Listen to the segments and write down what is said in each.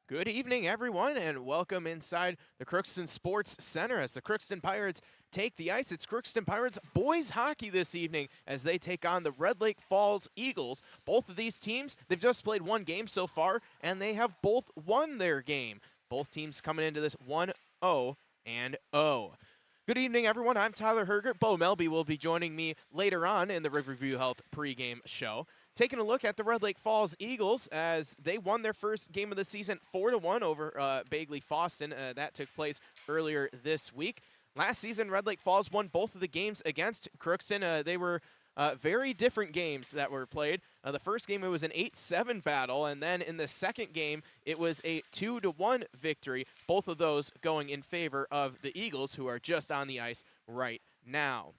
Good evening, everyone, and welcome inside the Crookston Sports Center as the Crookston Pirates take the ice. It's Crookston Pirates boys hockey this evening as they take on the Red Lake Falls Eagles. Both of these teams, they've just played one game so far, and they have both won their game. Both teams coming into this 1-0 and 0. Good evening, everyone. I'm Tyler Hergert. Bo Melby will be joining me later on in the Riverview Health pregame show. Taking a look at the Red Lake Falls Eagles as they won their first game of the season 4-1 over Bagley Foston. That took place earlier this week. Last season, Red Lake Falls won both of the games against Crookston. They were very different games that were played. The first game, it was an 8-7 battle, and then in the second game, it was a 2-1 victory, both of those going in favor of the Eagles, who are just on the ice right now.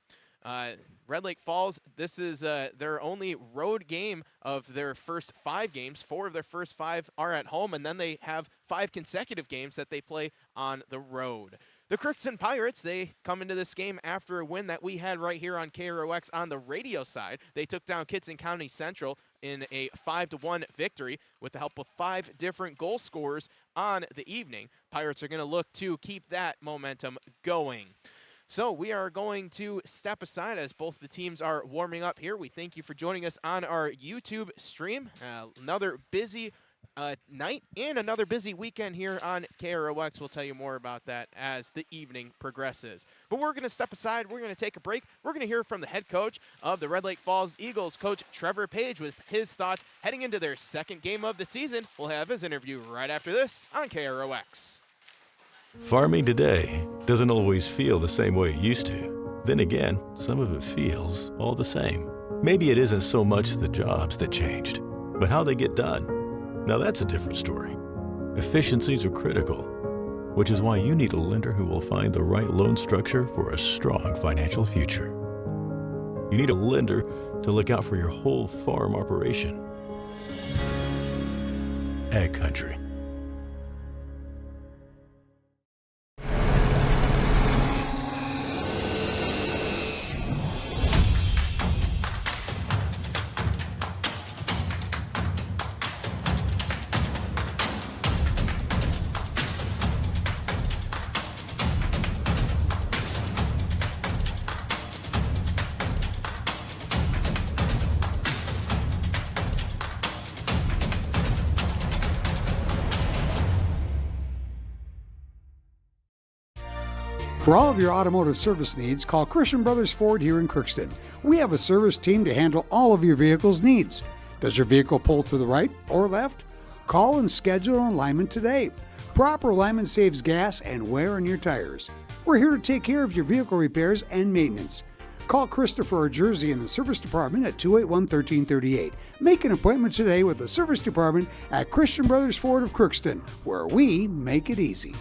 Red Lake Falls, this is their only road game of their first 5 games. 4 of their first 5 are at home, and then they have 5 consecutive games that they play on the road. The Crookston Pirates, they come into this game after a win that we had right here on KROX on the radio side. They took down Kittson County Central in a 5-1 victory with the help of 5 different goal scorers on the evening. Pirates are going to look to keep that momentum going. So we are going to step aside as both the teams are warming up here. We thank you for joining us on our YouTube stream. Another busy night and another busy weekend here on KROX. We'll tell you more about that as the evening progresses. But we're going to step aside. We're going to take a break. We're going to hear from the head coach of the Red Lake Falls Eagles, Coach Trevor Page, with his thoughts heading into their second game of the season. We'll have his interview right after this on KROX. Farming today doesn't always feel the same way it used to. Then again, some of it feels all the same. Maybe it isn't so much the jobs that changed, but how they get done. Now that's a different story. Efficiencies are critical, which is why you need a lender who will find the right loan structure for a strong financial future. You need a lender to look out for your whole farm operation. Ag Country. For all of your automotive service needs, call Christian Brothers Ford here in Crookston. We have a service team to handle all of your vehicle's needs. Does your vehicle pull to the right or left? Call and schedule an alignment today. Proper alignment saves gas and wear on your tires. We're here to take care of your vehicle repairs and maintenance. Call Christopher or Jersey in the service department at 281-1338. Make an appointment today with the service department at Christian Brothers Ford of Crookston, where we make it easy.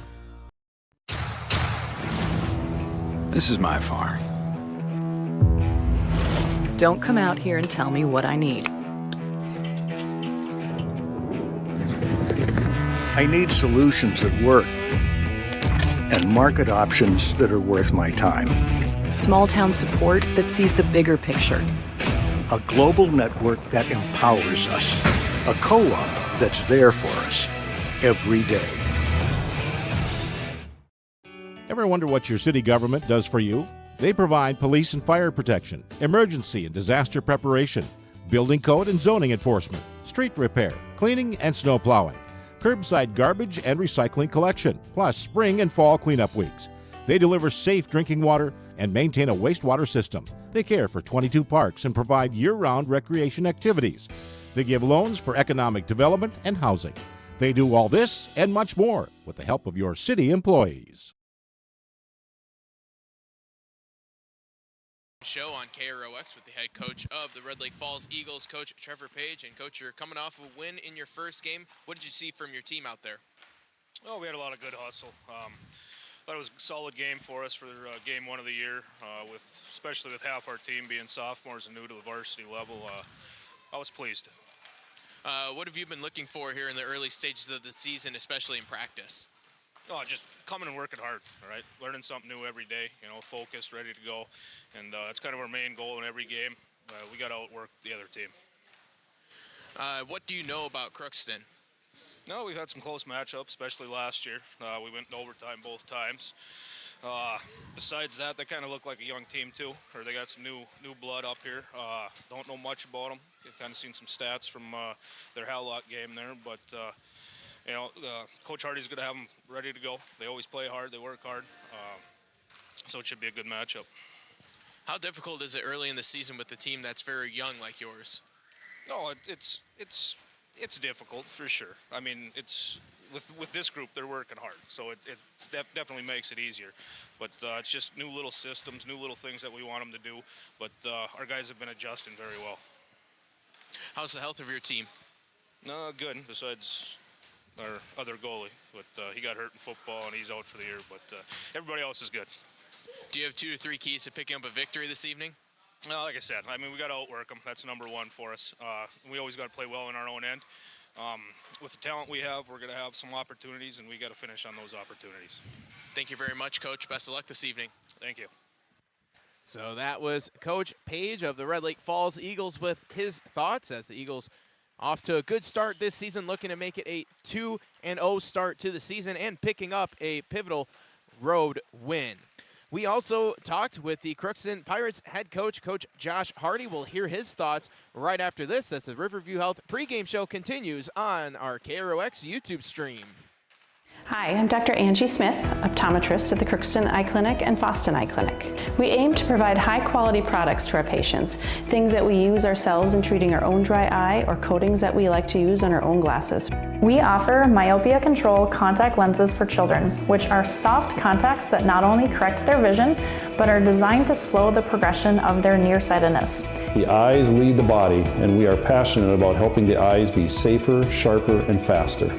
This is my farm. Don't come out here and tell me what I need. I need solutions that work and market options that are worth my time. Small town support that sees the bigger picture. A global network that empowers us. A co-op that's there for us every day. Ever wonder what your city government does for you? They provide police and fire protection, emergency and disaster preparation, building code and zoning enforcement, street repair, cleaning and snow plowing, curbside garbage and recycling collection, plus spring and fall cleanup weeks. They deliver safe drinking water and maintain a wastewater system. They care for 22 parks and provide year-round recreation activities. They give loans for economic development and housing. They do all this and much more with the help of your city employees. Show on KROX with the head coach of the Red Lake Falls Eagles, Coach Trevor Page. And Coach, you're coming off a win in your first game. What did you see from your team out there? Oh, we had a lot of good hustle. Thought it was a solid game for us for game 1 of the year, especially with half our team being sophomores and new to the varsity level. I was pleased. What have you been looking for here in the early stages of the season, especially in practice? Oh, just coming and working hard, all right? Learning something new every day, focused, ready to go. And that's kind of our main goal in every game. We got to outwork the other team. What do you know about Crookston? No, we've had some close matchups, especially last year. We went in overtime both times. Besides that, they kind of look like a young team too, or they got some new blood up here. Don't know much about them. Kind of seen some stats from their Howlock game there, but Coach Hardy's going to have them ready to go. They always play hard, they work hard, so it should be a good matchup. How difficult is it early in the season with a team that's very young like yours? No, it's difficult for sure. I mean, it's with this group, they're working hard, so it definitely makes it easier. But it's just new little systems, new little things that we want them to do. But our guys have been adjusting very well. How's the health of your team? Good, besides our other goalie. But he got hurt in football, and he's out for the year. But everybody else is good. Do you have 2 or 3 keys to picking up a victory this evening? Like I said, I mean, we got to outwork them. That's number one for us. We always got to play well in our own end. With the talent we have, we're going to have some opportunities, and we got to finish on those opportunities. Thank you very much, Coach. Best of luck this evening. Thank you. So that was Coach Page of the Red Lake Falls Eagles with his thoughts as the Eagles off to a good start this season, looking to make it a 2-0 start to the season and picking up a pivotal road win. We also talked with the Crookston Pirates head coach, Coach Josh Hardy. We'll hear his thoughts right after this as the Riverview Health pregame show continues on our KROX YouTube stream. Hi, I'm Dr. Angie Smith, optometrist at the Crookston Eye Clinic and Foston Eye Clinic. We aim to provide high-quality products to our patients, things that we use ourselves in treating our own dry eye or coatings that we like to use on our own glasses. We offer myopia control contact lenses for children, which are soft contacts that not only correct their vision, but are designed to slow the progression of their nearsightedness. The eyes lead the body, and we are passionate about helping the eyes be safer, sharper, and faster.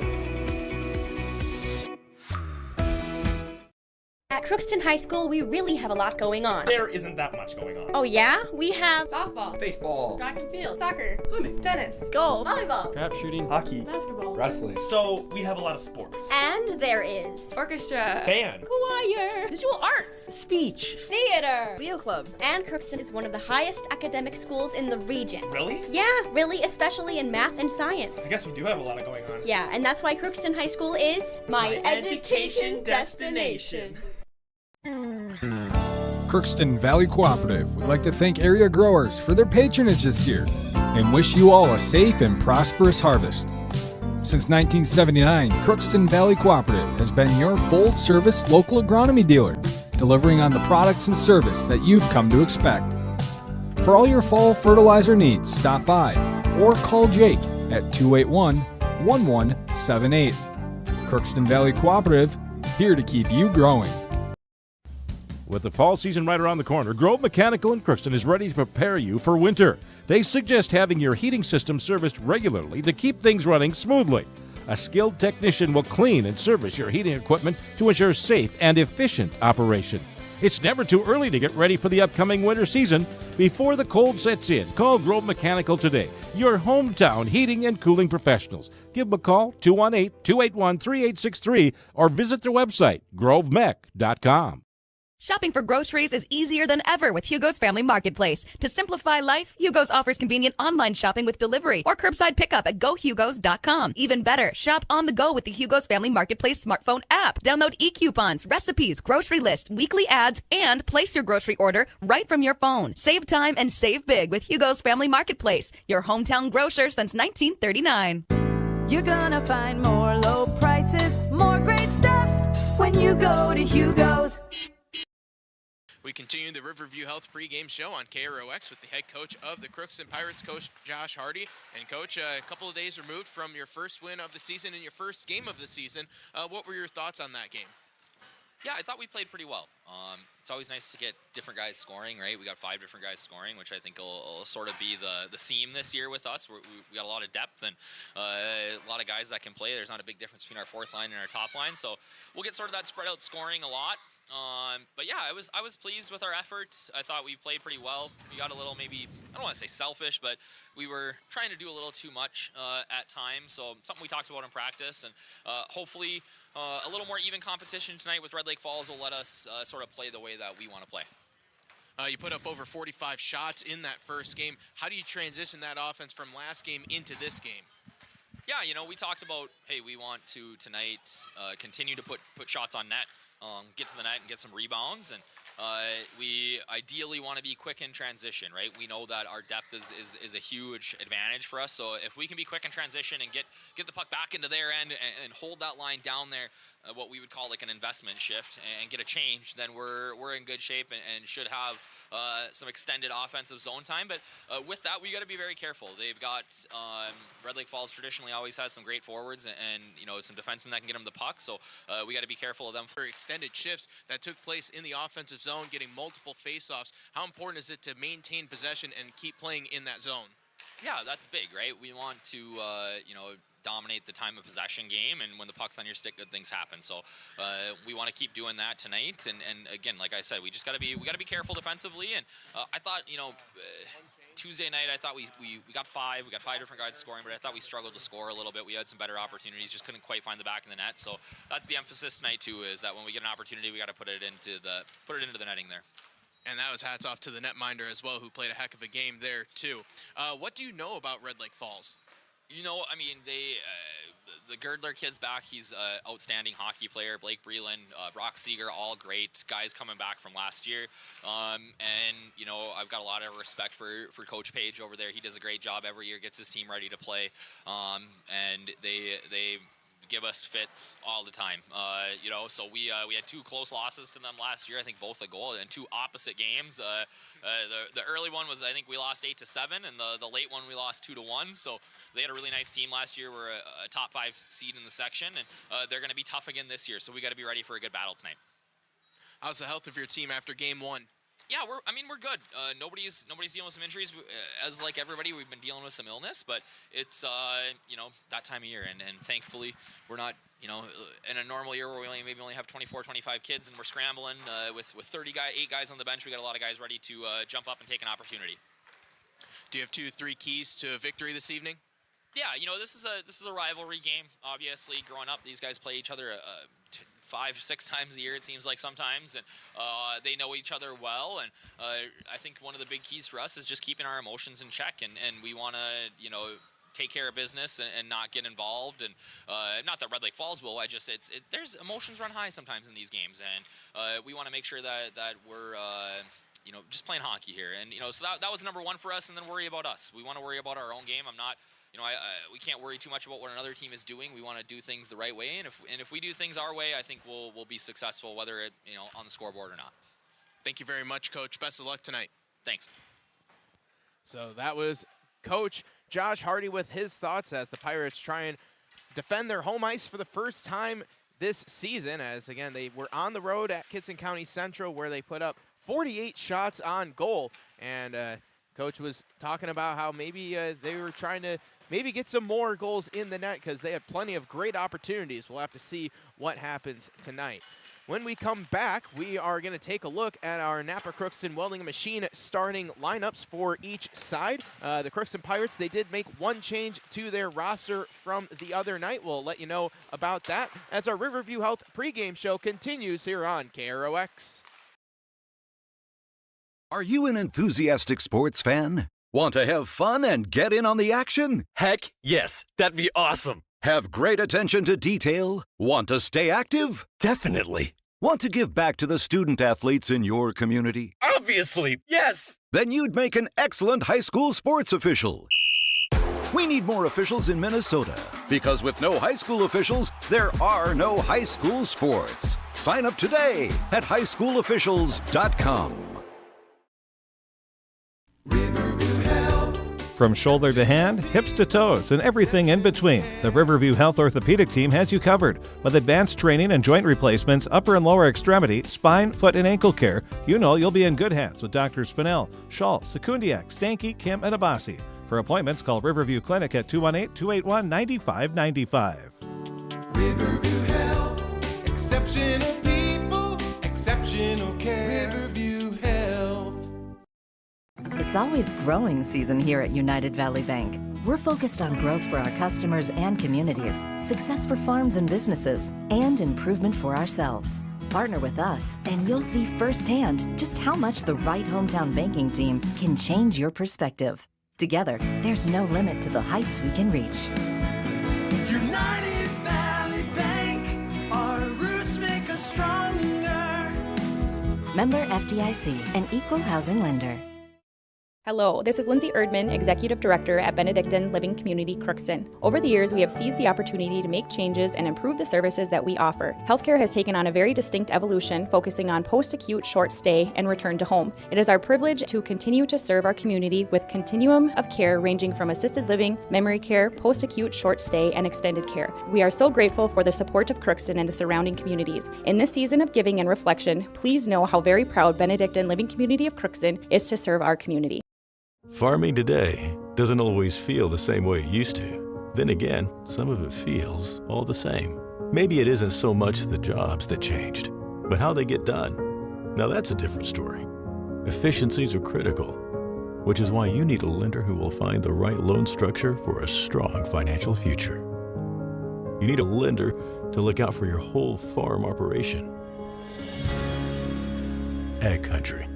At Crookston High School, we really have a lot going on. There isn't that much going on. Oh yeah? We have softball, baseball, track and field, soccer, swimming, tennis, golf, volleyball, trap shooting, hockey, basketball, wrestling. So we have a lot of sports. And there is orchestra, band, choir, visual arts, speech, theater, Leo Club. And Crookston is one of the highest academic schools in the region. Really? Yeah, really, especially in math and science. I guess we do have a lot going on. Yeah, and that's why Crookston High School is my education destination. Crookston Valley Cooperative would like to thank area growers for their patronage this year and wish you all a safe and prosperous harvest. Since 1979, Crookston Valley Cooperative has been your full-service local agronomy dealer, delivering on the products and service that you've come to expect. For all your fall fertilizer needs, stop by or call Jake at 281-1178. Crookston Valley Cooperative, here to keep you growing. With the fall season right around the corner, Grove Mechanical in Crookston is ready to prepare you for winter. They suggest having your heating system serviced regularly to keep things running smoothly. A skilled technician will clean and service your heating equipment to ensure safe and efficient operation. It's never too early to get ready for the upcoming winter season. Before the cold sets in, call Grove Mechanical today, your hometown heating and cooling professionals. Give them a call, 218-281-3863, or visit their website, grovemech.com. Shopping for groceries is easier than ever with Hugo's Family Marketplace. To simplify life, Hugo's offers convenient online shopping with delivery or curbside pickup at GoHugos.com. Even better, shop on the go with the Hugo's Family Marketplace smartphone app. Download e-coupons, recipes, grocery lists, weekly ads, and place your grocery order right from your phone. Save time and save big with Hugo's Family Marketplace, your hometown grocer since 1939. You're gonna find more low prices, more great stuff when you go to Hugo's. We continue the Riverview Health pregame show on KROX with the head coach of the Crookston Pirates, Coach Josh Hardy. And Coach, a couple of days removed from your first win of the season and your first game of the season, what were your thoughts on that game? Yeah, I thought we played pretty well. It's always nice to get different guys scoring, right? We got 5 different guys scoring, which I think will sort of be the theme this year with us. We got a lot of depth and a lot of guys that can play. There's not a big difference between our fourth line and our top line, so we'll get sort of that spread out scoring a lot. But yeah, I was pleased with our efforts. I thought we played pretty well. We got a little, maybe, I don't want to say selfish, but we were trying to do a little too much at times. So something we talked about in practice, and hopefully a little more even competition tonight with Red Lake Falls will let us sort of play the way that we want to play. You put up over 45 shots in that first game. How do you transition that offense from last game into this game? Yeah, we talked about, hey, we want to tonight continue to put shots on net, get to the net and get some rebounds, and we ideally want to be quick in transition, right? We know that our depth is a huge advantage for us, so if we can be quick in transition and get the puck back into their end and hold that line down there, what we would call like an investment shift, and get a change, then we're in good shape and should have some extended offensive zone time. But with that, we got to be very careful. They've got Red Lake Falls traditionally always has some great forwards and some defensemen that can get them the puck, so we got to be careful of them. For extended shifts that took place in the offensive zone, getting multiple faceoffs, how important is it to maintain possession and keep playing in that zone? Yeah, that's big, right? We want to dominate the time of possession game, and when the puck's on your stick, good things happen. So we want to keep doing that tonight, and again, like I said, we got to be careful defensively. And I thought Tuesday night, I thought we got five different guys scoring, but I thought we struggled to score a little bit. We had some better opportunities, just couldn't quite find the back of the net. So that's the emphasis tonight too, is that when we get an opportunity, we got to put it into the netting there. And that was hats off to the netminder as well, who played a heck of a game there too. What do you know about Red Lake Falls? The Girdler kid's back. He's an outstanding hockey player. Blake Breland, Brock Seeger, all great guys coming back from last year. I've got a lot of respect for Coach Page over there. He does a great job every year, gets his team ready to play. And they give us fits all the time. So we had two close losses to them last year. I think both a goal, and two opposite games. The early one was, I think we lost 8-7, and the late one we lost 2-1. So they had a really nice team last year. We're a top 5 seed in the section, and they're going to be tough again this year. So we got to be ready for a good battle tonight. How's the health of your team after game 1? Yeah, we're good. Nobody's dealing with some injuries. As like everybody, we've been dealing with some illness, but it's that time of year, and thankfully we're not in a normal year where we only have 24, 25 kids, and we're scrambling with 8 guys on the bench. We got a lot of guys ready to jump up and take an opportunity. Do you have 2-3 keys to victory this evening? Yeah, this is a rivalry game. Obviously, growing up, these guys play each other 5-6 times a year, it seems like sometimes, and they know each other well. And I think one of the big keys for us is just keeping our emotions in check, and we want to take care of business and not get involved. And not that Red Lake Falls will. There's emotions run high sometimes in these games, and we want to make sure that we're just playing hockey here. And so that was number one for us, and then worry about us. We want to worry about our own game. We can't worry too much about what another team is doing. We want to do things the right way, and if we do things our way, I think we'll be successful, whether it on the scoreboard or not. Thank you very much, Coach. Best of luck tonight. Thanks. So that was Coach Josh Hardy with his thoughts as the Pirates try and defend their home ice for the first time this season. As again, they were on the road at Kitson County Central, where they put up 48 shots on goal, and Coach was talking about how maybe they were trying to get some more goals in the net because they had plenty of great opportunities. We'll have to see what happens tonight. When we come back, we are going to take a look at our Napa Crookston Welding Machine starting lineups for each side. The Crookston Pirates, they did make one change to their roster from the other night. We'll let you know about that as our Riverview Health pregame show continues here on KROX. Are you an enthusiastic sports fan? Want to have fun and get in on the action? Heck, yes. That'd be awesome. Have great attention to detail? Want to stay active? Definitely. Want to give back to the student athletes in your community? Obviously, yes. Then you'd make an excellent high school sports official. We need more officials in Minnesota, because with no high school officials, there are no high school sports. Sign up today at highschoolofficials.com. From shoulder to hand, hips to toes, and everything in between, the Riverview Health Orthopedic Team has you covered. With advanced training and joint replacements, upper and lower extremity, spine, foot, and ankle care, you'll be in good hands with Dr. Spinell, Schall, Sekundiak, Stanky, Kim, and Abasi. For appointments, call Riverview Clinic at 218-281-9595. Riverview Health, exceptional people, exceptional care. Riverview Health. It's always growing season here at United Valley Bank. We're focused on growth for our customers and communities, success for farms and businesses, and improvement for ourselves. Partner with us, and you'll see firsthand just how much the right hometown banking team can change your perspective. Together, there's no limit to the heights we can reach. United Valley Bank, our roots make us stronger. Member FDIC, an equal housing lender. Hello, this is Lindsay Erdman, Executive Director at Benedictine Living Community Crookston. Over the years, we have seized the opportunity to make changes and improve the services that we offer. Healthcare has taken on a very distinct evolution, focusing on post-acute, short stay, and return to home. It is our privilege to continue to serve our community with continuum of care ranging from assisted living, memory care, post-acute, short stay, and extended care. We are so grateful for the support of Crookston and the surrounding communities. In this season of giving and reflection, please know how very proud Benedictine Living Community of Crookston is to serve our community. Farming today doesn't always feel the same way it used to. Then again, some of it feels all the same. Maybe it isn't so much the jobs that changed, but how they get done. Now that's a different story. Efficiencies are critical, which is why you need a lender who will find the right loan structure for a strong financial future. You need a lender to look out for your whole farm operation. Ag Country.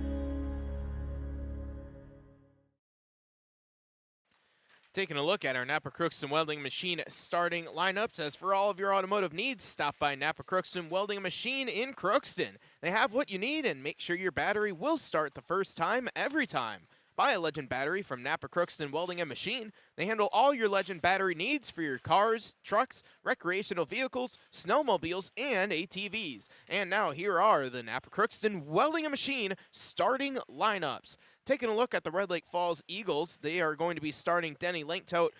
Taking a look at our Napa Crookston Welding Machine starting lineups. As for all of your automotive needs, stop by Napa Crookston Welding Machine in Crookston. They have what you need, and make sure your battery will start the first time, every time. Buy a Legend battery from Napa Crookston Welding and Machine. They handle all your Legend battery needs for your cars, trucks, recreational vehicles, snowmobiles, and ATVs. And now here are the Napa Crookston Welding and Machine starting lineups. Taking a look at the Red Lake Falls Eagles, they are going to be starting Denny Lanktote,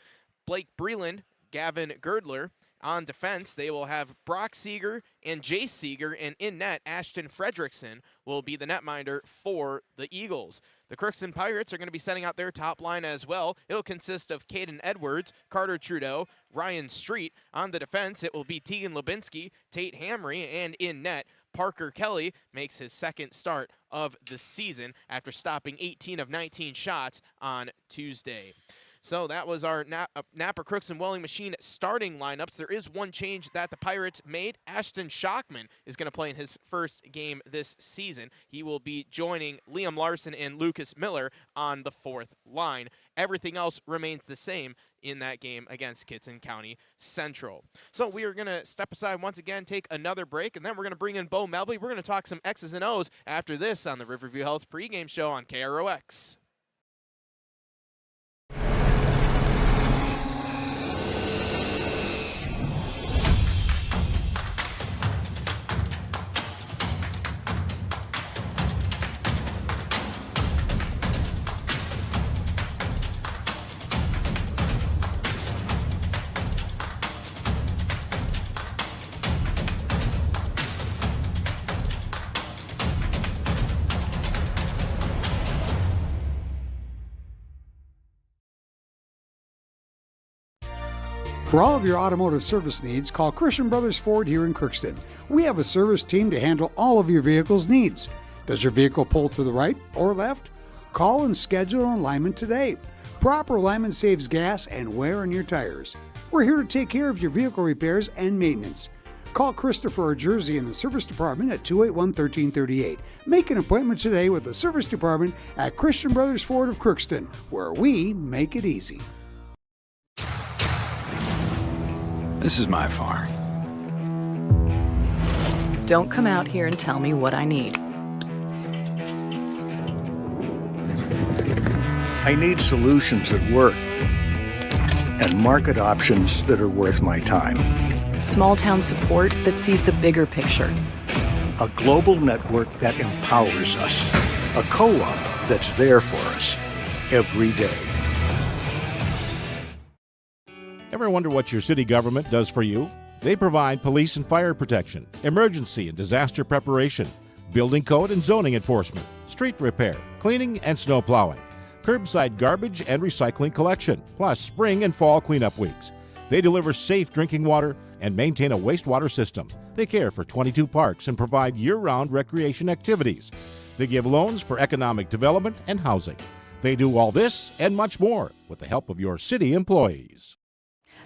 Blake Breland, Gavin Girdler. On defense, they will have Brock Seeger and Jay Seeger, and in net, Ashton Fredrickson will be the netminder for the Eagles. The Crookston Pirates are going to be setting out their top line as well. It'll consist of Caden Edwards, Carter Trudeau, Ryan Street. On the defense, it will be Tegan Lubinsky, Tate Hamry, and in net, Parker Kelly makes his second start of the season after stopping 18 of 19 shots on Tuesday. So that was our Napa Crookston Welding Machine starting lineups. There is one change that the Pirates made. Ashton Schockman is going to play in his first game this season. He will be joining Liam Larson and Lucas Miller on the fourth line. Everything else remains the same in that game against Kitson County Central. So we are going to step aside once again, take another break, and then we're going to bring in Bo Melby. We're going to talk some X's and O's after this on the Riverview Health pregame show on KROX. For all of your automotive service needs, call Christian Brothers Ford here in Crookston. We have a service team to handle all of your vehicle's needs. Does your vehicle pull to the right or left? Call and schedule an alignment today. Proper alignment saves gas and wear on your tires. We're here to take care of your vehicle repairs and maintenance. Call Christopher or Jersey in the service department at 281-1338. Make an appointment today with the service department at Christian Brothers Ford of Crookston, where we make it easy. This is my farm. Don't come out here and tell me what I need. I need solutions that work and market options that are worth my time. Small town support that sees the bigger picture. A global network that empowers us. A co-op that's there for us every day. Ever wonder what your city government does for you? They provide police and fire protection, emergency and disaster preparation, building code and zoning enforcement, street repair, cleaning and snow plowing, curbside garbage and recycling collection, plus spring and fall cleanup weeks. They deliver safe drinking water and maintain a wastewater system. They care for 22 parks and provide year-round recreation activities. They give loans for economic development and housing. They do all this and much more with the help of your city employees.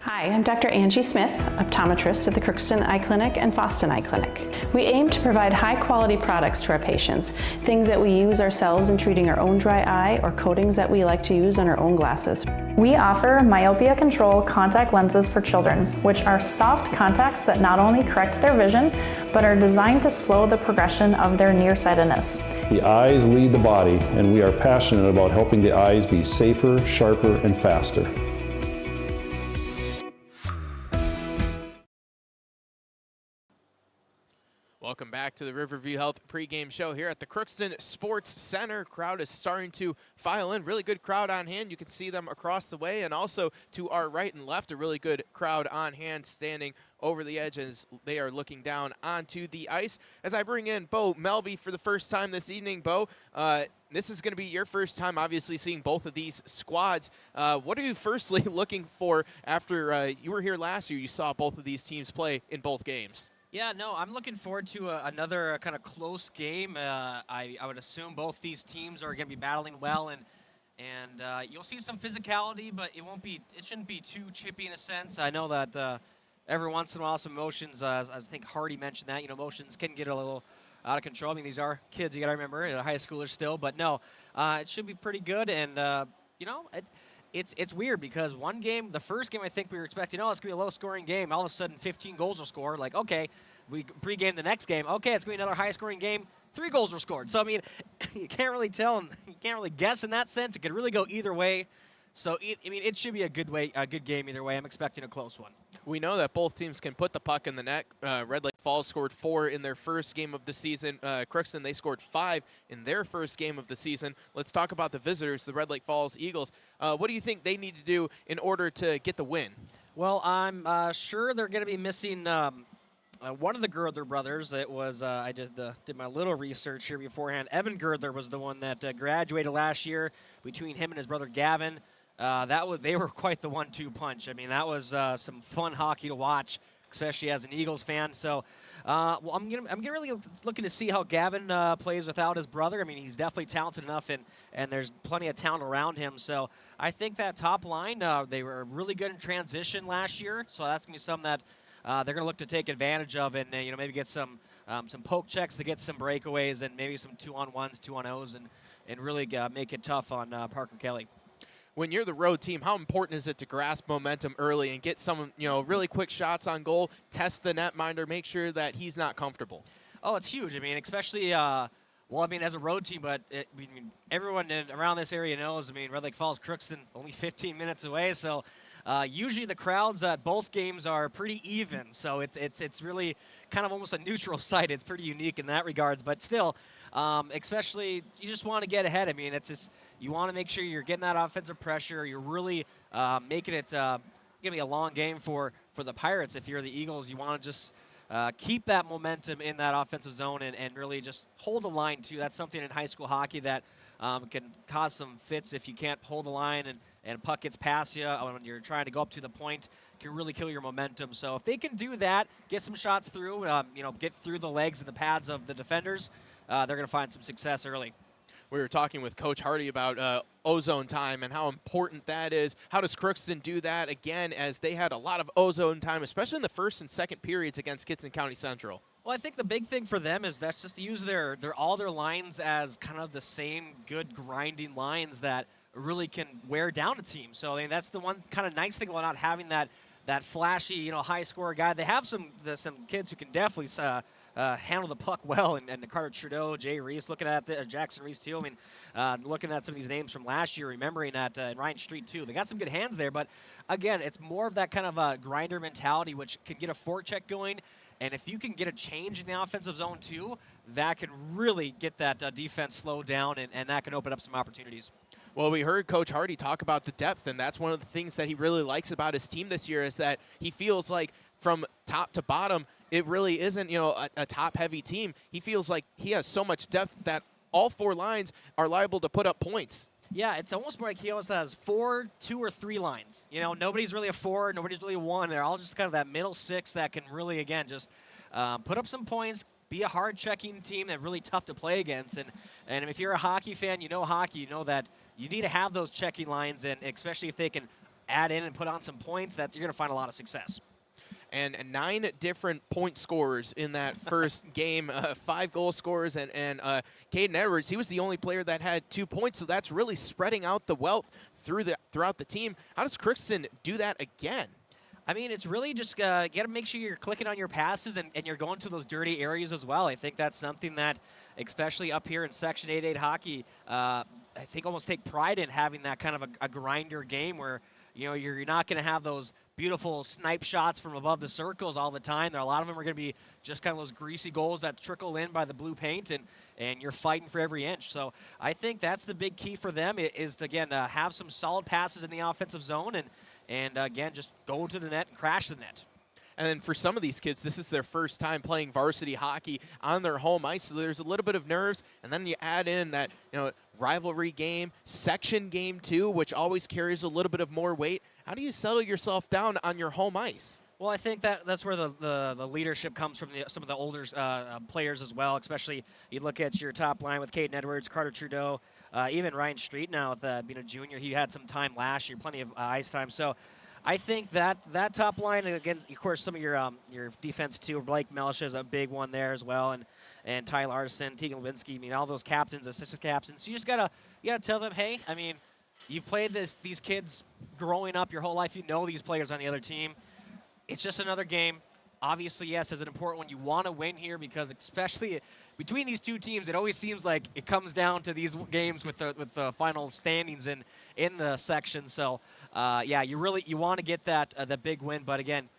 Hi, I'm Dr. Angie Smith, optometrist at the Crookston Eye Clinic and Foston Eye Clinic. We aim to provide high-quality products to our patients, things that we use ourselves in treating our own dry eye or coatings that we like to use on our own glasses. We offer myopia control contact lenses for children, which are soft contacts that not only correct their vision, but are designed to slow the progression of their nearsightedness. The eyes lead the body, and we are passionate about helping the eyes be safer, sharper, and faster. Welcome back to the Riverview Health pregame show here at the Crookston Sports Center. Crowd is starting to file in. Really good crowd on hand. You can see them across the way, and also to our right and left, a really good crowd on hand standing over the edge as they are looking down onto the ice. As I bring in Bo Melby for the first time this evening. Bo, this is going to be your first time, obviously, seeing both of these squads. What are you firstly looking for after you were here last year? You saw both of these teams play in both games. Yeah, no, I'm looking forward to another kind of close game. I would assume both these teams are going to be battling well, and you'll see some physicality, but it shouldn't be too chippy in a sense. I know that every once in a while some emotions, as I think Hardy mentioned that, emotions can get a little out of control. I mean, these are kids, you got to remember, high schoolers still, but no, it should be pretty good, and It's weird because one game, the first game, I think we were expecting, it's going to be a low-scoring game. All of a sudden, 15 goals will score. Like, okay, we pregame the next game. Okay, it's going to be another high-scoring game. 3 goals were scored. So, I mean, you can't really tell, and you can't really guess in that sense. It could really go either way. So, it should be a good game either way. I'm expecting a close one. We know that both teams can put the puck in the net. Red Lake Falls scored 4 in their first game of the season. Crookston, they scored 5 in their first game of the season. Let's talk about the visitors, the Red Lake Falls Eagles. What do you think they need to do in order to get the win? Well, I'm sure they're going to be missing one of the Girdler brothers. It was I just did my little research here beforehand. Evan Girdler was the one that graduated last year. Between him and his brother Gavin, they were quite the 1-2 punch. I mean, that was some fun hockey to watch, especially as an Eagles fan. So, I'm really looking to see how Gavin plays without his brother. I mean, he's definitely talented enough, and there's plenty of talent around him. So, I think that top line, they were really good in transition last year. So that's gonna be something that they're gonna look to take advantage of, and maybe get some poke checks to get some breakaways, and maybe some 2-on-1s, 2-on-0s, and really make it tough on Parker Kelly. When you're the road team, how important is it to grasp momentum early and get some, really quick shots on goal, test the netminder, make sure that he's not comfortable? Oh, it's huge. I mean, especially, as a road team, but everyone around this area knows, Red Lake Falls, Crookston, only 15 minutes away, so usually the crowds at both games are pretty even, so it's really kind of almost a neutral site. It's pretty unique in that regards, but still, especially you just want to get ahead. I mean, it's just you want to make sure you're getting that offensive pressure. You're really making it going to be a long game for the Pirates. If you're the Eagles, you want to just keep that momentum in that offensive zone and really just hold the line too. That's something in high school hockey that can cause some fits if you can't hold the line and puck gets past you when you're trying to go up to the point. Can really kill your momentum. So if they can do that, get some shots through, get through the legs and the pads of the defenders, they're going to find some success early. We were talking with Coach Hardy about ozone time and how important that is. How does Crookston do that, again, as they had a lot of ozone time, especially in the first and second periods against Kitson County Central? Well, I think the big thing for them is that's just to use all their lines as kind of the same good grinding lines that really can wear down a team. So, that's the one kind of nice thing about not having that flashy, high scorer guy. They have some kids who can definitely handle the puck well, and Carter Trudeau, Jay Reese, looking at Jackson Reese too. Looking at some of these names from last year, remembering that and Ryan Street too. They got some good hands there, but again, it's more of that kind of grinder mentality, which can get a forecheck going. And if you can get a change in the offensive zone too, that can really get that defense slowed down, and that can open up some opportunities. Well, we heard Coach Hardy talk about the depth, and that's one of the things that he really likes about his team this year is that he feels like from top to bottom, it really isn't, a top-heavy team. He feels like he has so much depth that all 4 lines are liable to put up points. Yeah, it's almost more like he always has 4, 2, or 3 lines. Nobody's really a 4, nobody's really a 1. They're all just kind of that middle 6 that can really, again, just put up some points, be a hard-checking team that's really tough to play against. And if you're a hockey fan, you know hockey, you know that you need to have those checking lines, and especially if they can add in and put on some points, that you're going to find a lot of success. and 9 different point scorers in that first game, 5 goal scorers, and Caden Edwards, he was the only player that had 2 points, so that's really spreading out the wealth throughout the team. How does Crookston do that again? I mean, it's really just you got to make sure you're clicking on your passes and you're going to those dirty areas as well. I think that's something that, especially up here in Section 8-8 hockey, I think almost take pride in having that kind of a grinder game where, you know, you're not going to have those beautiful snipe shots from above the circles all the time. A lot of them are going to be just kind of those greasy goals that trickle in by the blue paint, and you're fighting for every inch. So I think that's the big key for them is to, again, have some solid passes in the offensive zone and again, just go to the net and crash the net. And then for some of these kids, this is their first time playing varsity hockey on their home ice, so there's a little bit of nerves. And then you add in that, you know, rivalry game, section game too, which always carries a little bit of more weight. How do you settle yourself down on your home ice? Well, I think that's where the leadership comes from some of the older players as well, especially you look at your top line with Caden Edwards, Carter Trudeau, even Ryan Street now with being a junior. He had some time last year, plenty of ice time. So I think that top line, again, of course, some of your defense too. Blake Melcha is a big one there as well, and Ty Larson, Tegan Lewinsky. I mean, all those captains, assistant captains. So you gotta tell them, hey, I mean, you've played these kids growing up your whole life. You know these players on the other team. It's just another game. Obviously, yes, it's an important one. You want to win here because, especially between these two teams, it always seems like it comes down to these games with the final standings in the section. So, yeah, you want to get the big win, but again,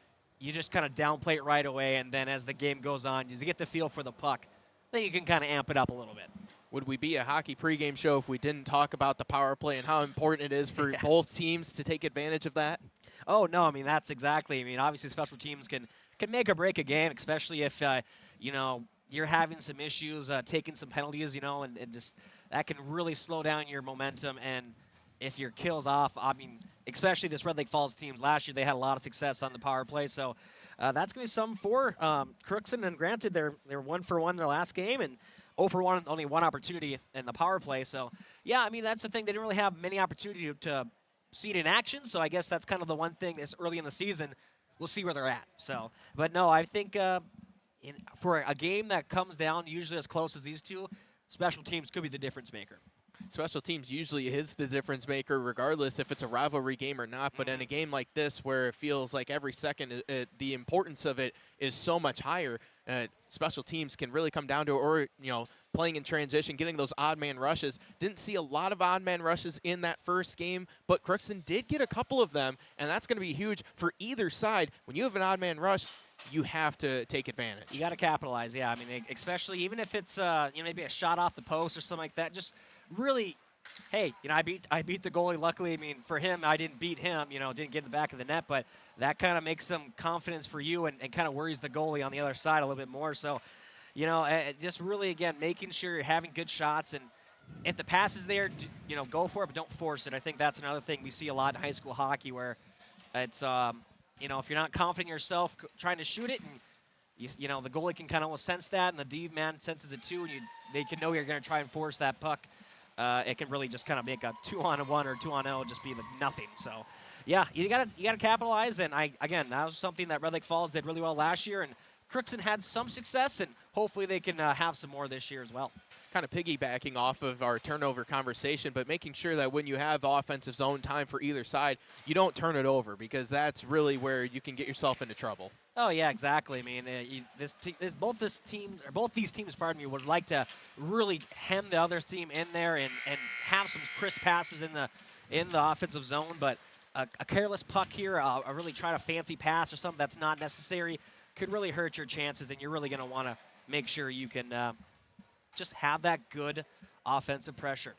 you just kind of downplay it right away, and then as the game goes on, you get the feel for the puck. Then you can kind of amp it up a little bit. Would we be a hockey pregame show if we didn't talk about the power play and how important it is for both teams to take advantage of that? Oh, no, I mean, that's exactly. I mean, obviously special teams can make or break a game, especially if, you know, you're having some issues, taking some penalties, you know, and just that can really slow down your momentum. And if your kill's off, I mean, especially this Red Lake Falls teams, last year they had a lot of success on the power play. So that's going to be something for Crookston. And granted, they're 1 for 1 in their last game and 0 for 1, only 1 opportunity in the power play. So, yeah, I mean, that's the thing. They didn't really have many opportunity to see it in action. So I guess that's kind of the one thing this early in the season. We'll see where they're at. So, but no, I think for a game that comes down usually as close as these two, special teams could be the difference maker. Special teams usually is the difference maker regardless if it's a rivalry game or not, but in a game like this where it feels like every second the importance of it is so much higher, special teams can really come down to, or, you know, playing in transition, getting those odd man rushes. Didn't see a lot of odd man rushes in that first game, but Crookston did get a couple of them, and that's going to be huge for either side. When you have an odd man rush, you have to take advantage. You got to capitalize, yeah. I mean, especially even if it's you know, maybe a shot off the post or something like that, just really, hey, you know, I beat the goalie. Luckily, I mean, for him, I didn't beat him, you know, didn't get in the back of the net, but that kind of makes some confidence for you and kind of worries the goalie on the other side a little bit more. So, you know, just really, again, making sure you're having good shots, and if the pass is there, you know, go for it, but don't force it. I think that's another thing we see a lot in high school hockey where it's, you know, if you're not confident in yourself trying to shoot it, and you know, the goalie can kind of almost sense that, and the D man senses it too, and they can know you're going to try and force that puck. It can really just kind of make a 2-on-1 or 2-on-0 just be like nothing. So, yeah, you gotta capitalize. And again, that was something that Red Lake Falls did really well last year, and Crookston had some success, and hopefully they can have some more this year as well. Kind of piggybacking off of our turnover conversation, but making sure that when you have offensive zone time for either side, you don't turn it over, because that's really where you can get yourself into trouble. Oh yeah, exactly. I mean, both these teams, pardon me, would like to really hem the other team in there and have some crisp passes in the offensive zone. But a careless puck here, a really trying a fancy pass or something that's not necessary, could really hurt your chances, and you're really going to want to make sure you can just have that good offensive pressure.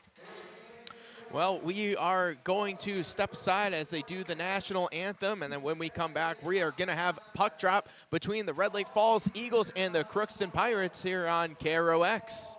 Well, we are going to step aside as they do the national anthem, and then when we come back, we are going to have puck drop between the Red Lake Falls Eagles and the Crookston Pirates here on KROX.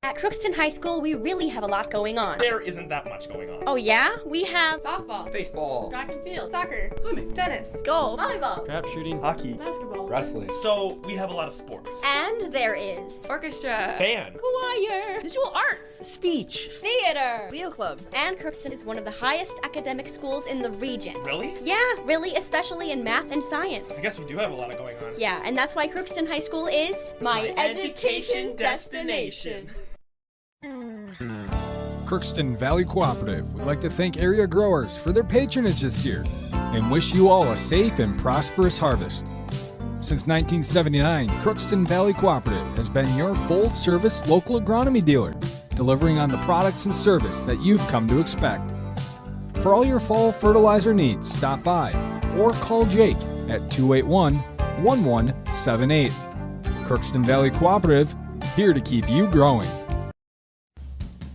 At Crookston High School, we really have a lot going on. There isn't that much going on. Oh yeah? We have softball, Baseball, track and field, soccer, swimming, tennis, golf, volleyball, trap shooting, hockey, basketball, wrestling. So we have a lot of sports. and there is orchestra, Band, choir, visual arts, speech, theater, Leo Club. and Crookston is one of the highest academic schools in the region. Really? Yeah, really, especially in math and science. I guess we do have a lot going on. Yeah, and that's why Crookston High School is my education destination. Crookston Valley Cooperative would like to thank area growers for their patronage this year and wish you all a safe and prosperous harvest. Since 1979, Crookston Valley Cooperative has been your full-service local agronomy dealer, delivering on the products and service that you've come to expect. For all your fall fertilizer needs, stop by or call Jake at 281-1178. Crookston Valley Cooperative, here to keep you growing.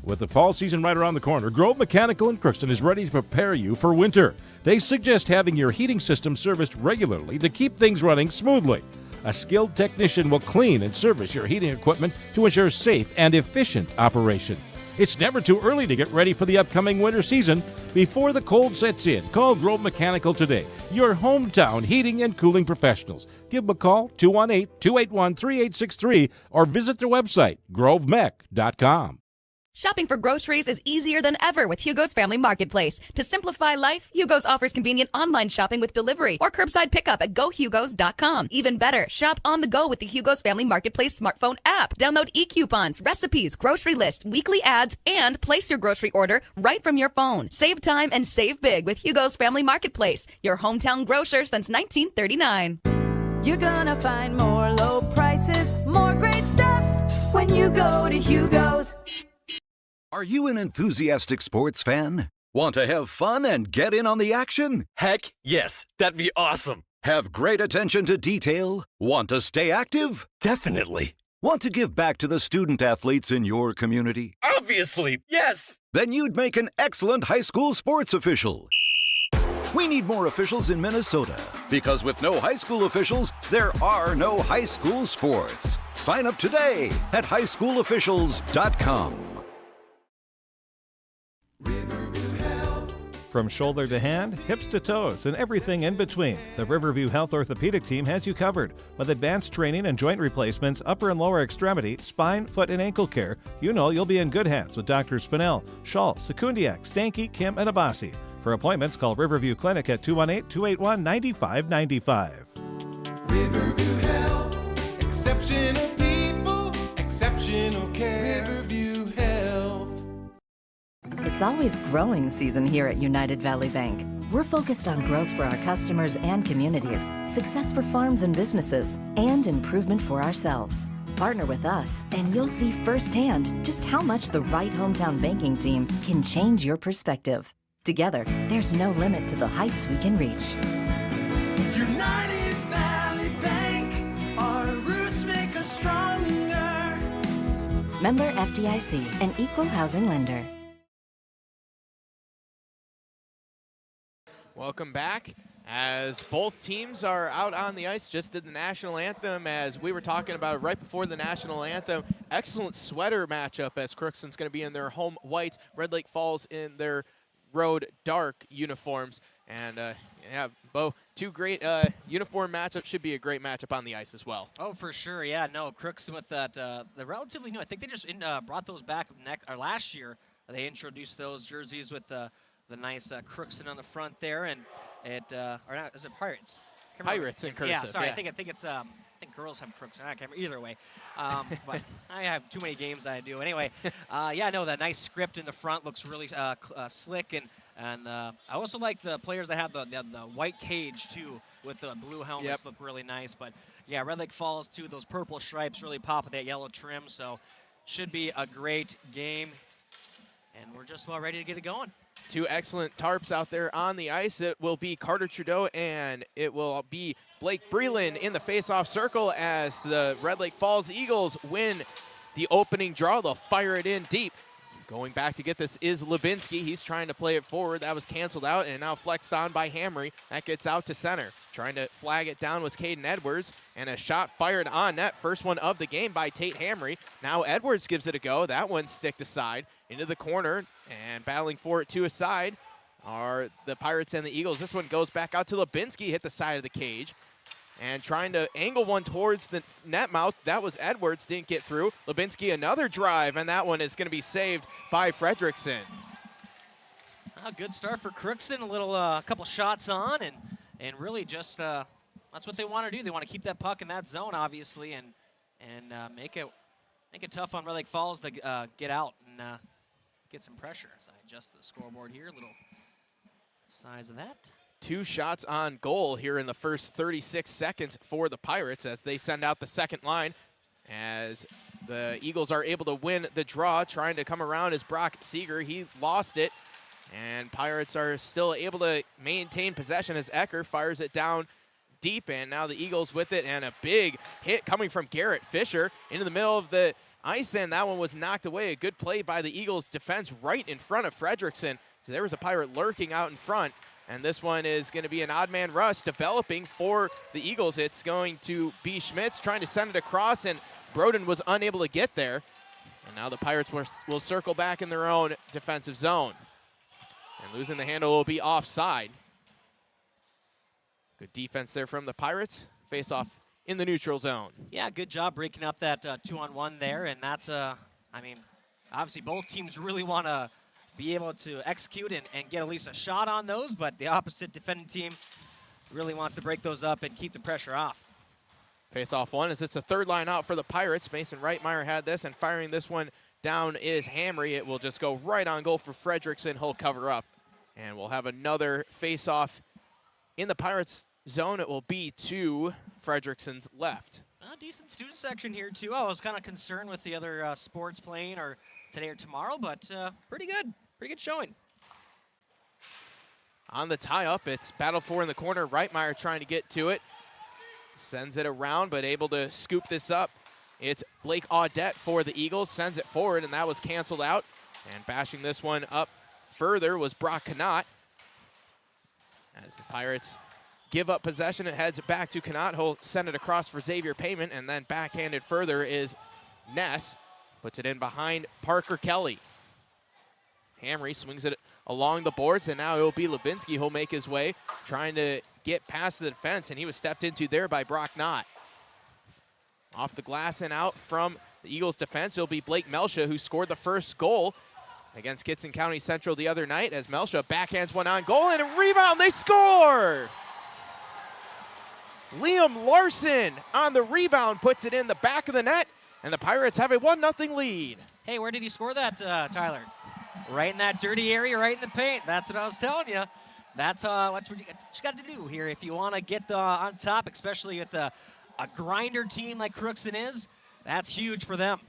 With the fall season right around the corner, Grove Mechanical in Crookston is ready to prepare you for winter. They suggest having your heating system serviced regularly to keep things running smoothly. A skilled technician will clean and service your heating equipment to ensure safe and efficient operation. It's never too early to get ready for the upcoming winter season. Before the cold sets in, call Grove Mechanical today, your hometown heating and cooling professionals. Give them a call, 218-281-3863, or visit their website, grovemech.com. Shopping for groceries is easier than ever with Hugo's Family Marketplace. To simplify life, Hugo's offers convenient online shopping with delivery or curbside pickup at gohugos.com. Even better, shop on the go with the Hugo's Family Marketplace smartphone app. Download e-coupons, recipes, grocery lists, weekly ads, and place your grocery order right from your phone. Save time and save big with Hugo's Family Marketplace, your hometown grocer since 1939. You're gonna find more low prices, more great stuff when you go to Hugo's. Are you an enthusiastic sports fan? Want to have fun and get in on the action? Heck yes, that'd be awesome. Have great attention to detail? Want to stay active? Definitely. Want to give back to the student athletes in your community? Obviously, yes. Then you'd make an excellent high school sports official. We need more officials in Minnesota because with no high school officials, there are no high school sports. Sign up today at highschoolofficials.com. From shoulder to hand, hips to toes, and everything in between, the Riverview Health Orthopedic Team has you covered. With advanced training and joint replacements, upper and lower extremity, spine, foot, and ankle care, you know you'll be in good hands with Drs. Spinell, Schall, Sekundiak, Stanky, Kim, and Abassi. For appointments, call Riverview Clinic at 218-281-9595. Riverview Health, exceptional people, exceptional care. Riverview Health. It's always growing season here at United Valley Bank. We're focused on growth for our customers and communities, success for farms and businesses, and improvement for ourselves. Partner with us, and you'll see firsthand just how much the right hometown banking team can change your perspective. Together, there's no limit to the heights we can reach. United Valley Bank, our roots make us stronger. Member FDIC, an equal housing lender. Welcome back. As both teams are out on the ice, just did the national anthem as we were talking about it right before the national anthem. Excellent sweater matchup as Crookston's going to be in their home whites, Red Lake Falls in their road dark uniforms. And yeah, Bo, two great uniform matchups. Should be a great matchup on the ice as well. Oh, for sure. Yeah, no, Crookston with that, the relatively new. I think they just brought those back last year. They introduced those jerseys with the nice Crookston on the front there, and it or not, is it Pirates? Pirates in cursive. Yeah, sorry. Yeah. I think it's I think girls have Crookston. I can't remember either way. But I have too many games I do. Anyway, yeah, no, that nice script in the front looks really slick, and I also like the players that have the white cage too with the blue helmets. Look really nice. But yeah, Red Lake Falls too. Those purple stripes really pop with that yellow trim. So should be a great game, and we're just about ready to get it going. Two excellent tarps out there on the ice. It will be Carter Trudeau and it will be Blake Breland in the face-off circle as the Red Lake Falls Eagles win the opening draw. They'll fire it in deep. Going back to get this is Lubinsky. He's trying to play it forward. That was canceled out and now flexed on by Hamry. That gets out to center. Trying to flag it down was Caden Edwards, and a shot fired on net. First one of the game by Tate Hamry. Now Edwards gives it a go. That one sticked aside into the corner, and battling for it to a side are the Pirates and the Eagles. This one goes back out to Lubinsky, hit the side of the cage. And trying to angle one towards the net mouth. That was Edwards, didn't get through. Lubinsky, another drive, and that one is going to be saved by Fredrickson. A good start for Crookston. A little couple shots on, and really just that's what they want to do. They want to keep that puck in that zone, obviously, and make it tough on Red Lake Falls to get out and get some pressure. As I adjust the scoreboard here, a little size of that. 2 shots on goal here in the first 36 seconds for the Pirates as they send out the second line. As the Eagles are able to win the draw, trying to come around is Brock Seeger. He lost it, and Pirates are still able to maintain possession as Ecker fires it down deep, and now the Eagles with it, and a big hit coming from Garrett Fisher into the middle of the ice, and that one was knocked away. A good play by the Eagles defense right in front of Fredrickson. So there was a Pirate lurking out in front. And this one is going to be an odd man rush developing for the Eagles. It's going to be Schmitz trying to send it across, and Broden was unable to get there. And now the Pirates will circle back in their own defensive zone. And losing the handle will be offside. Good defense there from the Pirates. Face off in the neutral zone. Yeah, good job breaking up that 2-on-1 there. And that's, I mean, obviously both teams really want to be able to execute and get at least a shot on those, but the opposite defending team really wants to break those up and keep the pressure off. Face-off one, as it's the third line out for the Pirates. Mason Reitmeyer had this, and firing this one down is Hamry. It will just go right on goal for Fredrickson. He'll cover up, and we'll have another face-off in the Pirates zone. It will be to Fredrickson's left. A decent student section here, too. I was kind of concerned with the other sports playing or today or tomorrow, but pretty good. Pretty good showing. On the tie-up, it's battled for in the corner. Reitmeyer trying to get to it. Sends it around, but able to scoop this up. It's Blake Audette for the Eagles. Sends it forward, and that was canceled out. And bashing this one up further was Brock Knott. As the Pirates give up possession, it heads back to Knott. He'll send it across for Xavier Payment, and then backhanded further is Ness. Puts it in behind Parker Kelly. Hamry swings it along the boards, and now it will be Lubinsky who'll make his way, trying to get past the defense, and he was stepped into there by Brock Knott. Off the glass and out from the Eagles defense, it'll be Blake Melsha, who scored the first goal against Kitson County Central the other night, as Melsha backhands one on goal, and a rebound, they score! Liam Larson on the rebound puts it in the back of the net, and the Pirates have a 1-0 lead. Hey, where did he score that, Tyler? Right in that dirty area, right in the paint. That's what I was telling you. That's what you got to do here if you want to get on top, especially with a grinder team like Crookston is. That's huge for them.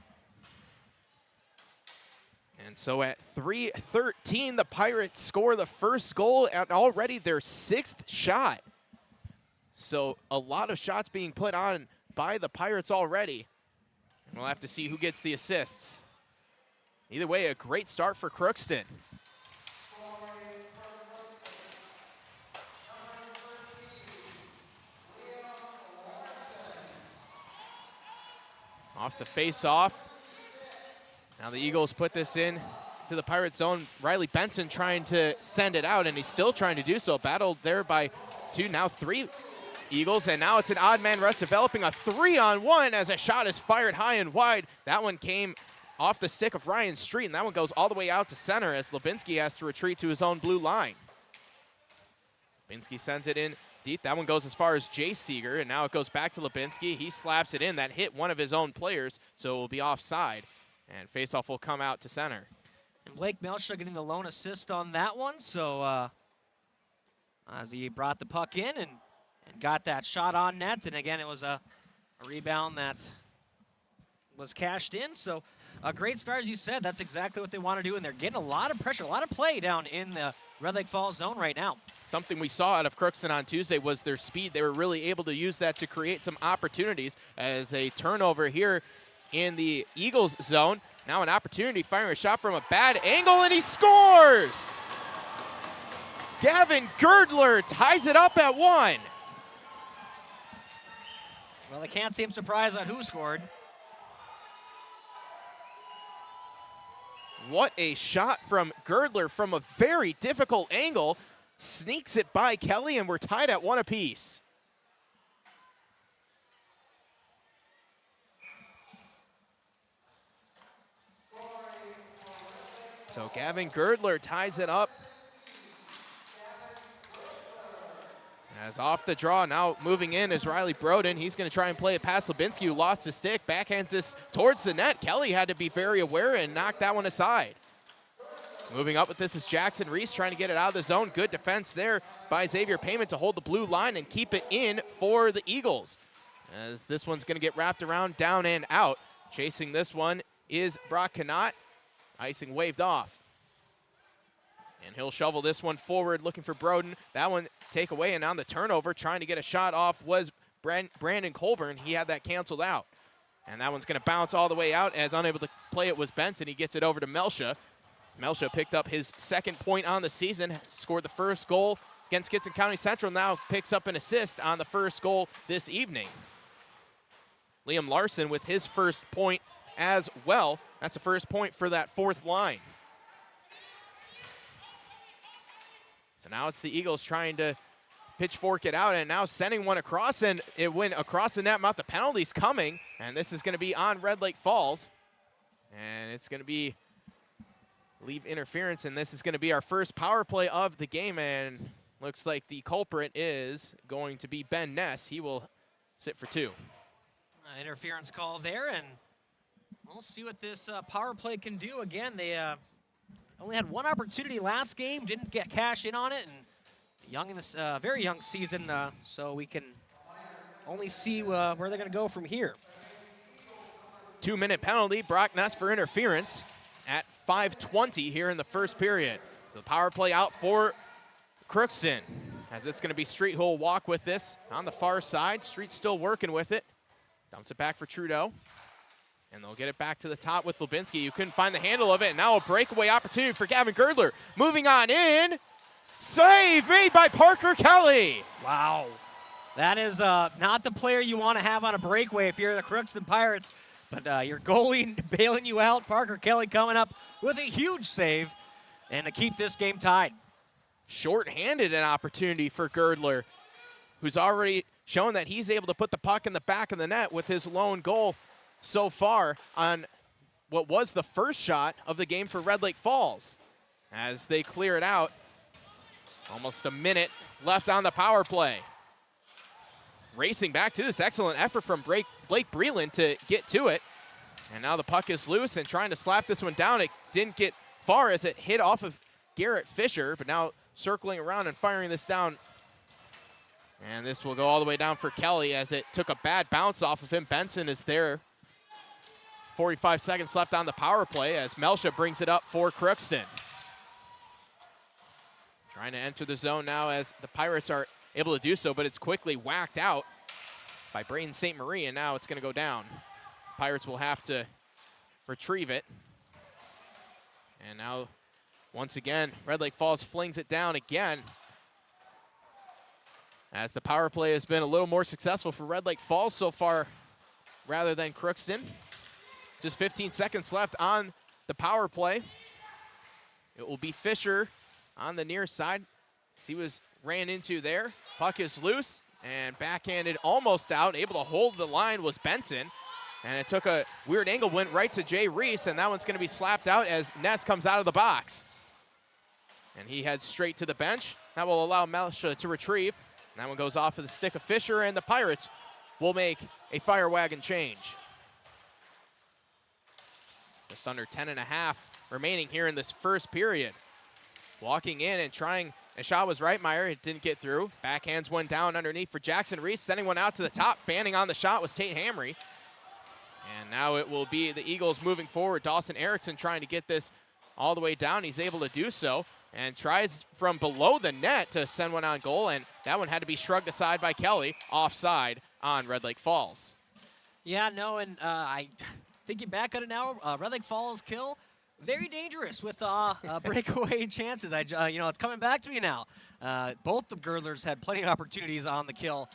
And so at 3:13, the Pirates score the first goal and already their 6th shot. So a lot of shots being put on by the Pirates already. And we'll have to see who gets the assists. Either way, a great start for Crookston. Off the face-off. Now the Eagles put this in to the Pirate zone. Riley Benson trying to send it out, and he's still trying to do so. Battled there by 2, now 3 Eagles, and now it's an odd man rush developing a 3-on-1 as a shot is fired high and wide. That one came off the stick of Ryan Street, and that one goes all the way out to center as Lubinsky has to retreat to his own blue line. Lubinsky sends it in deep. That one goes as far as Jay Seeger, and now it goes back to Lubinsky. He slaps it in. That hit one of his own players, so it will be offside, and faceoff will come out to center. And Blake Melsha getting the lone assist on that one, so as he brought the puck in and got that shot on net, and again, it was a rebound that was cashed in, so a great start, as you said. That's exactly what they want to do, and they're getting a lot of pressure, a lot of play down in the Red Lake Falls zone right now. Something we saw out of Crookston on Tuesday was their speed. They were really able to use that to create some opportunities as a turnover here in the Eagles zone. Now an opportunity, firing a shot from a bad angle, and he scores! Gavin Girdler ties it up at 1. Well, they can't seem surprised on who scored. What a shot from Girdler from a very difficult angle. Sneaks it by Kelly, and we're tied at 1 apiece. So Gavin Girdler ties it up. As off the draw, now moving in is Riley Broden. He's going to try and play it past Lubinski, who lost his stick. Backhands this towards the net. Kelly had to be very aware and knock that one aside. Moving up with this is Jackson Reese trying to get it out of the zone. Good defense there by Xavier Payment to hold the blue line and keep it in for the Eagles. As this one's going to get wrapped around, down and out. Chasing this one is Brock Canott. Icing waved off. And he'll shovel this one forward, looking for Broden. That one take away, and on the turnover, trying to get a shot off was Brandon Colburn. He had that canceled out. And that one's going to bounce all the way out, as unable to play it was Benson. He gets it over to Melsha. Melsha picked up his 2nd point on the season, scored the first goal against Kitson County Central, now picks up an assist on the first goal this evening. Liam Larson with his first point as well. That's the first point for that 4th line. So now it's the Eagles trying to pitchfork it out, and now sending one across, and it went across the net mouth. The penalty's coming, and this is going to be on Red Lake Falls. And it's going to be leave interference, and this is going to be our first power play of the game, and looks like the culprit is going to be Ben Ness. He will sit for 2. Interference call there, and we'll see what this power play can do. Again, they only had 1 opportunity last game, didn't get cash in on it, and young in this very young season, so we can only see where they're going to go from here. 2-minute penalty, Brock Ness for interference at 5:20 here in the first period. So the power play out for Crookston, as it's going to be Street who will walk with this on the far side. Street still working with it. Dumps it back for Trudeau. And they'll get it back to the top with Lubinski. You couldn't find the handle of it, and now a breakaway opportunity for Gavin Girdler. Moving on in. Save made by Parker Kelly. Wow. That is not the player you want to have on a breakaway if you're the Crookston Pirates. But your goalie bailing you out. Parker Kelly coming up with a huge save and to keep this game tied. Short-handed an opportunity for Girdler, who's already shown that he's able to put the puck in the back of the net with his lone goal so far on what was the first shot of the game for Red Lake Falls. As they clear it out, almost a minute left on the power play. Racing back to this excellent effort from Blake Breland to get to it. And now the puck is loose and trying to slap this one down. It didn't get far as it hit off of Garrett Fisher, but now circling around and firing this down. And this will go all the way down for Kelly as it took a bad bounce off of him. Benson is there. 45 seconds left on the power play as Melsha brings it up for Crookston. Trying to enter the zone now as the Pirates are able to do so, but it's quickly whacked out by Brayden St. Marie, and now it's going to go down. Pirates will have to retrieve it. And now, once again, Red Lake Falls flings it down again, as the power play has been a little more successful for Red Lake Falls so far rather than Crookston. Just 15 seconds left on the power play. It will be Fisher on the near side. He was ran into there. Puck is loose and backhanded almost out. Able to hold the line was Benson. And it took a weird angle, went right to Jay Reese, and that one's going to be slapped out as Ness comes out of the box. And he heads straight to the bench. That will allow Melsha to retrieve. And that one goes off of the stick of Fisher, and the Pirates will make a fire wagon change. Just under 10.5 remaining here in this first period. Walking in and trying, a shot was Reitmeyer, it didn't get through. Backhands one down underneath for Jackson Reese, sending one out to the top. Fanning on the shot was Tate Hamry. And now it will be the Eagles moving forward. Dawson Erickson trying to get this all the way down. He's able to do so and tries from below the net to send one on goal, and that one had to be shrugged aside by Kelly, offside on Red Lake Falls. Yeah, no, and thinking back on it now, Red Lake Falls kill, very dangerous with breakaway chances. It's coming back to me now. Both the Girdlers had plenty of opportunities on the kill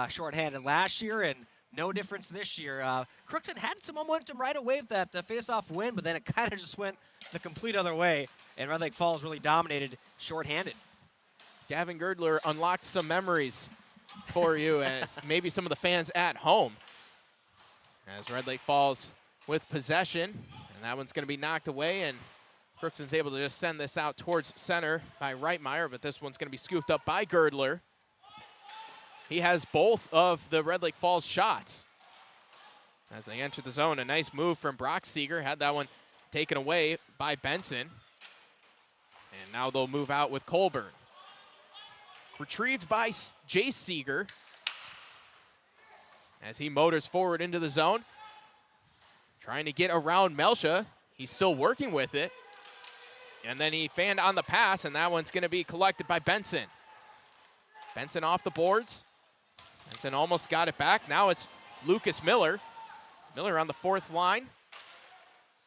shorthanded last year, and no difference this year. Crookston had some momentum right away with that face-off win, but then it kind of just went the complete other way, and Red Lake Falls really dominated shorthanded. Gavin Girdler unlocked some memories for you, as maybe some of the fans at home. As Red Lake Falls with possession, and that one's going to be knocked away, and Crookston's able to just send this out towards center by Reitmeyer, but this one's going to be scooped up by Girdler. He has both of the Red Lake Falls shots. As they enter the zone, a nice move from Brock Seeger, had that one taken away by Benson. And now they'll move out with Colburn. Retrieved by Jace Seeger as he motors forward into the zone. Trying to get around Melsha. He's still working with it. And then he fanned on the pass, and that one's going to be collected by Benson. Benson off the boards. Benson almost got it back. Now it's Lucas Miller. Miller on the fourth line.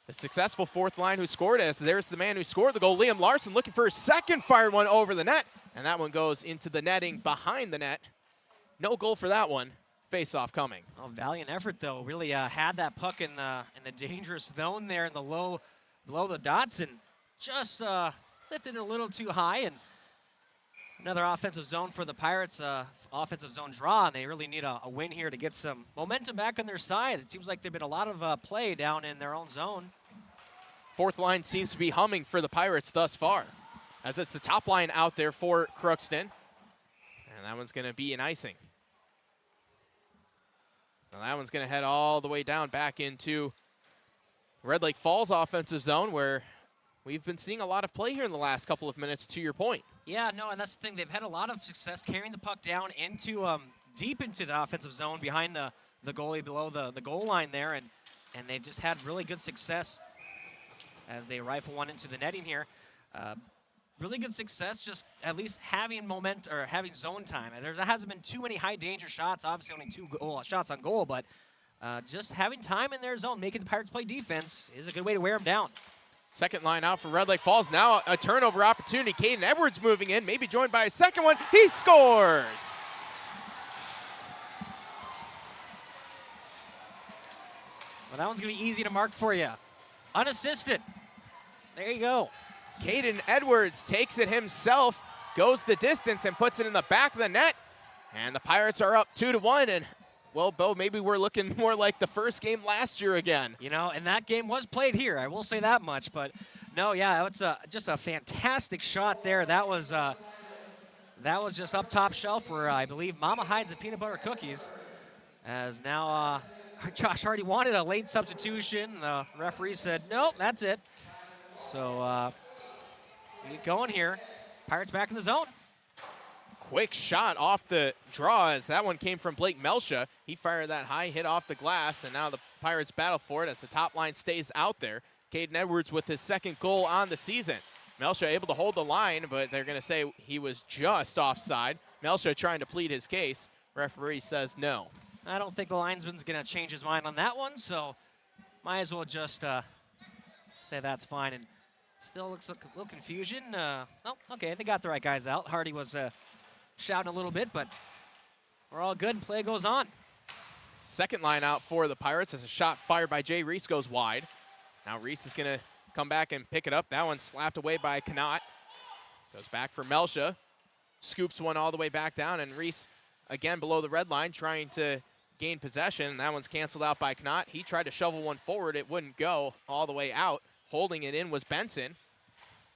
The successful fourth line who scored as there's the man who scored the goal, Liam Larson, looking for his second fired one over the net. And that one goes into the netting behind the net. No goal for that one. Face-off coming. Oh, valiant effort, though. Really had that puck in the dangerous zone there in the below the dots, and just lifted it a little too high. And another offensive zone for the Pirates, offensive zone draw, and they really need a win here to get some momentum back on their side. It seems like there's been a lot of play down in their own zone. Fourth line seems to be humming for the Pirates thus far, as it's the top line out there for Crookston. And that one's going to be an icing. Now that one's going to head all the way down back into Red Lake Falls offensive zone, where we've been seeing a lot of play here in the last couple of minutes, to your point. Yeah, no, and that's the thing. They've had a lot of success carrying the puck down into deep into the offensive zone behind the goalie below the goal line there, and they've just had really good success as they rifle one into the netting here. Really good success, just at least having momentum or having zone time. There hasn't been too many high danger shots. Obviously, only 2 shots on goal, but just having time in their zone, making the Pirates play defense, is a good way to wear them down. Second line out for Red Lake Falls. Now a turnover opportunity. Caden Edwards moving in, maybe joined by a second one. He scores! Well, that one's going to be easy to mark for you. Unassisted. There you go. Caden Edwards takes it himself, goes the distance, and puts it in the back of the net. And the Pirates are up 2-1. And, well, Bo, maybe we're looking more like the first game last year again. You know, and that game was played here. I will say that much. But, no, yeah, it's just a fantastic shot there. That was just up top shelf for, I believe, Mama Hides and Peanut Butter Cookies. As now Josh Hardy wanted a late substitution. The referee said, nope, that's it. So, keep going here. Pirates back in the zone. Quick shot off the draw as that one came from Blake Melsha. He fired that high hit off the glass, and now the Pirates battle for it as the top line stays out there. Caden Edwards with his second goal on the season. Melsha able to hold the line, but they're going to say he was just offside. Melsha trying to plead his case. Referee says no. I don't think the linesman's going to change his mind on that one, so might as well just say that's fine. And still looks like a little confusion. Oh, okay, they got the right guys out. Hardy was shouting a little bit, but we're all good, and play goes on. Second line out for the Pirates as a shot fired by Jay Reese goes wide. Now Reese is going to come back and pick it up. That one slapped away by Knott. Goes back for Melsha. Scoops one all the way back down, and Reese again below the red line trying to gain possession. That one's canceled out by Knott. He tried to shovel one forward. It wouldn't go all the way out. Holding it in was Benson.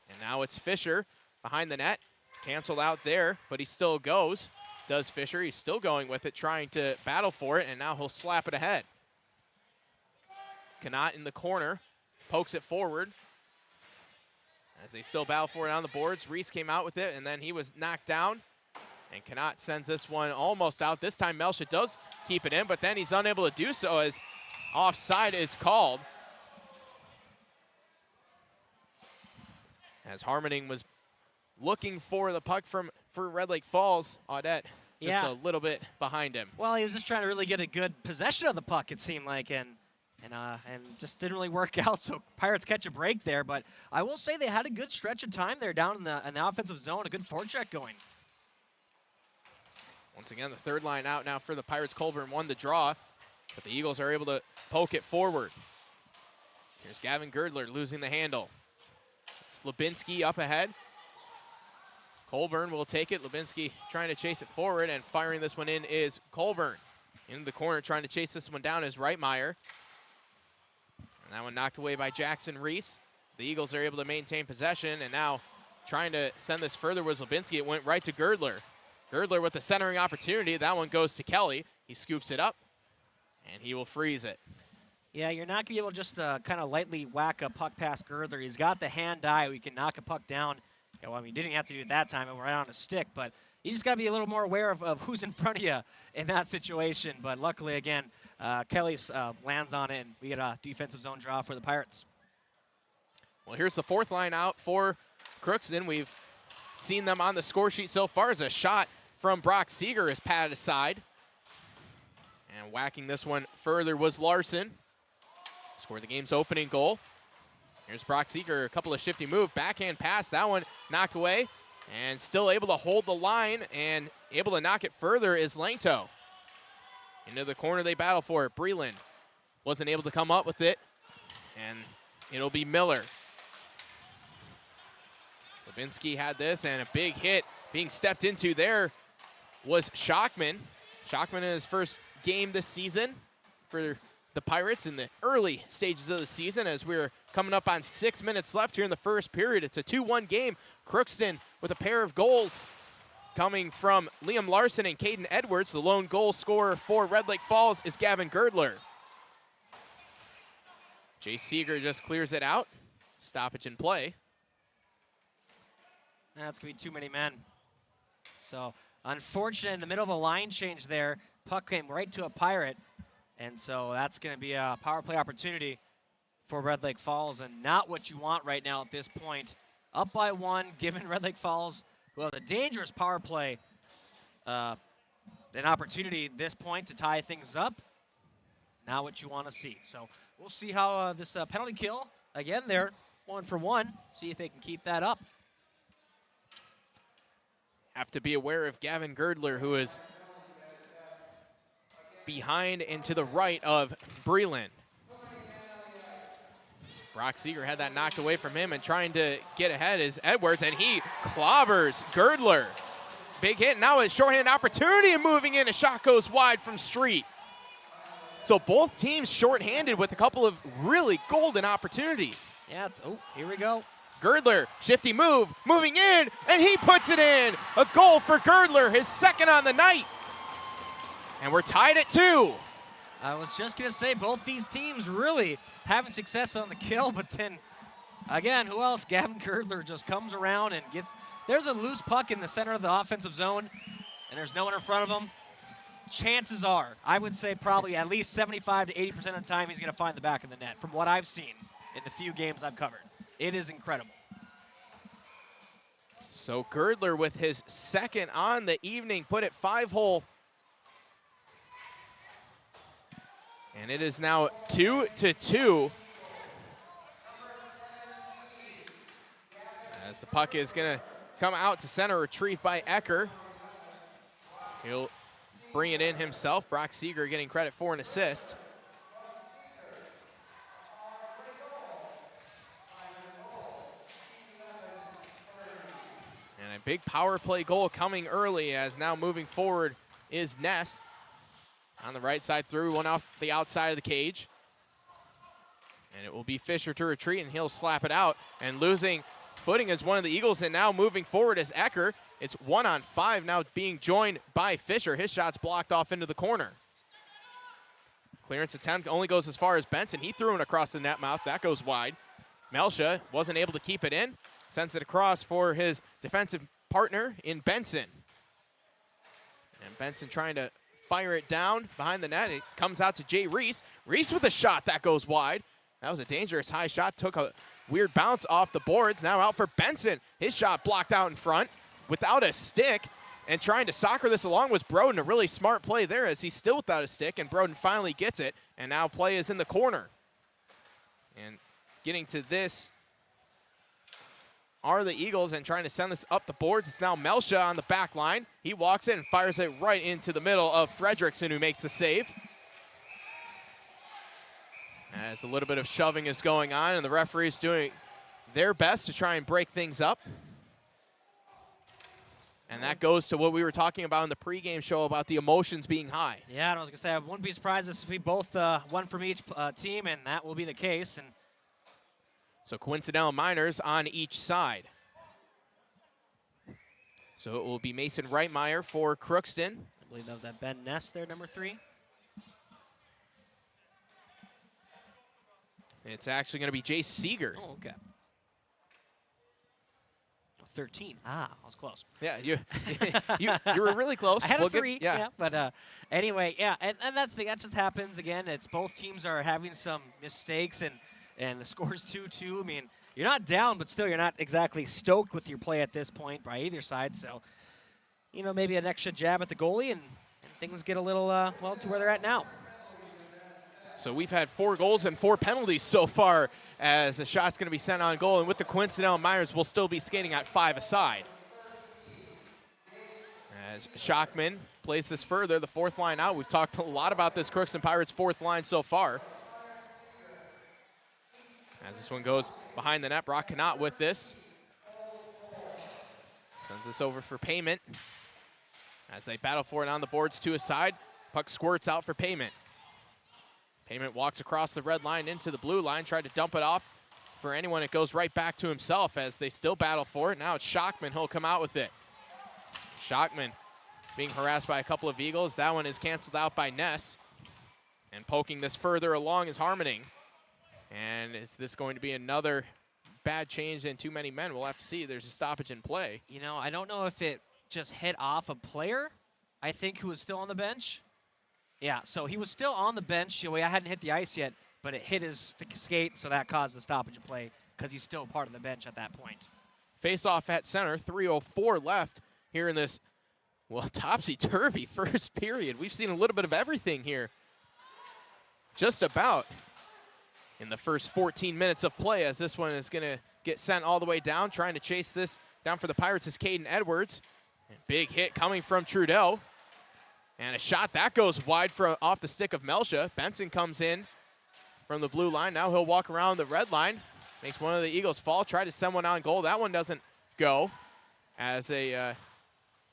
And now it's Fisher behind the net. Canceled out there, but he still goes. Does Fisher. He's still going with it, trying to battle for it, and now he'll slap it ahead. Knott in the corner. Pokes it forward. As they still battle for it on the boards, Reese came out with it, and then he was knocked down. And Knott sends this one almost out. This time Melsha does keep it in, but then he's unable to do so as offside is called. As Harmoning was looking for the puck for Red Lake Falls, Audette just a little bit behind him. Well, he was just trying to really get a good possession of the puck, it seemed like, and and just didn't really work out, so Pirates catch a break there. But I will say they had a good stretch of time there down in the offensive zone, a good forecheck going. Once again, the third line out now for the Pirates. Colburn won the draw, but the Eagles are able to poke it forward. Here's Gavin Girdler losing the handle. Slabinski up ahead. Colburn will take it. Lubinsky trying to chase it forward, and firing this one in is Colburn. In the corner trying to chase this one down is Reitmeyer. And that one knocked away by Jackson Reese. The Eagles are able to maintain possession, and now trying to send this further was Lubinsky. It went right to Girdler. Girdler with the centering opportunity. That one goes to Kelly. He scoops it up, and he will freeze it. Yeah, you're not going to be able to just kind of lightly whack a puck past Girdler. He's got the hand-eye. We can knock a puck down. Yeah, well, I mean, you didn't have to do it that time. It went right on a stick, but you just got to be a little more aware of who's in front of you in that situation. But luckily, again, Kelly lands on it, and we get a defensive zone draw for the Pirates. Well, here's the fourth line out for Crookston. We've seen them on the score sheet so far as a shot from Brock Seeger is patted aside. And whacking this one further was Larson. Scored the game's opening goal. Here's Brock Seeger, a couple of shifty move, backhand pass, that one knocked away, and still able to hold the line and able to knock it further is Langto. Into the corner they battle for it. Breland wasn't able to come up with it, and it'll be Miller. Levinsky had this, and a big hit being stepped into there was Schockman. Schockman in his first game this season for the Pirates in the early stages of the season as we're coming up on 6 minutes left here in the first period. It's a 2-1 game. Crookston with a pair of goals coming from Liam Larson and Caden Edwards. The lone goal scorer for Red Lake Falls is Gavin Girdler. Jay Seeger just clears it out. Stoppage in play. That's going to be too many men. So unfortunate in the middle of a line change there. Puck came right to a Pirate. And so that's going to be a power play opportunity for Red Lake Falls, and not what you want right now at this point. Up by one, given Red Lake Falls, well, the dangerous power play, an opportunity at this point to tie things up. Not what you want to see. So we'll see how this penalty kill, again, they're 1-for-1. See if they can keep that up. Have to be aware of Gavin Girdler, who is behind and to the right of Breland. Brock Seeger had that knocked away from him, and trying to get ahead is Edwards, and he clobbers Girdler. Big hit, now a shorthanded opportunity, and moving in, a shot goes wide from Street. So both teams shorthanded with a couple of really golden opportunities. Yeah, here we go. Girdler, shifty move, moving in, and he puts it in. A goal for Girdler, his second on the night. And we're tied at 2. I was just going to say both these teams really having success on the kill, but then, again, who else? Gavin Girdler just comes around and gets – there's a loose puck in the center of the offensive zone, and there's no one in front of him. Chances are, I would say probably at least 75 to 80% of the time he's going to find the back of the net from what I've seen in the few games I've covered. It is incredible. So Girdler with his second on the evening put it 5-hole. And it is now 2-2. As the puck is going to come out to center, retrieved by Ecker. He'll bring it in himself. Brock Seeger getting credit for an assist. And a big power play goal coming early, as now moving forward is Ness. On the right side through, one off the outside of the cage. And it will be Fisher to retreat, and he'll slap it out. And losing footing is one of the Eagles, and now moving forward is Ecker. It's 1-on-5 now, being joined by Fisher. His shot's blocked off into the corner. Clearance attempt only goes as far as Benson. He threw it across the net mouth. That goes wide. Melsha wasn't able to keep it in. Sends it across for his defensive partner in Benson. And Benson trying to fire it down behind the net. It comes out to Jay Reese. Reese with a shot that goes wide. That was a dangerous high shot. Took a weird bounce off the boards. Now out for Benson. His shot blocked out in front without a stick. And trying to soccer this along was Broden. A really smart play there, as he's still without a stick, and Broden finally gets it. And now play is in the corner. And getting to this are the Eagles and trying to send this up the boards. It's now Melsha on the back line. He walks in and fires it right into the middle of Fredrickson, who makes the save. As a little bit of shoving is going on, and the referees doing their best to try and break things up. And that goes to what we were talking about in the pregame show about the emotions being high. Yeah, and I was going to say, I wouldn't be surprised if we both one from each team, and that will be the case. And so coincidental minors on each side. So it will be Mason Reitmeyer for Crookston. I believe that was that Ben Ness there, number 3. It's actually going to be Jay Seeger. Oh, okay. 13. Ah, I was close. Yeah, you were really close. I had a 3, yeah. But anyway, yeah, and that's the thing. That just happens again. It's both teams are having some mistakes, and the score's 2-2. I mean, you're not down, but still you're not exactly stoked with your play at this point by either side. So, you know, maybe an extra jab at the goalie, and things get a little, well, to where they're at now. So we've had 4 goals and 4 penalties so far as the shot's going to be sent on goal. And with the coincidental minors, we'll still be skating at 5 aside. As Schockman plays this further, the 4th line out. We've talked a lot about this Crookston Pirates 4th line so far. As this one goes behind the net, Brock Canott with this. Sends this over for Payment. As they battle for it on the boards to his side, puck squirts out for Payment. Payment walks across the red line into the blue line, tried to dump it off for anyone. It goes right back to himself as they still battle for it. Now it's Schockman who'll come out with it. Schockman being harassed by a couple of Eagles. That one is canceled out by Ness. And poking this further along is Harmoning. And is this going to be another bad change in too many men? We'll have to see. There's a stoppage in play. You know, I don't know if it just hit off a player, I think, who was still on the bench. Yeah, so he was still on the bench. You know, I hadn't hit the ice yet, but it hit his skate, so that caused the stoppage of play because he's still part of the bench at that point. Face-off at center, 3:04 left here in this, well, topsy-turvy first period. We've seen a little bit of everything here. Just about in the first 14 minutes of play, as this one is going to get sent all the way down. Trying to chase this down for the Pirates is Caden Edwards. And big hit coming from Trudeau. And a shot that goes wide off the stick of Melsha. Benson comes in from the blue line. Now he'll walk around the red line. Makes one of the Eagles fall. Try to send one on goal. That one doesn't go. As a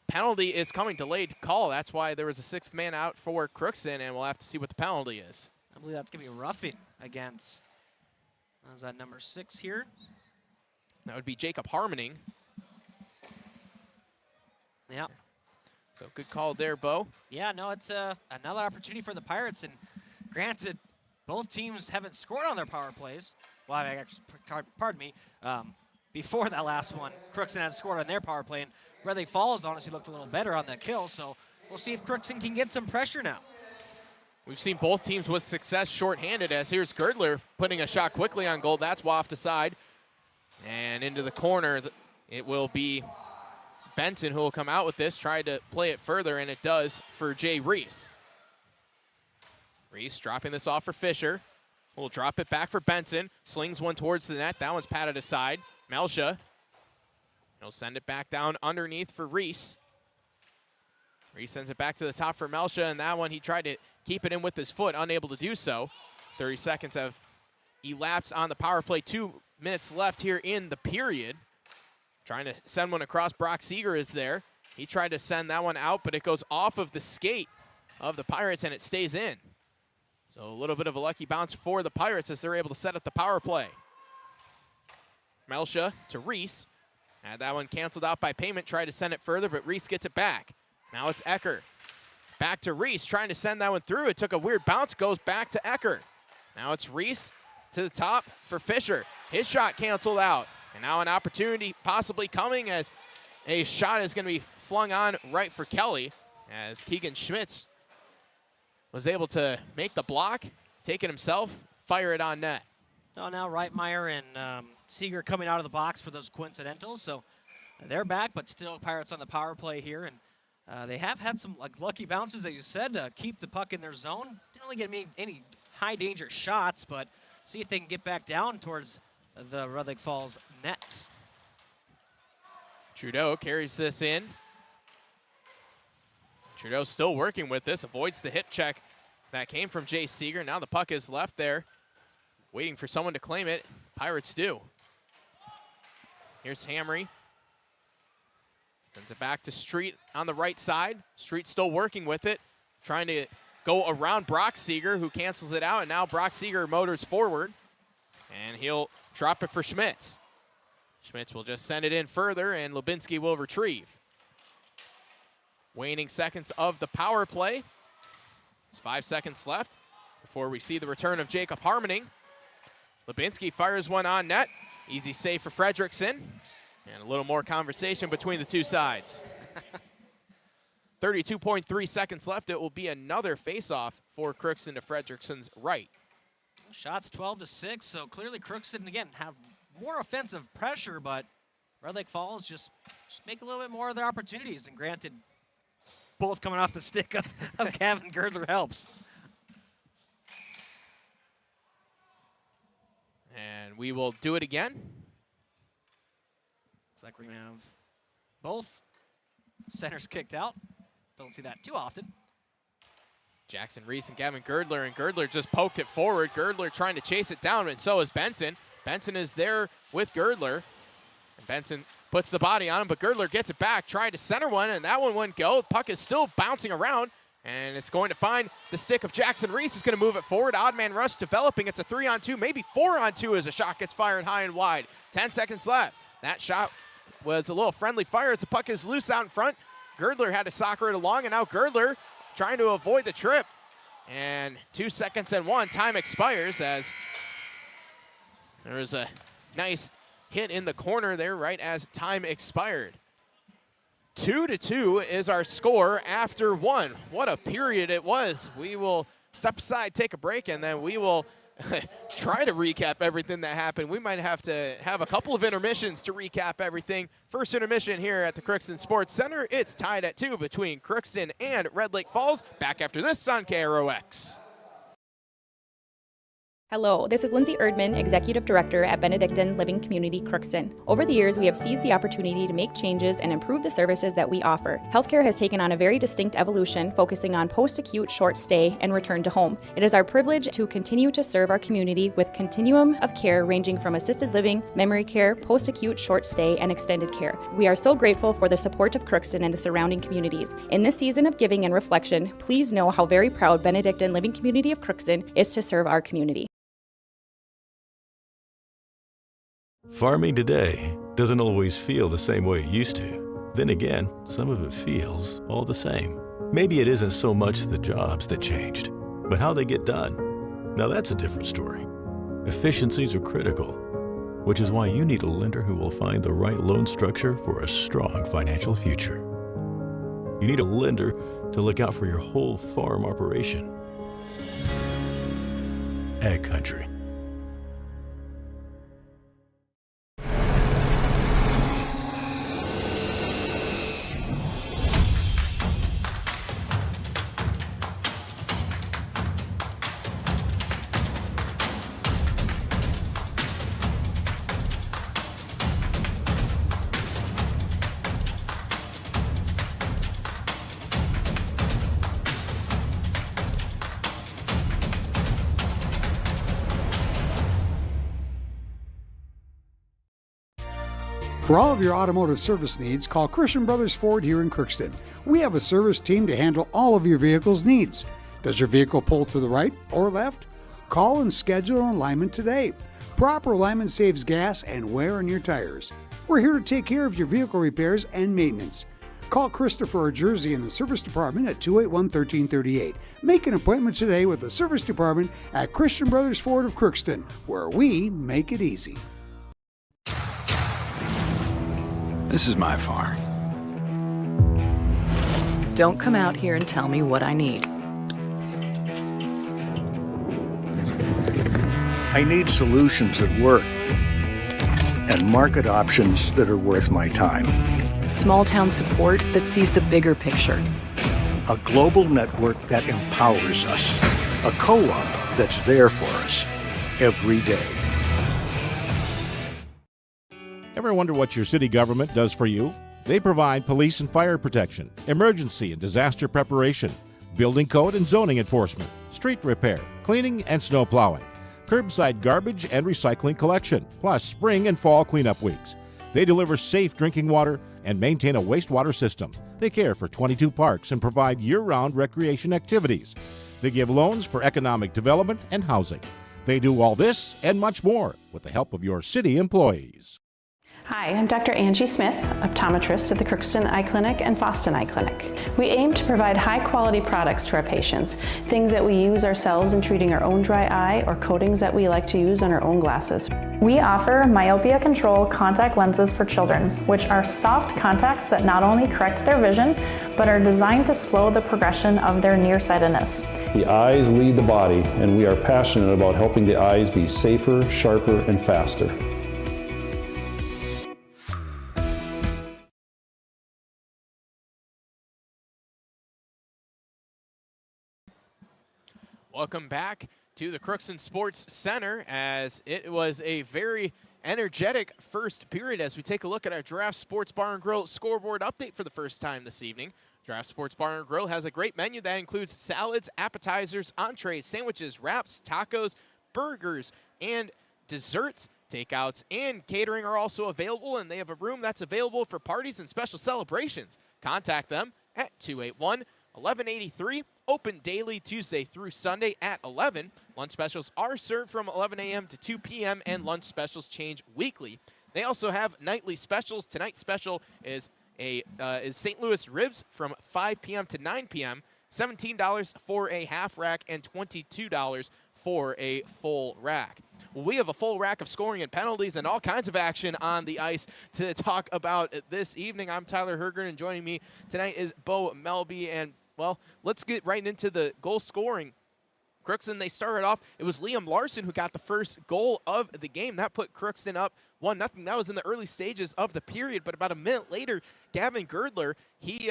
penalty is coming. Delayed call. That's why there was a 6th man out for Crookston, and we'll have to see what the penalty is. I believe that's going to be roughing against, is that number 6 here? That would be Jacob Harmoning. Yeah. So good call there, Bo. Yeah, no, it's another opportunity for the Pirates. And granted, both teams haven't scored on their power plays. Well, I mean, pardon me. Before that last one, Crookston had scored on their power play. And Red Lake Falls honestly looked a little better on that kill. So we'll see if Crookston can get some pressure now. We've seen both teams with success shorthanded, as here's Girdler putting a shot quickly on goal. That's wafted aside. And into the corner, it will be Benson who will come out with this, try to play it further, and it does for Jay Reese. Reese dropping this off for Fisher. We'll drop it back for Benson. Slings one towards the net. That one's patted aside. Melsha. He'll send it back down underneath for Reese. Reese sends it back to the top for Melsha, and that one he tried to keep it in with his foot, unable to do so. 30 seconds have elapsed on the power play. 2 minutes left here in the period. Trying to send one across. Brock Seeger is there. He tried to send that one out, but it goes off of the skate of the Pirates, and it stays in. So a little bit of a lucky bounce for the Pirates as they're able to set up the power play. Melsha to Reese. Had that one canceled out by Payment. Tried to send it further, but Reese gets it back. Now it's Ecker. Back to Reese, trying to send that one through. It took a weird bounce, goes back to Ecker. Now it's Reese to the top for Fisher. His shot canceled out. And now an opportunity possibly coming as a shot is going to be flung on right for Kelly as Keegan Schmitz was able to make the block, take it himself, fire it on net. Oh, now Reitmeyer and Seeger coming out of the box for those coincidentals. So they're back, but still Pirates on the power play here. And they have had some lucky bounces, as you said, to keep the puck in their zone. Didn't really get any high danger shots, but see if they can get back down towards the Red Lake Falls net. Trudeau carries this in. Trudeau still working with this, avoids the hip check that came from Jay Seeger. Now the puck is left there, waiting for someone to claim it. Pirates do. Here's Hamry. Sends it back to Street on the right side. Street still working with it, trying to go around Brock Seeger, who cancels it out, and now Brock Seeger motors forward, and he'll drop it for Schmitz. Schmitz will just send it in further, and Lubinsky will retrieve. Waning seconds of the power play. There's 5 seconds left before we see the return of Jacob Harmoning. Lubinsky fires one on net. Easy save for Fredrickson. And a little more conversation between the two sides. 32.3 seconds left. It will be another face-off for Crookston to Fredrickson's right. Shots 12-6, so clearly Crookston, again, have more offensive pressure, but Red Lake Falls just make a little bit more of their opportunities, and granted, both coming off the stick of Gavin Girdler helps. And we will do it again. Looks like we're going to have both centers kicked out. Don't see that too often. Jackson Reese and Gavin Girdler, and Girdler just poked it forward. Girdler trying to chase it down, and so is Benson. Benson is there with Girdler, and Benson puts the body on him, but Girdler gets it back, tried to center one, and that one wouldn't go. The puck is still bouncing around, and it's going to find the stick of Jackson Reese, who's going to move it forward. Odd man rush developing. It's a 3-on-2, maybe 4-on-2 as a shot gets fired high and wide. 10 seconds left. That shot was a little friendly fire as the puck is loose out in front. Girdler had to soccer it along, and now Girdler trying to avoid the trip. And 2 seconds and 1, time expires as there was a nice hit in the corner there right as time expired. 2-2 is our score after 1. What a period it was. We will step aside, take a break, and then we will try to recap everything that happened. We might have to have a couple of intermissions to recap everything. First intermission here at the Crookston Sports Center. It's tied at 2 between Crookston and Red Lake Falls. Back after this on KROX. Hello, this is Lindsay Erdman, Executive Director at Benedictine Living Community Crookston. Over the years, we have seized the opportunity to make changes and improve the services that we offer. Healthcare has taken on a very distinct evolution, focusing on post-acute, short stay, and return to home. It is our privilege to continue to serve our community with continuum of care ranging from assisted living, memory care, post-acute, short stay, and extended care. We are so grateful for the support of Crookston and the surrounding communities. In this season of giving and reflection, please know how very proud Benedictine Living Community of Crookston is to serve our community. Farming today doesn't always feel the same way it used to. Then again, some of it feels all the same. Maybe it isn't so much the jobs that changed, but how they get done. Now that's a different story. Efficiencies are critical, which is why you need a lender who will find the right loan structure for a strong financial future. You need a lender to look out for your whole farm operation. Ag Country. For all of your automotive service needs, call Christian Brothers Ford here in Crookston. We have a service team to handle all of your vehicle's needs. Does your vehicle pull to the right or left? Call and schedule an alignment today. Proper alignment saves gas and wear on your tires. We're here to take care of your vehicle repairs and maintenance. Call Christopher or Jersey in the service department at 281-1338. Make an appointment today with the service department at Christian Brothers Ford of Crookston, where we make it easy. This is my farm. Don't come out here and tell me what I need. I need solutions that work and market options that are worth my time. Small town support that sees the bigger picture. A global network that empowers us. A co-op that's there for us every day. Ever wonder what your city government does for you? They provide police and fire protection, emergency and disaster preparation, building code and zoning enforcement, street repair, cleaning and snow plowing, curbside garbage and recycling collection, plus spring and fall cleanup weeks. They deliver safe drinking water and maintain a wastewater system. They care for 22 parks and provide year-round recreation activities. They give loans for economic development and housing. They do all this and much more with the help of your city employees. Hi, I'm Dr. Angie Smith, optometrist at the Crookston Eye Clinic and Foston Eye Clinic. We aim to provide high-quality products to our patients, things that we use ourselves in treating our own dry eye or coatings that we like to use on our own glasses. We offer myopia control contact lenses for children, which are soft contacts that not only correct their vision, but are designed to slow the progression of their nearsightedness. The eyes lead the body, and we are passionate about helping the eyes be safer, sharper, and faster. Welcome back to the Crookston Sports Center, as it was a very energetic first period as we take a look at our Giraffe Sports Bar and Grill scoreboard update for the first time this evening. Giraffe Sports Bar and Grill has a great menu that includes salads, appetizers, entrees, sandwiches, wraps, tacos, burgers, and desserts. Takeouts and catering are also available, and they have a room that's available for parties and special celebrations. Contact them at 281-1183. Open daily Tuesday through Sunday at 11. Lunch specials are served from 11 a.m. to 2 p.m. and lunch specials change weekly. They also have nightly specials. Tonight's special is St. Louis ribs from 5 p.m. to 9 p.m. $17 for a half rack and $22 for a full rack. Well, we have a full rack of scoring and penalties and all kinds of action on the ice to talk about this evening. I'm Tyler Hergren, and joining me tonight is Bo Melby. And, well, let's get right into the goal scoring. Crookston, they started off, it was Liam Larson who got the first goal of the game. That put Crookston up 1-0. That was in the early stages of the period, but about a minute later, Gavin Girdler, he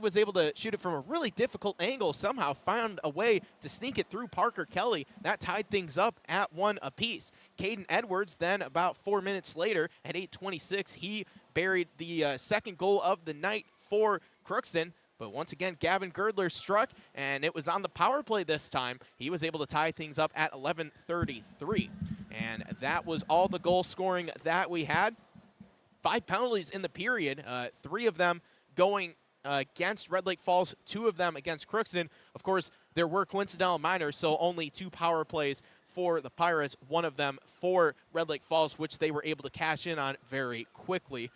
was able to shoot it from a really difficult angle, somehow found a way to sneak it through Parker Kelly. That tied things up at 1 apiece. Caden Edwards then about 4 minutes later at 8:26, he buried the second goal of the night for Crookston. But once again, Gavin Girdler struck, and it was on the power play this time. He was able to tie things up at 11:33. And that was all the goal scoring that we had. 5 penalties in the period, 3 of them going against Red Lake Falls, 2 of them against Crookston. Of course, there were coincidental minors, so only 2 power plays for the Pirates, 1 of them for Red Lake Falls, which they were able to cash in on very quickly.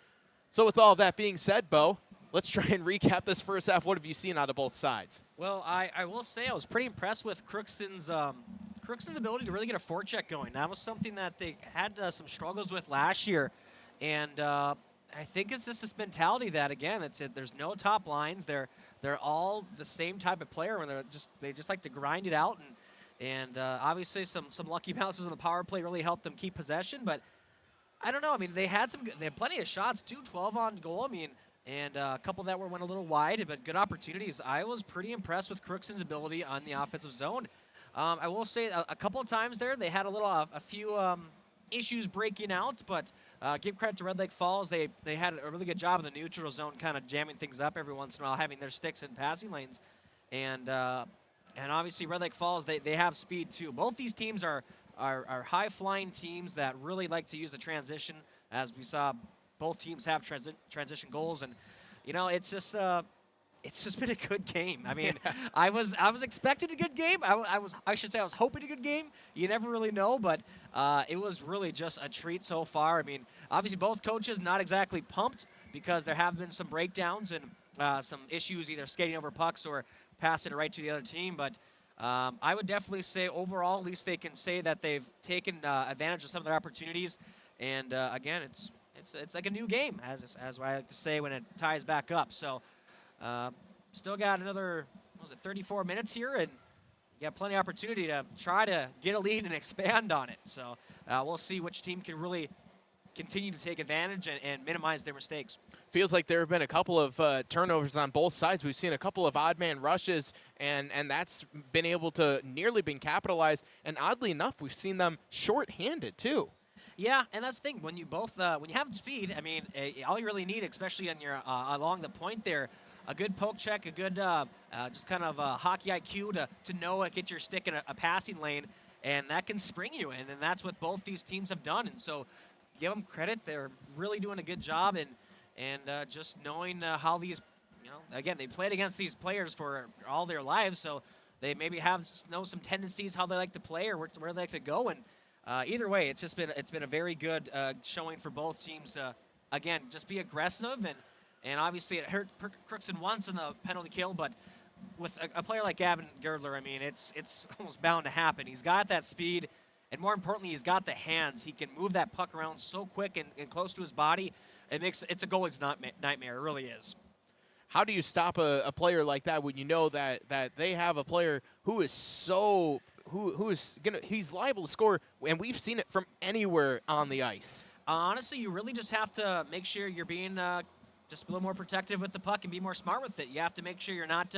So with all that being said, Bo, let's try and recap this first half. What have you seen out of both sides? Well, I will say I was pretty impressed with Crookston's ability to really get a forecheck going. That was something that they had some struggles with last year, and I think it's just this mentality that, again, there's no top lines. They're all the same type of player, and they just like to grind it out, and obviously some lucky bounces on the power play really helped them keep possession. But I don't know. I mean, they had plenty of shots too, 12 on goal. I mean, and a couple that went a little wide, but good opportunities. I was pretty impressed with Crookston's ability on the offensive zone. I will say a couple of times there they had a few issues breaking out, but give credit to Red Lake Falls. They had a really good job in the neutral zone, kind of jamming things up every once in a while, having their sticks in passing lanes. And obviously Red Lake Falls, they have speed too. Both these teams are high-flying teams that really like to use the transition, as we saw both teams have transition goals. And, you know, it's just been a good game. I mean, yeah. I was expecting a good game. I was hoping a good game. You never really know, but it was really just a treat so far. I mean, obviously both coaches not exactly pumped because there have been some breakdowns and some issues either skating over pucks or passing it right to the other team. But I would definitely say overall, at least they can say that they've taken advantage of some of their opportunities. And again, it's like a new game, as I like to say when it ties back up. So. Still got another, 34 minutes here, and you got plenty of opportunity to try to get a lead and expand on it. So we'll see which team can really continue to take advantage and minimize their mistakes. feels like there have been a couple of turnovers on both sides. We've seen a couple of odd man rushes, and that's been able to nearly been capitalized. And oddly enough, we've seen them short-handed too. Yeah, and that's the thing. When you both when you have speed, I mean, all you really need, especially on your along the point there, a good poke check, a good just kind of hockey IQ to know get your stick in a passing lane, and that can spring you in. And that's what both these teams have done. And so, give them credit. They're really doing a good job, and just knowing how these, again, they played against these players for all their lives, so they maybe know some tendencies, how they like to play or where they like to go. And either way, it's been a very good showing for both teams to, again, just be aggressive. And obviously it hurt Crookston once in the penalty kill, but with a player like Gavin Girdler, I mean, it's almost bound to happen. He's got that speed, and more importantly, he's got the hands. He can move that puck around so quick and close to his body. It's a goalie's nightmare. It really is. How do you stop a player like that when you know that they have a player who is so he's liable to score, and we've seen it from anywhere on the ice? Honestly, you really just have to make sure you're being just a little more protective with the puck and be more smart with it. You have to make sure you're not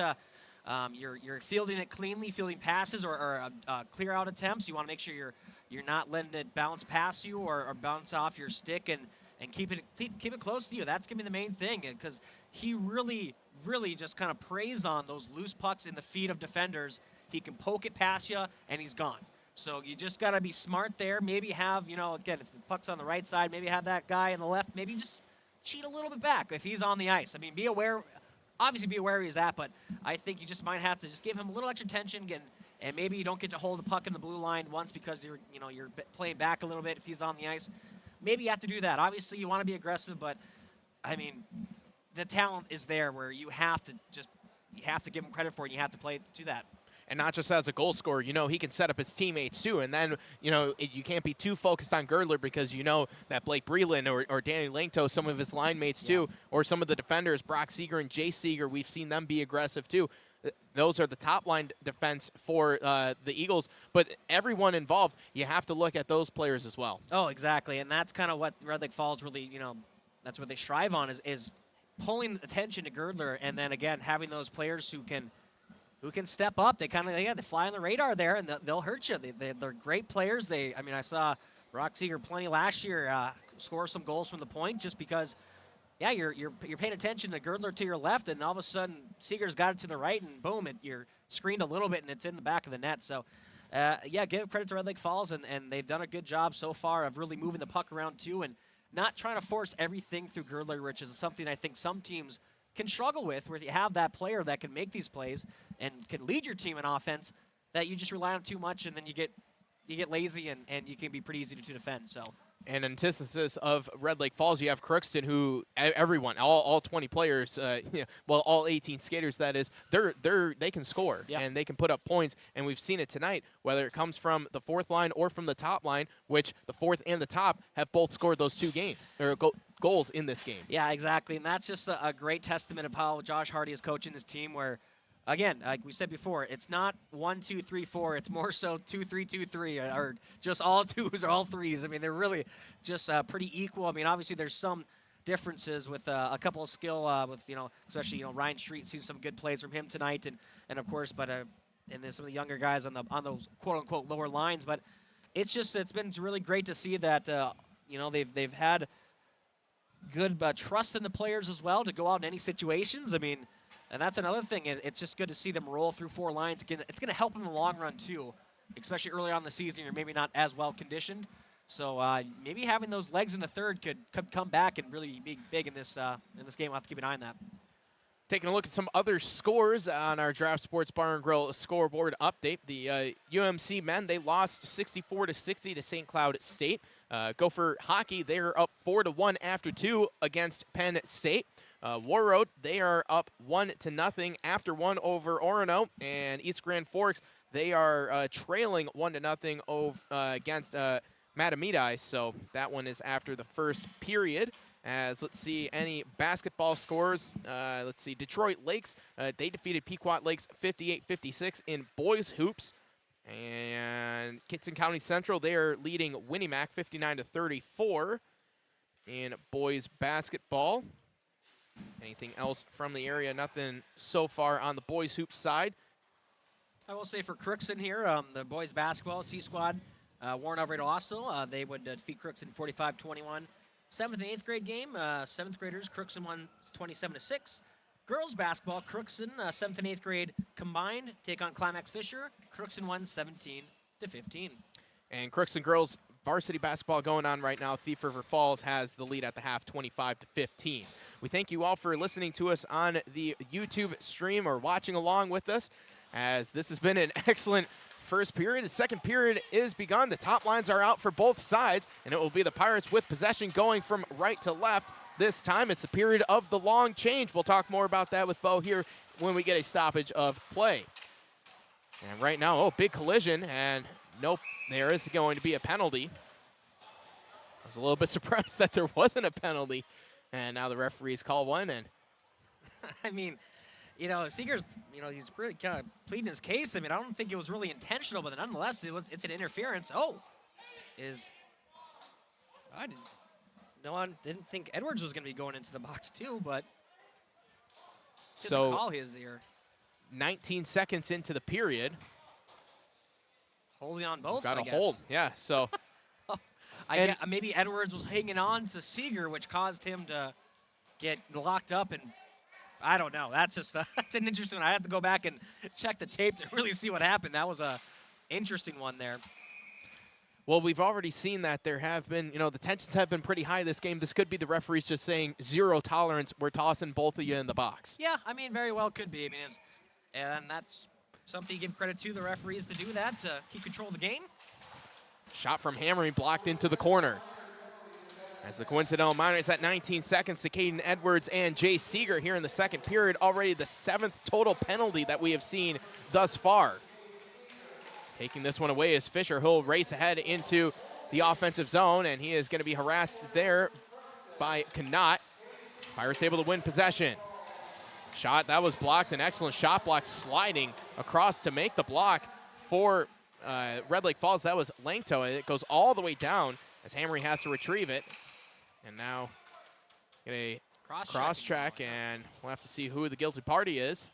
you're fielding it cleanly, fielding passes or clear out attempts. You want to make sure you're not letting it bounce past you or bounce off your stick and keep it close to you. That's gonna be the main thing, because he really just kind of preys on those loose pucks in the feet of defenders. He can poke it past you and he's gone. So you just got to be smart there. Maybe have, again, if the puck's on the right side, maybe have that guy on the left, maybe just cheat a little bit back if he's on the ice. I mean, be aware where he's at, but I think you just might have to just give him a little extra attention, and maybe you don't get to hold the puck in the blue line once because you're playing back a little bit if he's on the ice. Maybe you have to do that. Obviously, you want to be aggressive, but, I mean, the talent is there where you have to give him credit for it, and you have to play to that. And not just as a goal scorer, he can set up his teammates too. And then, you can't be too focused on Girdler because that Blake Breland or Danny Langto, some of his line mates too, or some of the defenders, Brock Seeger and Jay Seeger, we've seen them be aggressive too. Those are the top line defense for the Eagles. But everyone involved, you have to look at those players as well. Oh, exactly. And that's kind of what Red Lake Falls really, that's what they strive on is pulling attention to Girdler, and then again having those players who can step up. They kind of they fly on the radar there, and they'll hurt you. They're great players. I saw Brock Seeger plenty last year score some goals from the point just because, you're paying attention to Girdler to your left, and all of a sudden Seeger's got it to the right, and boom, you're screened a little bit, and it's in the back of the net. So, give credit to Red Lake Falls, and they've done a good job so far of really moving the puck around too, and not trying to force everything through Girdler, which is something I think some teams can struggle with, where you have that player that can make these plays and can lead your team in offense, that you just rely on too much, and then you get lazy and you can be pretty easy to defend. So. And antithesis of Red Lake Falls, you have Crookston, who everyone, all 20 players, all 18 skaters, that is, they can score and they can put up points. And we've seen it tonight, whether it comes from the fourth line or from the top line, which the fourth and the top have both scored those two goals in this game. Yeah, exactly. And that's just a great testament of how Josh Hardy is coaching this team, where, again, like we said before, it's not 1, 2, 3, 4. It's more so 2, 3, 2, 3, or just all twos or all threes. I mean, they're really just pretty equal. I mean, obviously there's some differences with a couple of skill, especially Ryan Street. Seen some good plays from him tonight, and of course, but and then some of the younger guys on those quote unquote lower lines. But it's been really great to see that they've had good trust in the players as well to go out in any situations. I mean. And that's another thing. It's just good to see them roll through 4 lines. It's going to help in the long run, too, especially early on in the season. You're maybe not as well conditioned. So maybe having those legs in the third could come back and really be big in this game. We'll have to keep an eye on that. Taking a look at some other scores on our Draft Sports Bar and Grill scoreboard update. The UMC men, they lost 64-60 to St. Cloud State. Gopher Hockey, they're up 4-1 after 2 against Penn State. Warroad, they are up 1-0 after 1 over Orono, and East Grand Forks, they are trailing 1-0 against Matamidi. So that one is after the first period. As let's see any basketball scores. Let's see, Detroit Lakes, they defeated Pequot Lakes 58-56 in boys hoops, and Kitson County Central, they are leading Winnie Mac 59-34 in boys basketball. Anything else from the area? Nothing so far on the boys hoop side. I will say for Crookston here, the boys basketball C squad, Warren Everett Austell, they would defeat Crookston 45-21. 7th and 8th grade game, 7th graders, Crookston won 27-6. Girls basketball, Crookston, 7th and 8th grade combined, take on Climax Fisher. Crookston won 17-15. And Crookston girls varsity basketball going on right now. Thief River Falls has the lead at the half, 25-15. We thank you all for listening to us on the YouTube stream or watching along with us, as this has been an excellent first period. The second period is begun. The top lines are out for both sides, and it will be the Pirates with possession going from right to left. This time it's the period of the long change. We'll talk more about that with Bo here when we get a stoppage of play. And right now, oh, big collision, and nope, there is going to be a penalty. I was a little bit surprised that there wasn't a penalty, and now the referees call one. And I mean, you know, Seeger's, you know, he's really kind of pleading his case. I mean, I don't think it was really intentional, but nonetheless, it's an interference. Oh, no one didn't think Edwards was going to be going into the box too, but so call his ear. 19 seconds into the period. Holding on both, Got I a guess. hold, yeah, so. Maybe Edwards was hanging on to Seeger, which caused him to get locked up, and I don't know. That's just that's an interesting one. I have to go back and check the tape to really see what happened. That was a interesting one there. Well, we've already seen that there have been, you know, the tensions have been pretty high this game. This could be the referees just saying zero tolerance. We're tossing both of you in the box. Yeah, I mean, very well could be. I mean, and that's something you give credit to the referees to do that, to keep control of the game. Shot from Hammery blocked into the corner. As the coincidental minors at 19 seconds to Caden Edwards and Jay Seeger here in the second period. Already the 7th total penalty that we have seen thus far. Taking this one away is Fisher. He'll race ahead into the offensive zone, and he is going to be harassed there by Knott. Pirates able to win possession. Shot, that was blocked. An excellent shot block, sliding across to make the block for Red Lake Falls. That was Langto. It goes all the way down as Hammery has to retrieve it. And now get a cross check, and we'll have to see who the guilty party is.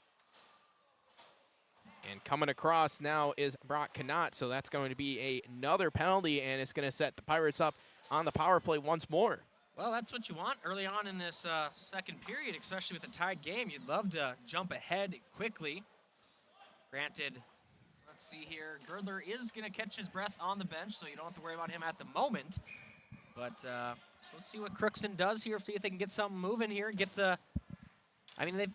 And coming across now is Brock Knott, so that's going to be another penalty, and it's going to set the Pirates up on the power play once more. Well, that's what you want early on in this second period, especially with a tied game. You'd love to jump ahead quickly. Granted, let's see here. Girdler is going to catch his breath on the bench, so you don't have to worry about him at the moment. But so let's see what Crookston does here, see if they can get something moving here. I mean, they've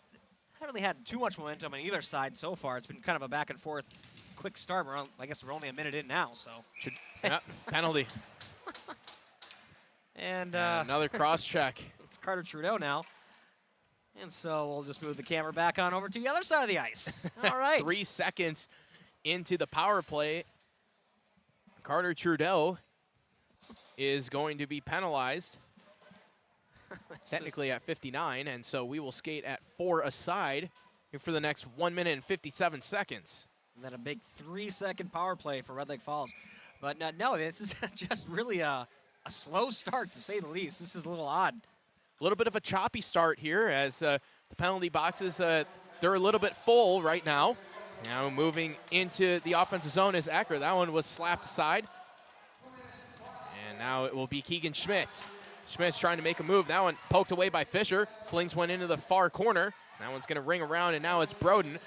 haven't really had too much momentum on either side so far. It's been kind of a back and forth, quick start. I guess we're only a minute in now, so. Yeah, penalty. And another cross check. It's Carter Trudeau now. And so we'll just move the camera back on over to the other side of the ice. All right. 3 seconds into the power play. Carter Trudeau is going to be penalized. Technically at 59, and so we will skate at 4 aside here for the next 1 minute and 57 seconds. And then a big 3-second power play for Red Lake Falls. But no, this is just really a slow start, to say the least. This is a little odd. A little bit of a choppy start here as the penalty boxes, they're a little bit full right now. Now moving into the offensive zone is Ecker. That one was slapped aside. And now it will be Keegan Schmitz. Schmitz trying to make a move. That one poked away by Fisher. Flings one into the far corner. That one's going to ring around, and now it's Broden.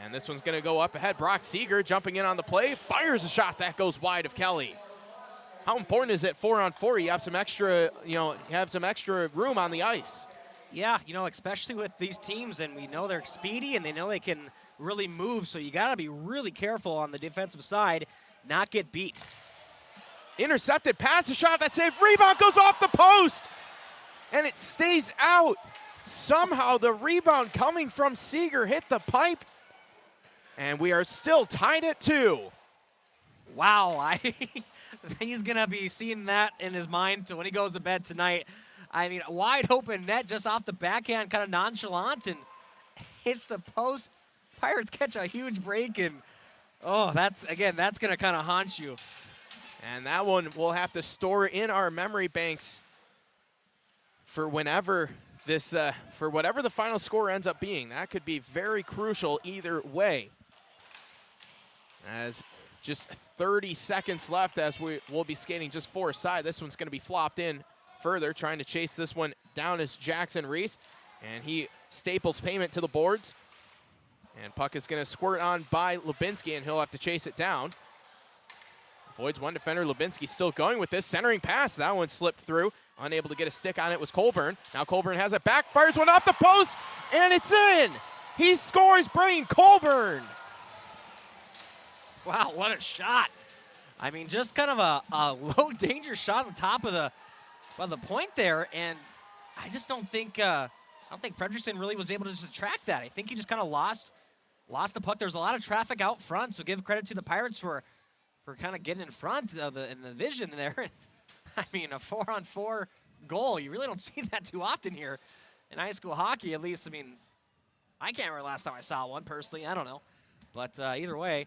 And this one's going to go up ahead. Brock Seeger jumping in on the play. Fires a shot that goes wide of Kelly. How important is it 4-on-4? You have some extra, room on the ice. Yeah, especially with these teams, and we know they're speedy and they know they can really move. So you got to be really careful on the defensive side, not get beat. Intercepted, pass, a shot, that saved, rebound goes off the post, and it stays out. Somehow the rebound coming from Seeger hit the pipe, and we are still tied at 2. Wow, he's going to be seeing that in his mind when he goes to bed tonight. I mean, a wide open net just off the backhand, kind of nonchalant, and hits the post. Pirates catch a huge break, and that's going to kind of haunt you. And that one we'll have to store in our memory banks for whenever this, for whatever the final score ends up being, that could be very crucial either way. As just 30 seconds left as we'll be skating just four aside. This one's going to be flopped in further, trying to chase this one down is Jackson Reese, and he staples payment to the boards. And puck is going to squirt on by Lubinsky, and he'll have to chase it down. Avoids one defender. Lubinsky still going with this. Centering pass. That one slipped through. Unable to get a stick on it was Colburn. Now Colburn has it back. Fires one off the post, and it's in. He scores. Brain Colburn. Wow, what a shot. I mean, just kind of a low danger shot on the top of the point there, and I just don't think Frederickson really was able to just track that. I think he just kind of lost the puck. There's a lot of traffic out front, so give credit to the Pirates for kind of getting in front of in the vision there. And, I mean, a 4-on-4 goal, you really don't see that too often here in high school hockey, at least. I mean, I can't remember the last time I saw one personally. I don't know. But either way,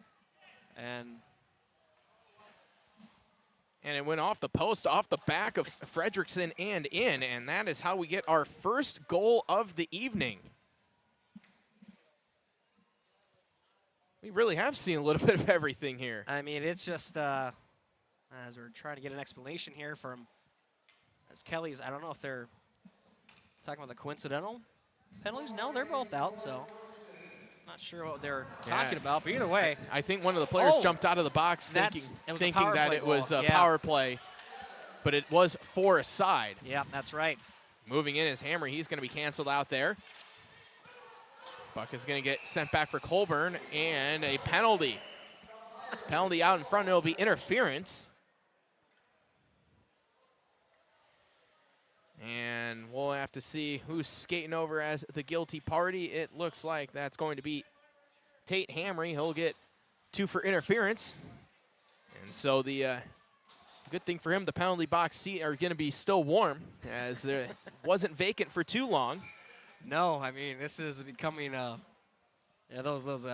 and it went off the post, off the back of Frederickson and in, and that is how we get our first goal of the evening. We really have seen a little bit of everything here. I mean, it's just, as we're trying to get an explanation here from, as Kelly's, I don't know if they're talking about the coincidental penalties. No, they're both out, so not sure what they're talking about, but either way. I think one of the players jumped out of the box thinking that it was a power play, but it was four aside. Yeah, that's right. Moving in is Hammer. He's going to be canceled out there. Buck is going to get sent back for Colburn, and a penalty. Penalty out in front, it'll be interference. And we'll have to see who's skating over as the guilty party. It looks like that's going to be Tate Hamry. He'll get 2 for interference. And so the good thing for him, the penalty box seat are going to be still warm, as there wasn't vacant for too long. No, I mean, this is becoming those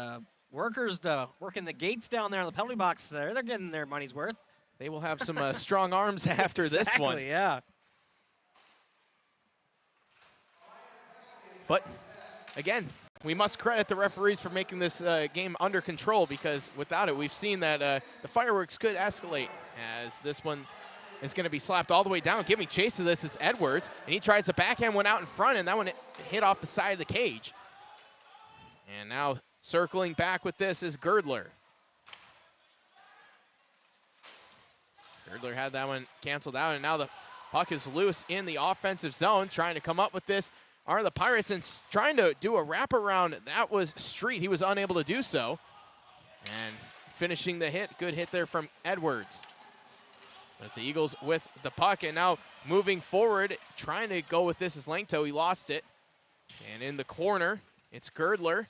workers working the gates down there on the penalty box. They're getting their money's worth. They will have some strong arms after this one. Exactly, yeah. But, again, we must credit the referees for making this game under control, because without it, we've seen that the fireworks could escalate, as this one is going to be slapped all the way down. Giving chase to this is Edwards, and he tries to backhand one out in front, and that one hit off the side of the cage. And now circling back with this is Girdler. Girdler had that one canceled out, and now the puck is loose in the offensive zone. Trying to come up with this are the Pirates, and trying to do a wraparound. That was Street. He was unable to do so. And finishing the hit. Good hit there from Edwards. That's the Eagles with the puck, and now moving forward, trying to go with this is Langto. He lost it. And in the corner, it's Girdler.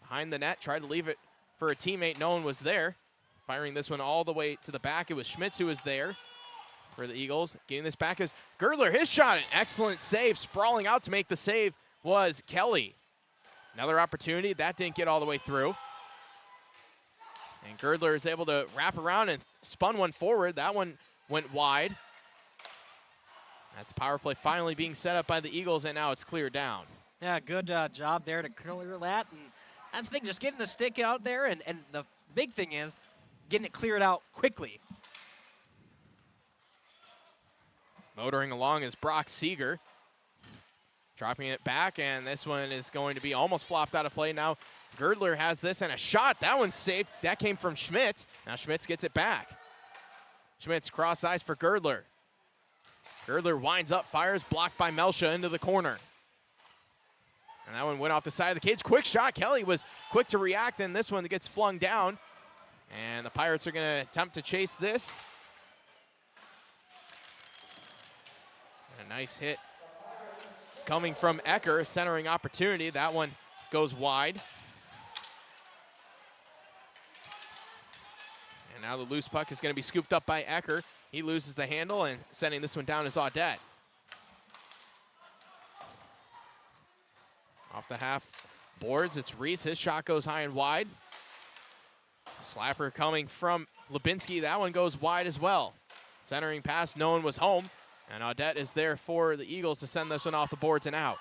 Behind the net, tried to leave it for a teammate. No one was there. Firing this one all the way to the back. It was Schmitz who was there for the Eagles. Getting this back is Girdler. His shot, an excellent save. Sprawling out to make the save was Kelly. Another opportunity. That didn't get all the way through. And Girdler is able to wrap around and spun one forward. That one went wide. That's the power play finally being set up by the Eagles, and now it's cleared down. Yeah, good job there to clear that. And that's the thing, just getting the stick out there, and the big thing is getting it cleared out quickly. Motoring along is Brock Seeger. Dropping it back, and this one is going to be almost flopped out of play. Now Girdler has this, and a shot. That one's saved. That came from Schmitz. Now Schmitz gets it back. Schmitz cross eyes for Girdler. Girdler winds up, fires, blocked by Melsha into the corner. And that one went off the side of the cage. Quick shot. Kelly was quick to react, and this one gets flung down. And the Pirates are going to attempt to chase this. And a nice hit coming from Ecker, centering opportunity. That one goes wide. And now the loose puck is going to be scooped up by Ecker. He loses the handle, and sending this one down is Audette. Off the half boards, it's Reese. His shot goes high and wide. Slapper coming from Lubinsky. That one goes wide as well. Centering pass, no one was home. And Audette is there for the Eagles to send this one off the boards and out.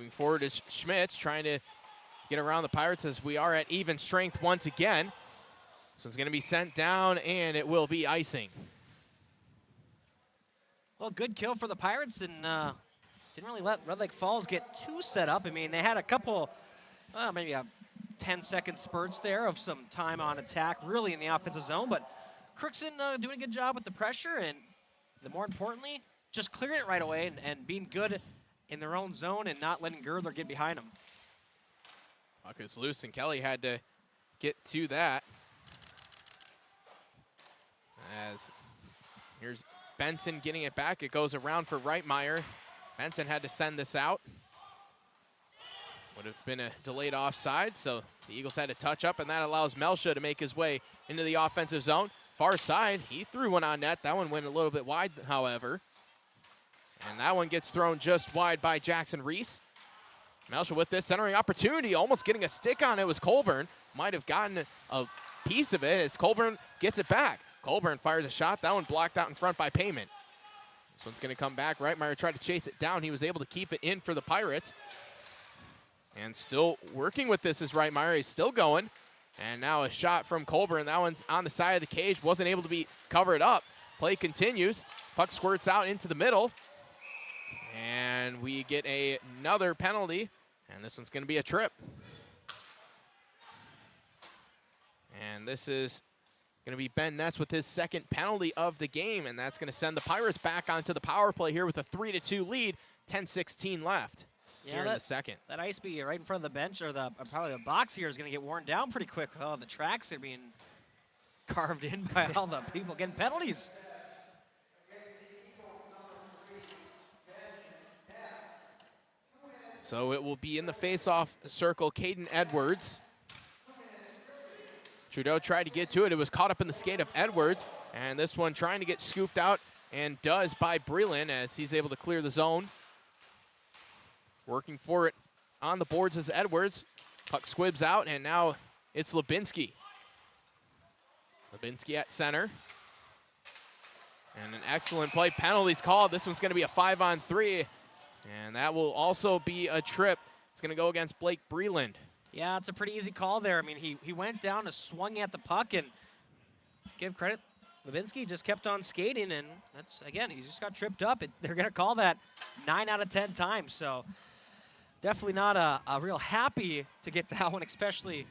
Moving forward is Schmitz trying to get around the Pirates as we are at even strength once again. So it's going to be sent down, and it will be icing. Well, good kill for the Pirates, and didn't really let Red Lake Falls get too set up. I mean, they had a couple, maybe a 10-second spurts there of some time on attack, really in the offensive zone, but Crookston doing a good job with the pressure, and more importantly, just clearing it right away and being good in their own zone and not letting Girdler get behind them. Puck is loose, and Kelly had to get to that. As here's Benson getting it back. It goes around for Reitmeyer. Benson had to send this out. Would have been a delayed offside, so the Eagles had to touch up, and that allows Melsha to make his way into the offensive zone. Far side, he threw one on net. That one went a little bit wide, however. And that one gets thrown just wide by Jackson Reese. Melsha with this centering opportunity, almost getting a stick on it was Colburn. Might have gotten a piece of it as Colburn gets it back. Colburn fires a shot. That one blocked out in front by Payment. This one's going to come back. Reitmeyer tried to chase it down. He was able to keep it in for the Pirates. And still working with this is Reitmeyer. He's still going. And now a shot from Colburn. That one's on the side of the cage. Wasn't able to be covered up. Play continues. Puck squirts out into the middle. And we get another penalty. And this one's going to be a trip. And this is going to be Ben Ness with his second penalty of the game. And that's going to send the Pirates back onto the power play here with a 3-2 lead. 10:16 left. Here in the second. That ice be right in front of the bench, or probably the box here, is going to get worn down pretty quick. Oh, the tracks are being carved in by all the people getting penalties. So it will be in the face-off circle, Caden Edwards. Trudeau tried to get to it. It was caught up in the skate of Edwards, and this one trying to get scooped out, and does by Breland as he's able to clear the zone. Working for it on the boards is Edwards. Puck squibs out, and now it's Lubinsky. Lubinsky at center. And an excellent play. Penalties called. This one's going to be a 5-on-3, and that will also be a trip. It's going to go against Blake Breland. Yeah, it's a pretty easy call there. I mean, he went down and swung at the puck, and give credit, Lubinsky just kept on skating, and that's, again, he just got tripped up. They're going to call that 9 out of 10 times, so definitely not a real happy to get that one, especially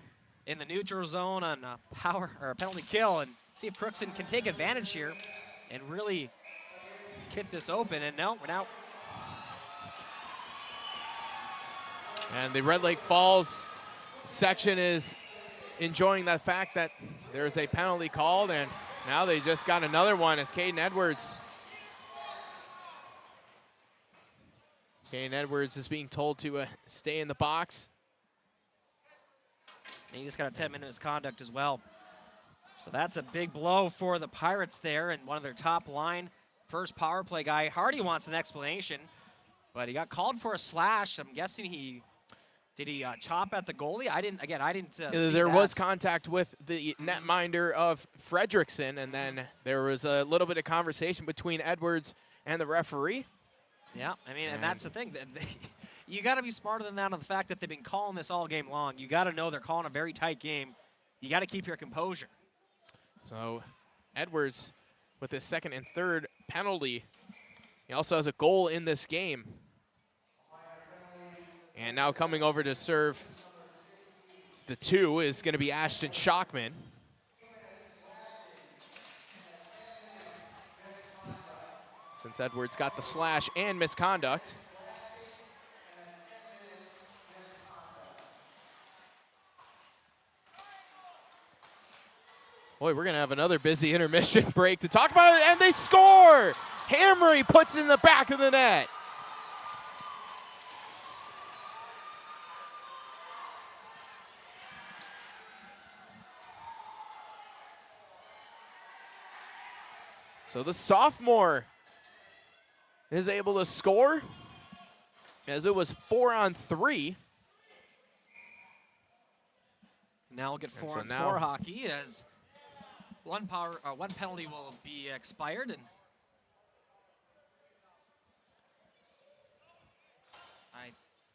in the neutral zone on a power or a penalty kill, and see if Crookston can take advantage here and really get this open. And no, we're now. And the Red Lake Falls section is enjoying the fact that there's a penalty called, and now they just got another one as Caden Edwards. Caden Edwards is being told to stay in the box. And he just got a 10-minute misconduct as well. So that's a big blow for the Pirates there, and one of their top line first power play guy. Hardy wants an explanation, but he got called for a slash. I'm guessing did he chop at the goalie? I didn't see there that. was contact with the netminder of Fredrickson, and then there was a little bit of conversation between Edwards and the referee. Yeah, I mean, and that's the thing. You got to be smarter than that on the fact that they've been calling this all game long. You got to know they're calling a very tight game. You got to keep your composure. So Edwards with his second and third penalty. He also has a goal in this game. And now coming over to serve the 2 is going to be Ashton Schockman. Since Edwards got the slash and misconduct. Boy, we're going to have another busy intermission break to talk about it, and they score! Hamry puts it in the back of the net. So the sophomore is able to score, as it was 4-on-3. Now we'll get 4-on-4 hockey as one penalty will be expired, and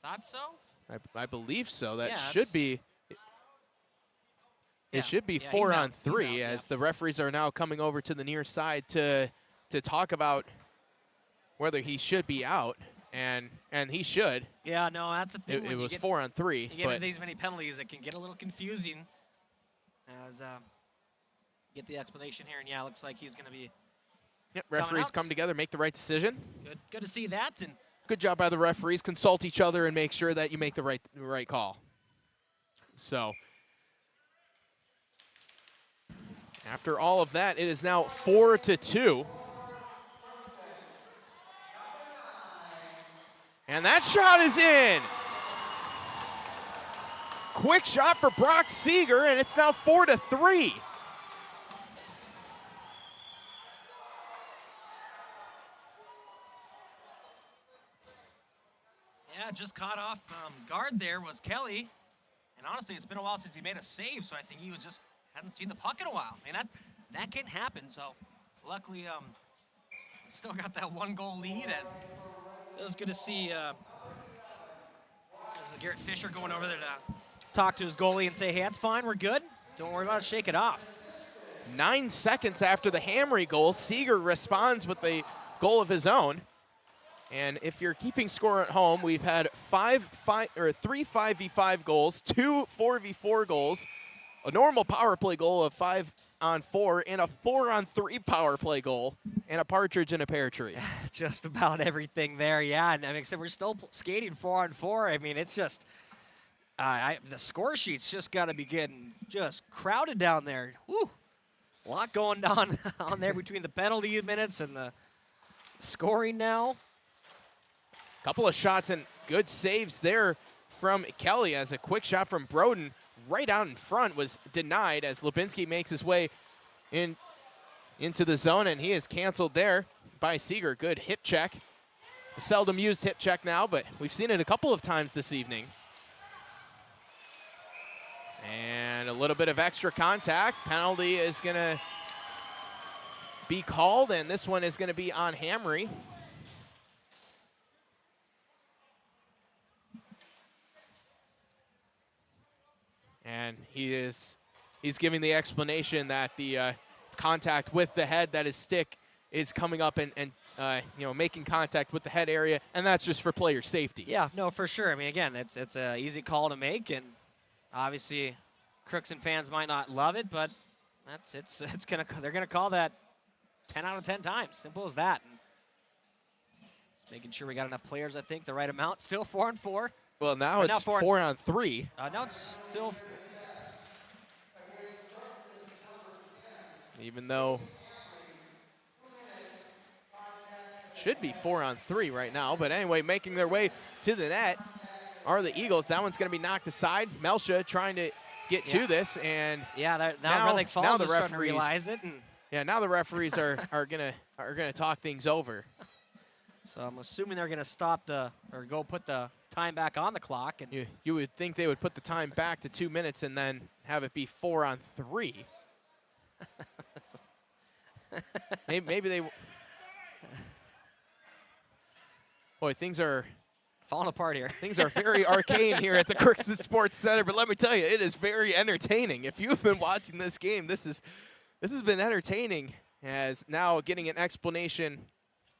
I thought so. I believe so. That Yeah, should be. It should be 4 on 3 as the referees are now coming over to the near side to talk about whether he should be out, and he should. Yeah, no, that's the thing. It was 4 on 3. You get these many penalties, it can get a little confusing. As get the explanation here, and yeah, it looks like he's going to be. Yep, referees come together, make the right decision. Good to see that, and good job by the referees. Consult each other and make sure that you make the right call. So after all of that, it is now 4-2. And that shot is in. Quick shot for Brock Seeger, and it's now 4-3. yeah, just caught off guard there was Kelly. And honestly, it's been a while since he made a save, so I think he was just hadn't seen the puck in a while. I mean, that can happen. So luckily, still got that 1-goal lead. As it was good to see. This is Garrett Fisher going over there to talk to his goalie and say, "Hey, that's fine. We're good. Don't worry about it. Shake it off." 9 seconds after the Hamry goal, Seeger responds with a goal of his own. And if you're keeping score at home, we've had 3 5v5 goals, 2 4v4 goals, a normal power play goal of 5 on 4, and a 4 on 3 power play goal, and a partridge in a pear tree. Just about everything there, yeah. And I mean, except we're still skating 4 on 4. I mean, it's just the score sheet's just got to be getting just crowded down there. Woo! A lot going on there between the penalty minutes and the scoring now. Couple of shots and good saves there from Kelly as a quick shot from Broden right out in front was denied as Lubinski makes his way into the zone, and he is canceled there by Seeger. Good hip check. A seldom used hip check now, but we've seen it a couple of times this evening. And a little bit of extra contact. Penalty is going to be called, and this one is going to be on Hamry. And he's giving the explanation that the contact with the head, that his stick is coming up and making contact with the head area, and that's just for player safety. Yeah, no, for sure. I mean, again, it's an easy call to make, and obviously Crookston fans might not love it, but they're gonna call that 10 out of 10 times. Simple as that. And just making sure we got enough players, I think, the right amount. Still 4 on 4. Well, now it's 4 on 3. Now it's still. Even though should be 4 on 3 right now. But anyway, making their way to the net are the Eagles. That one's going to be knocked aside. Melsha trying to get to this, and now Red Lake Falls is starting to realize it. And now the referees are gonna talk things over. So I'm assuming they're going to go put the time back on the clock. And you would think they would put the time back to 2 minutes and then have it be 4 on 3. maybe they. Boy, things are falling apart here. Things are very arcane here at the Crookston Sports Center, but let me tell you, it is very entertaining. If you've been watching this game, this has been entertaining. As now getting an explanation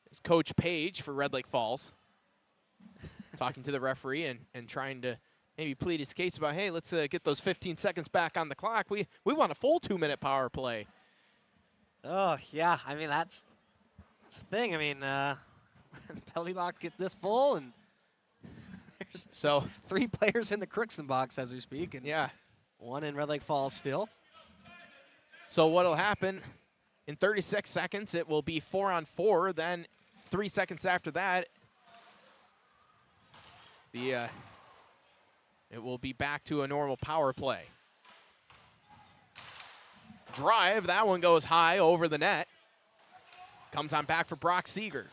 is Coach Page for Red Lake Falls, talking to the referee and trying to maybe plead his case about, hey, let's get those 15 seconds back on the clock. We want a full 2-minute power play. Oh, yeah. I mean, that's the thing. I mean, penalty box get this full, and there's 3 players in the Crookston box as we speak, and 1 in Red Lake Falls still. So what'll happen in 36 seconds, it will be 4 on 4. Then 3 seconds after that, it will be back to a normal power play. Drive, that one goes high over the net. Comes on back for Brock Seeger.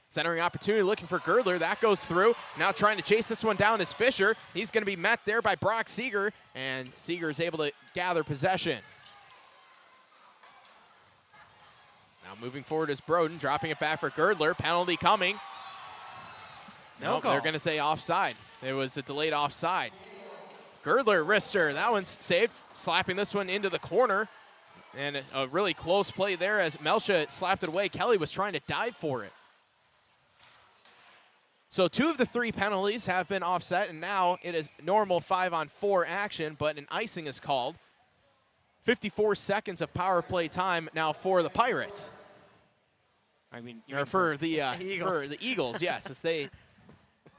Centering opportunity, looking for Girdler. That goes through. Now trying to chase this one down is Fisher. He's going to be met there by Brock Seeger, and Seeger is able to gather possession. Now moving forward is Broden, dropping it back for Girdler. Penalty coming. No call. They're going to say offside. It was a delayed offside. Girdler, wrister, that one's saved. Slapping this one into the corner. And a really close play there as Melsha slapped it away. Kelly was trying to dive for it. So 2 of the 3 penalties have been offset, and now it is normal 5-on-4 action, but an icing is called. 54 seconds of power play time now for the Pirates. I mean, or for the Eagles. For the Eagles, yes.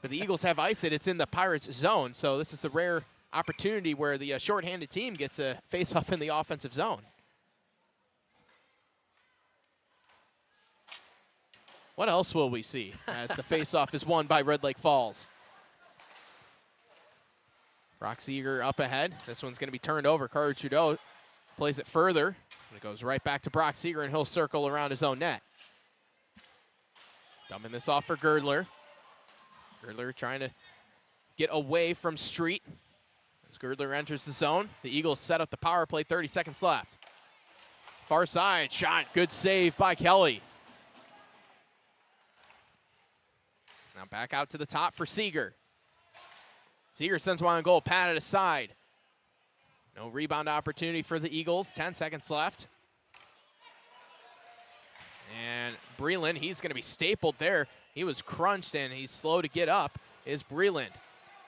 But the Eagles have iced it. It's in the Pirates' zone, so this is the rare opportunity where the shorthanded team gets a face-off in the offensive zone. What else will we see as the face-off is won by Red Lake Falls? Brock Seeger up ahead. This one's going to be turned over. Carter Trudeau plays it further. It goes right back to Brock Seeger, and he'll circle around his own net. Dumping this off for Girdler. Girdler trying to get away from Street. As Girdler enters the zone, the Eagles set up the power play, 30 seconds left. Far side shot, good save by Kelly. Now back out to the top for Seeger. Seeger sends one on goal, patted aside. No rebound opportunity for the Eagles, 10 seconds left. And Breland, he's going to be stapled there. He was crunched and he's slow to get up, is Breland.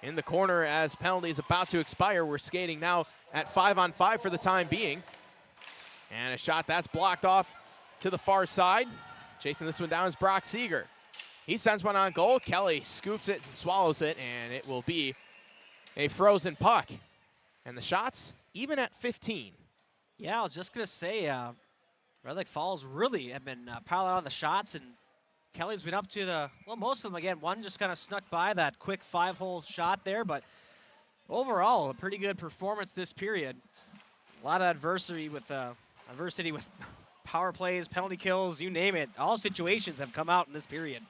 In the corner as penalty is about to expire. We're skating now at 5-on-5 for the time being. And a shot that's blocked off to the far side. Chasing this one down is Brock Seeger. He sends one on goal. Kelly scoops it and swallows it, and it will be a frozen puck. And the shots even at 15. Yeah, I was just going to say, Red Lake Falls really have been piling on the shots, and Kelly's been up to most of them again. One just kind of snuck by that quick 5-hole shot there, but overall, a pretty good performance this period. A lot of adversity with power plays, penalty kills, you name it. All situations have come out in this period.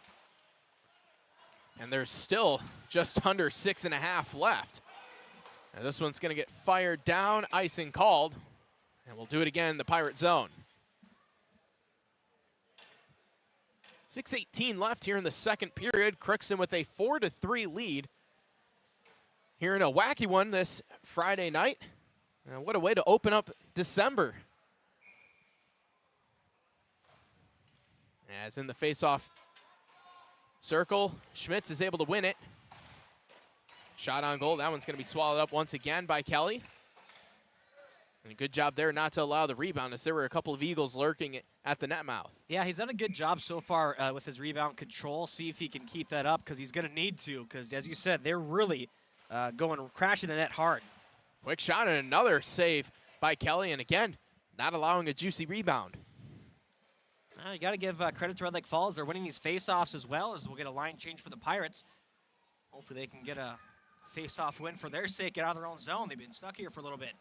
And there's still just under 6.5 left. And this one's going to get fired down, icing called. And we'll do it again in the Pirate zone. 6:18 left here in the second period. Crookston with a 4-3 lead. Here in a wacky one this Friday night. What a way to open up December. As in the face-off circle, Schmitz is able to win it. Shot on goal, that one's going to be swallowed up once again by Kelly. And a good job there not to allow the rebound, as there were a couple of Eagles lurking at the net mouth. Yeah, he's done a good job so far with his rebound control. See if he can keep that up, because he's going to need to, because as you said, they're really crashing the net hard. Quick shot and another save by Kelly, and again, not allowing a juicy rebound. You got to give credit to Red Lake Falls. They're winning these face-offs as well, as we'll get a line change for the Pirates. Hopefully they can get a face-off win for their sake, get out of their own zone. They've been stuck here for a little bit.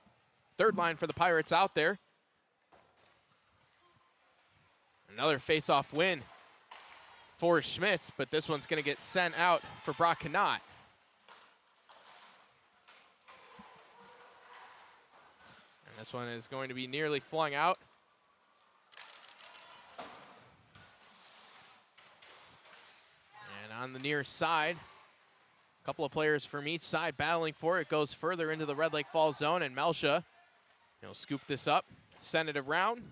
Third line for the Pirates out there. Another face-off win for Schmitz, but this one's going to get sent out for Brock Knott. And this one is going to be nearly flung out. And on the near side, a couple of players from each side battling for it. Goes further into the Red Lake Falls zone, and Melsha, he'll scoop this up, send it around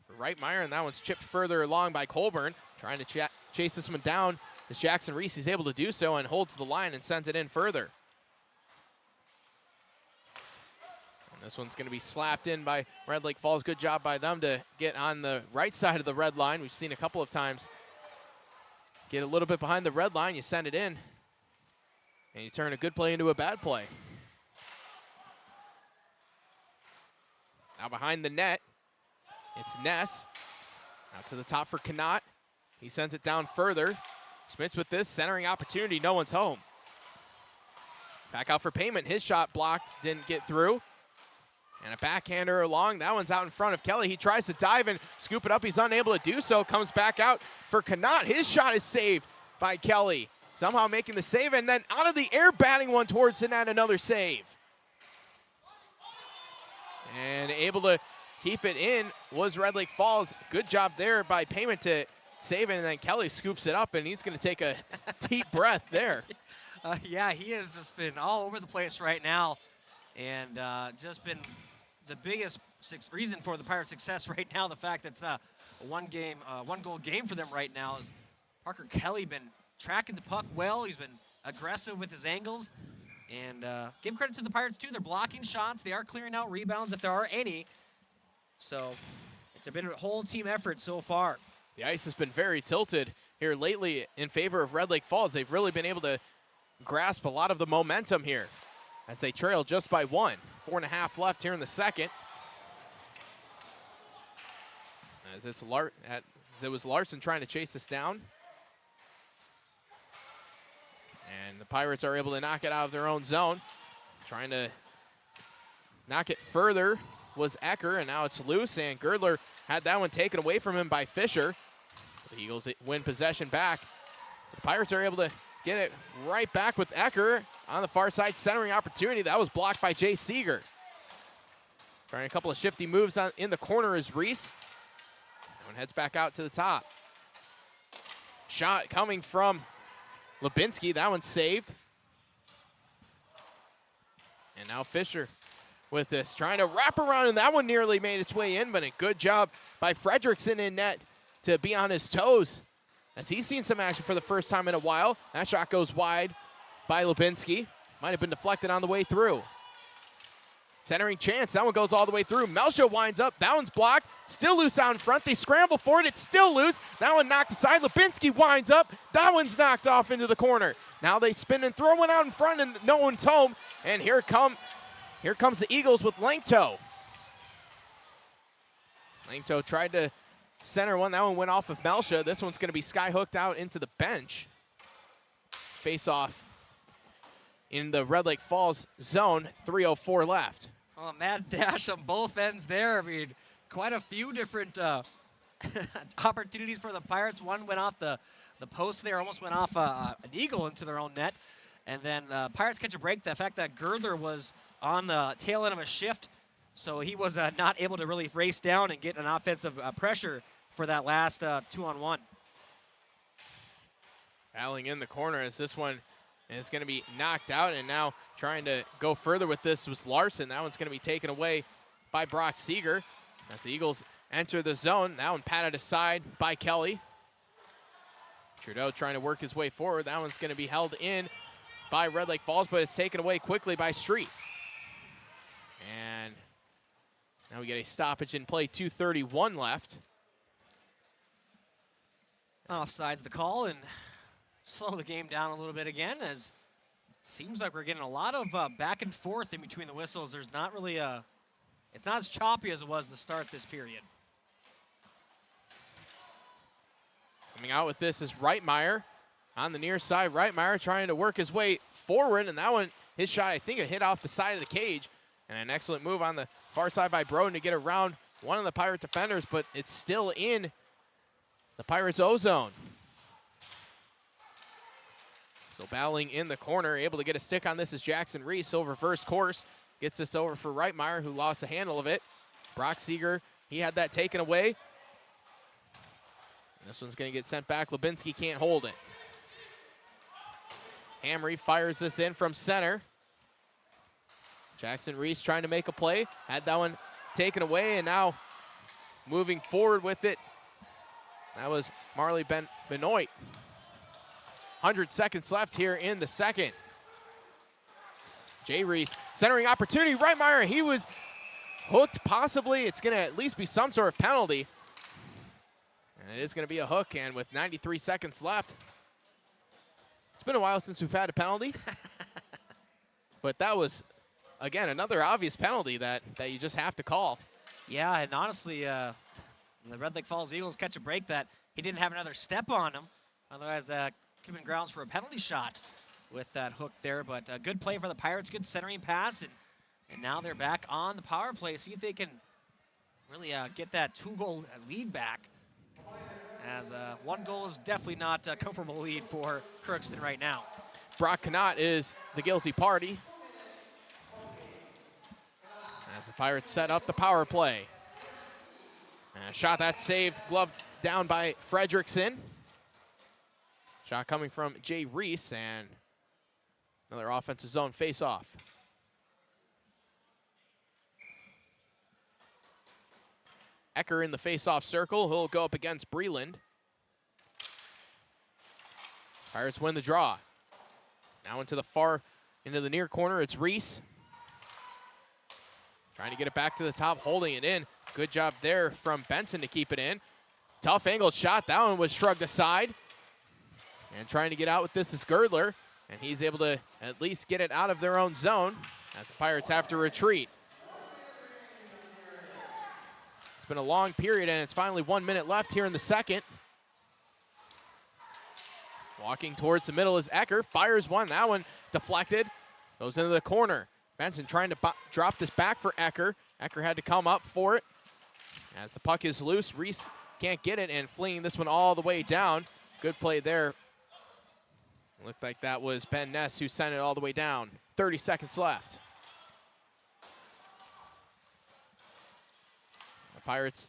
for Reitmeyer, and that one's chipped further along by Colburn, trying to chase this one down as Jackson Reese is able to do so and holds the line and sends it in further. And this one's going to be slapped in by Red Lake Falls. Good job by them to get on the right side of the red line. We've seen a couple of times get a little bit behind the red line, you send it in, and you turn a good play into a bad play. Now behind the net, it's Ness. Out to the top for Knott. He sends it down further. Schmitz with this centering opportunity, no one's home. Back out for Payment, his shot blocked, didn't get through. And a backhander along, that one's out in front of Kelly. He tries to dive and scoop it up, he's unable to do so. Comes back out for Knott, his shot is saved by Kelly. Somehow making the save, and then out of the air batting one towards the net, another save. And able to keep it in was Red Lake Falls. Good job there by Payment to save it, and then Kelly scoops it up, and he's going to take a deep breath there. Yeah, he has just been all over the place right now, and just been the biggest reason for the Pirates' success right now. The fact that it's a one-goal game for them right now is Parker Kelly been tracking the puck well. He's been aggressive with his angles, and give credit to the Pirates too. They're blocking shots. They are clearing out rebounds if there are any. So it's been a whole team effort so far. The ice has been very tilted here lately in favor of Red Lake Falls. They've really been able to grasp a lot of the momentum here as they trail just by 1. 4.5 left here in the second. As it was Larson trying to chase this down. And the Pirates are able to knock it out of their own zone. Trying to knock it further was Ecker, and now it's loose, and Girdler had that one taken away from him by Fisher. The Eagles win possession back. The Pirates are able to get it right back with Ecker on the far side, centering opportunity. That was blocked by Jay Seeger. Trying a couple of shifty moves in the corner is Reese. That one heads back out to the top. Shot coming from Lubinski. That one's saved. And now Fisher with this, trying to wrap around, and that one nearly made its way in, but a good job by Fredrickson in net to be on his toes as he's seen some action for the first time in a while. That shot goes wide by Lubinski. Might have been deflected on the way through. Centering chance, that one goes all the way through. Melsha winds up, that one's blocked. Still loose out in front, they scramble for it, it's still loose. That one knocked aside, Lubinski winds up. That one's knocked off into the corner. Now they spin and throw one out in front, and no one's home. And here comes the Eagles with Langto. Langto tried to center one. That one went off of Melsha. This one's going to be sky-hooked out into the bench. Face-off in the Red Lake Falls zone. 3:04 left. Oh, mad dash on both ends there. I mean, quite a few different opportunities for the Pirates. One went off the post there, almost went off an eagle into their own net. And then Pirates catch a break. The fact that Girdler was on the tail end of a shift, so he was not able to really race down and get an offensive pressure for that last 2-on-1. Battling in the corner as this one is going to be knocked out, and now trying to go further with this was Larson. That one's going to be taken away by Brock Seeger as the Eagles enter the zone. That one patted aside by Kelly. Trudeau trying to work his way forward. That one's going to be held in by Red Lake Falls, but it's taken away quickly by Street. And now we get a stoppage in play, 2:31 left. Offsides the call and slow the game down a little bit again, as it seems like we're getting a lot of back and forth in between the whistles. There's not really it's not as choppy as it was to start this period. Coming out with this is Reitmeyer on the near side. Reitmeyer trying to work his way forward, and that one, his shot, I think it hit off the side of the cage. And an excellent move on the far side by Broden to get around one of the Pirate defenders, but it's still in the Pirates' O-zone. So battling in the corner, able to get a stick on this is Jackson Reese over reverse course. Gets this over for Reitmeyer, who lost the handle of it. Brock Seeger, he had that taken away. And this one's going to get sent back. Lubinski can't hold it. Hamry fires this in from center. Jackson Reese trying to make a play. Had that one taken away, and now moving forward with it. That was Marley Benoit. 100 seconds left here in the second. Jay Reese, centering opportunity. Reitmeyer, he was hooked possibly. It's going to at least be some sort of penalty. And it is going to be a hook, and with 93 seconds left. It's been a while since we've had a penalty. But that was, again, another obvious penalty that you just have to call. Yeah, and honestly, the Red Lake Falls Eagles catch a break that he didn't have another step on him. Otherwise, that could have been grounds for a penalty shot with that hook there. But a good play for the Pirates, good centering pass, and now they're back on the power play. See if they can really get that 2-goal lead back. As one goal is definitely not a comfortable lead for Crookston right now. Brock Connaught is the guilty party as the Pirates set up the power play. And a shot that's saved, glove down by Fredrickson. Shot coming from Jay Reese, and another offensive zone face-off. Ecker in the face-off circle. He'll go up against Breland. Pirates win the draw. Now into the near corner, it's Reese. Trying to get it back to the top, holding it in. Good job there from Benson to keep it in. Tough angled shot. That one was shrugged aside. And trying to get out with this is Girdler. And he's able to at least get it out of their own zone as the Pirates have to retreat. It's been a long period, and it's finally 1 minute left here in the second. Walking towards the middle is Ecker. Fires one. That one deflected. Goes into the corner. Benson trying to drop this back for Ecker. Ecker had to come up for it. As the puck is loose, Reese can't get it, and flinging this one all the way down. Good play there. Looked like that was Ben Ness who sent it all the way down. 30 seconds left. The Pirates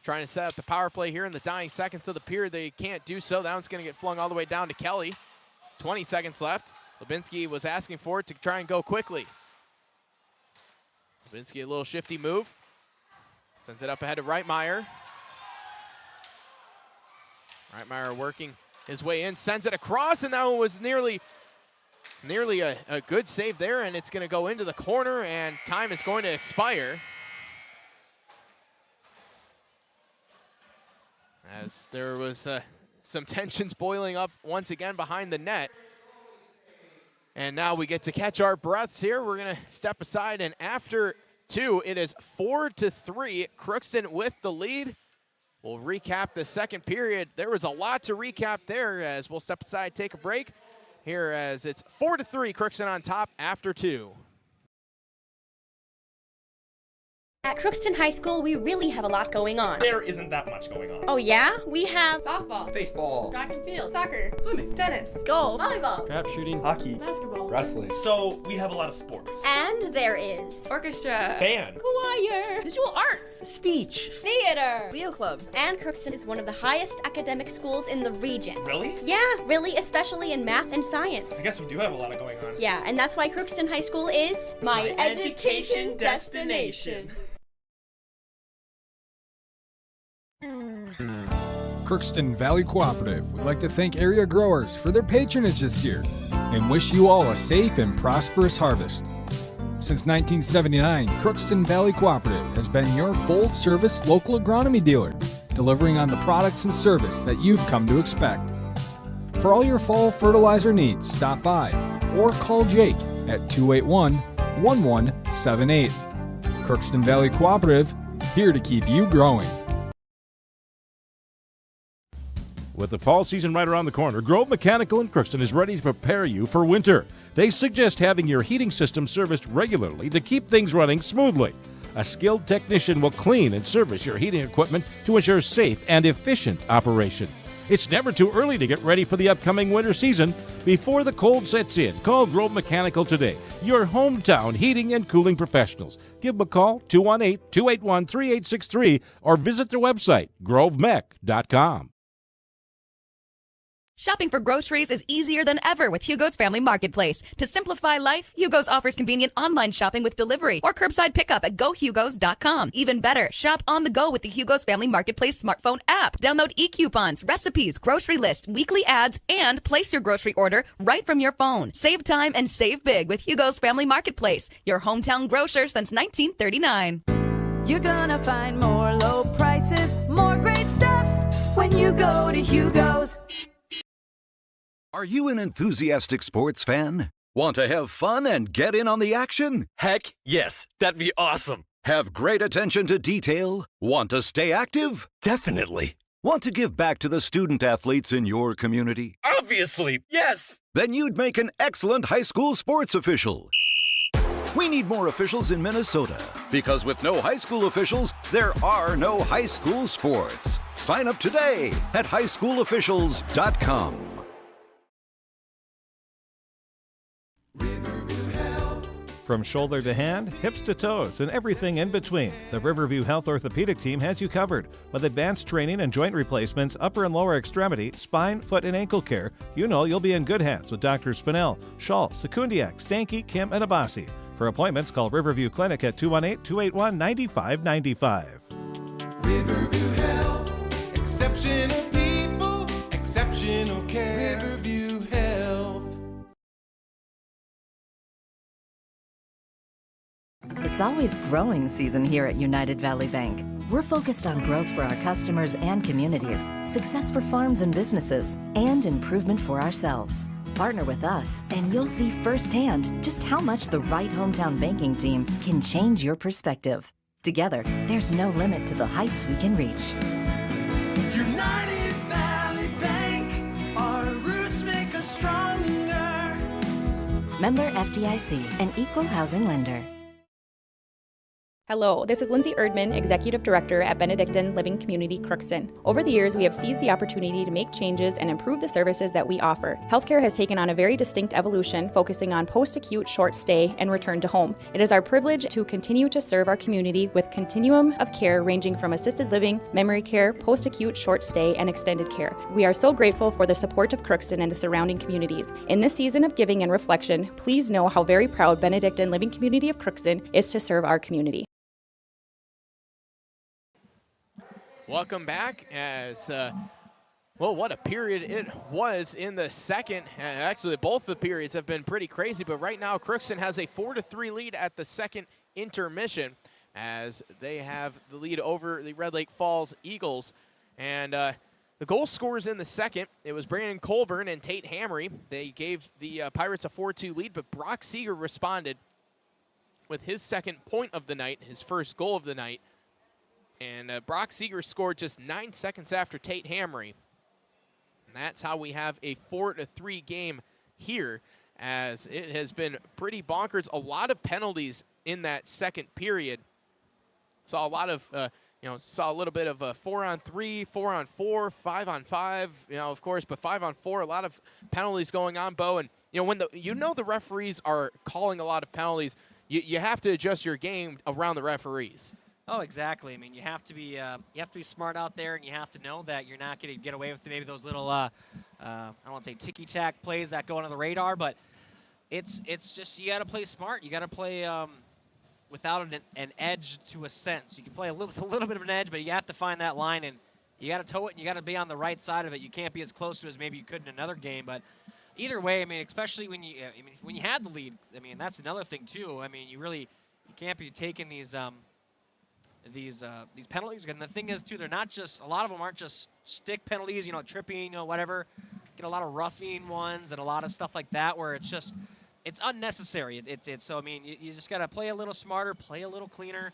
trying to set up the power play here in the dying seconds of the period. They can't do so. That one's going to get flung all the way down to Kelly. 20 seconds left. Lubinski was asking for it to try and go quickly. Lubinski, a little shifty move. Sends it up ahead to Reitmeyer. Reitmeyer working his way in, sends it across, and that one was nearly a good save there, and it's going to go into the corner, and time is going to expire. As there was some tensions boiling up once again behind the net. And now we get to catch our breaths here. We're going to step aside, and after two, it is 4-3. Crookston with the lead. We'll recap the second period. There was a lot to recap there as we'll step aside, take a break here as it's 4-3, Crookston on top after two. At Crookston High School, we really have a lot going on. There isn't that much going on. Oh yeah? We have softball, baseball, track and field, soccer, swimming, tennis, golf, volleyball, trap shooting, hockey, basketball, wrestling. So we have a lot of sports. And there is orchestra, band, choir, visual arts, speech, theater, Leo Club. And Crookston is one of the highest academic schools in the region. Really? Yeah, really, especially in math and science. I guess we do have a lot going on. Yeah, and that's why Crookston High School is my education destination. Crookston Valley Cooperative would like to thank area growers for their patronage this year and wish you all a safe and prosperous harvest. Since 1979, Crookston Valley Cooperative has been your full-service local agronomy dealer, delivering on the products and service that you've come to expect. For all your fall fertilizer needs, stop by or call Jake at 281-1178. Crookston Valley Cooperative, here to keep you growing. With the fall season right around the corner, Grove Mechanical in Crookston is ready to prepare you for winter. They suggest having your heating system serviced regularly to keep things running smoothly. A skilled technician will clean and service your heating equipment to ensure safe and efficient operation. It's never too early to get ready for the upcoming winter season. Before the cold sets in, call Grove Mechanical today, your hometown heating and cooling professionals. Give them a call, 218-281-3863, or visit their website, grovemech.com. Shopping for groceries is easier than ever with Hugo's Family Marketplace. To simplify life, Hugo's offers convenient online shopping with delivery or curbside pickup at gohugos.com. Even better, shop on the go with the Hugo's Family Marketplace smartphone app. Download e-coupons, recipes, grocery lists, weekly ads, and place your grocery order right from your phone. Save time and save big with Hugo's Family Marketplace, your hometown grocer since 1939. You're gonna find more low prices, more great stuff when you go to Hugo's. Are you an enthusiastic sports fan? Want to have fun and get in on the action? Heck, yes. That'd be awesome. Have great attention to detail? Want to stay active? Definitely. Want to give back to the student athletes in your community? Obviously, yes. Then you'd make an excellent high school sports official. We need more officials in Minnesota because with no high school officials, there are no high school sports. Sign up today at highschoolofficials.com. From shoulder to hand, hips to toes, and everything in between, the Riverview Health Orthopedic team has you covered. With advanced training and joint replacements, upper and lower extremity, spine, foot, and ankle care, you know you'll be in good hands with Drs. Spinell, Schall, Sekundiak, Stanky, Kim, and Abasi. For appointments, call Riverview Clinic at 218-281-9595. Riverview Health, exceptional people, exceptional care. Riverview Health. It's always growing season here at United Valley Bank. We're focused on growth for our customers and communities, success for farms and businesses, and improvement for ourselves. Partner with us, and you'll see firsthand just how much the right hometown banking team can change your perspective. Together, there's no limit to the heights we can reach. United Valley Bank, our roots make us stronger. Member FDIC, an equal housing lender. Hello, this is Lindsay Erdman, Executive Director at Benedictine Living Community Crookston. Over the years, we have seized the opportunity to make changes and improve the services that we offer. Healthcare has taken on a very distinct evolution, focusing on post-acute, short stay, and return to home. It is our privilege to continue to serve our community with continuum of care ranging from assisted living, memory care, post-acute, short stay, and extended care. We are so grateful for the support of Crookston and the surrounding communities. In this season of giving and reflection, please know how very proud Benedictine Living Community of Crookston is to serve our community. Welcome back as, well, what a period it was in the second. Actually, both the periods have been pretty crazy, but right now Crookston has a 4-3 lead at the second intermission as they have the lead over the Red Lake Falls Eagles. And the goal scorers in the second, it was Brandon Colburn and Tate Hamry. They gave the Pirates a 4-2 lead, but Brock Seeger responded with his second point of the night, his first goal of the night. And Brock Seeger scored just 9 seconds after Tate Hamry. And that's how we have a 4-3 game here, as it has been pretty bonkers. A lot of penalties in that second period. Saw a lot of, saw a little bit of a 4-on-3, 4-on-4, 5-on-5, of course, but 5-on-4, a lot of penalties going on, Bo. And, when the referees are calling a lot of penalties, you have to adjust your game around the referees. Oh, exactly. I mean, you have to be smart out there, and you have to know that you're not going to get away with maybe those little, I don't want to say ticky-tack plays that go under the radar, but it's just you got to play smart. You got to play without an edge to a sense. You can play with a little bit of an edge, but you have to find that line, and you got to toe it, and you got to be on the right side of it. You can't be as close to it as maybe you could in another game, but either way, I mean, especially when you had the lead, I mean, that's another thing too. I mean, you can't be taking these penalties. And the thing is, too, they're not just, a lot of them aren't just stick penalties, tripping, whatever. Get a lot of roughing ones and a lot of stuff like that where it's just, it's unnecessary. So, I mean, you just got to play a little smarter, play a little cleaner.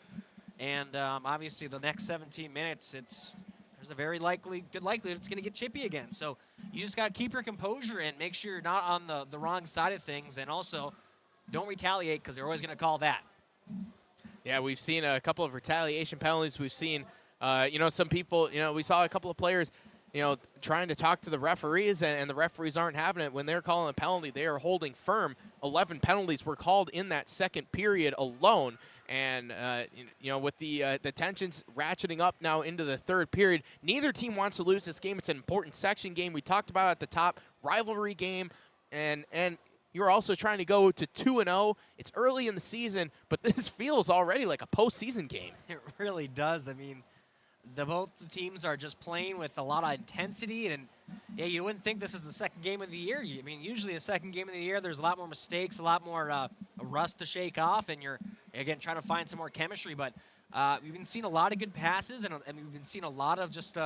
And obviously the next 17 minutes, there's a very good likelihood it's going to get chippy again. So you just got to keep your composure and make sure you're not on the wrong side of things. And also, don't retaliate because they're always going to call that. Yeah, we've seen a couple of retaliation penalties. We've seen, some people, we saw a couple of players, trying to talk to the referees, and the referees aren't having it. When they're calling a penalty, they are holding firm. 11 penalties were called in that second period alone. And, with the tensions ratcheting up now into the third period, neither team wants to lose this game. It's an important section game. We talked about it at the top, rivalry game, and you're also trying to go to 2-0. It's early in the season, but this feels already like a postseason game. It really does. I mean, both the teams are just playing with a lot of intensity, and yeah, you wouldn't think this is the second game of the year. I mean, usually the second game of the year, there's a lot more mistakes, a lot more rust to shake off, and you're, again, trying to find some more chemistry. But we've been seeing a lot of good passes, and we've been seeing a lot of just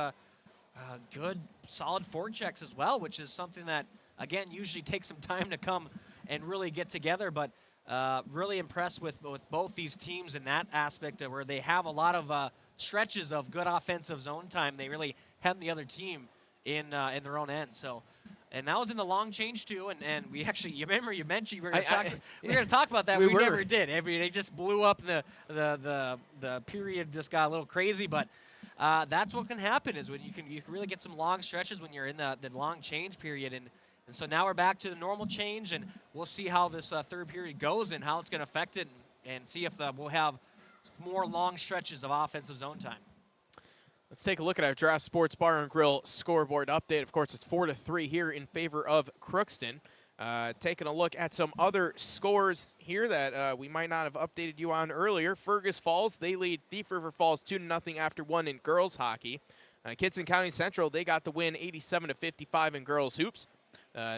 good, solid forechecks as well, which is something that, again, usually takes some time to come and really get together, but really impressed with both these teams in that aspect where they have a lot of stretches of good offensive zone time. They really hem the other team in their own end. So, and that was in the long change too. And we actually, you remember you mentioned we were going to talk about that. We never did. They just blew up the period. Just got a little crazy, but. That's what can happen is when you can really get some long stretches when you're in the long change period, and And so now we're back to the normal change, and we'll see how this third period goes and how it's going to affect it, and see if we'll have more long stretches of offensive zone time. Let's take a look at our Draft Sports Bar and Grill scoreboard update. Of course, it's 4-3 here in favor of Crookston. Taking a look at some other scores here that we might not have updated you on earlier. Fergus Falls, they lead Thief River Falls 2-0 after 1 in girls hockey. Kittson County Central, they got the win 87-55 in girls hoops.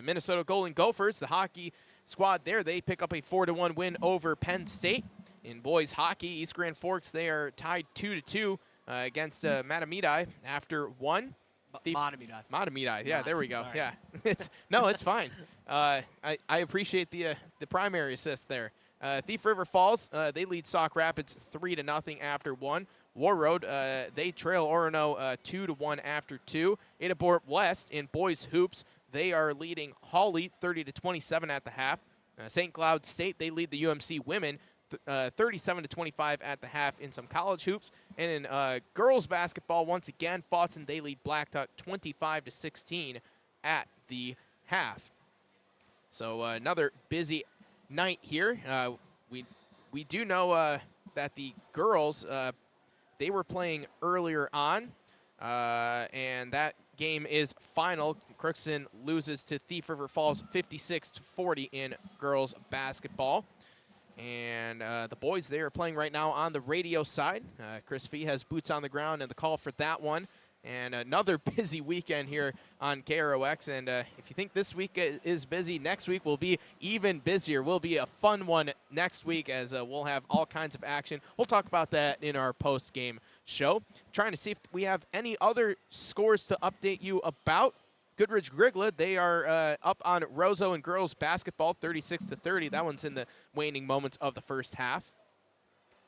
Minnesota Golden Gophers, the hockey squad there, they pick up a 4-1 win over Penn State. In boys hockey, East Grand Forks, they are tied 2-2 against Matamidi after 1. Matamidi, yeah, there we go. Sorry. Yeah, it's fine. I appreciate the primary assist there. Thief River Falls, they lead Sauk Rapids 3-0 after 1. War Road, they trail Orono 2-1 after 2. Adabort West in boys hoops, they are leading Hawley 30-27 at the half. St. Cloud State, they lead the UMC women 37-25 at the half in some college hoops. And in girls basketball, once again, Faughton, they lead Blacktuck 25-16 at the half. So another busy night here. We do know that the girls, they were playing earlier on, and that game is final. Crookston loses to Thief River Falls 56-40 in girls basketball. And the boys, they are playing right now on the radio side. Chris Fee has boots on the ground and the call for that one. And another busy weekend here on KROX. And if you think this week is busy, next week will be even busier. Will be a fun one next week as we'll have all kinds of action. We'll talk about that in our post-game show. Trying to see if we have any other scores to update you about. Goodrich Grigla, they are up on Roseau and girls basketball 36-30. That one's in the waning moments of the first half.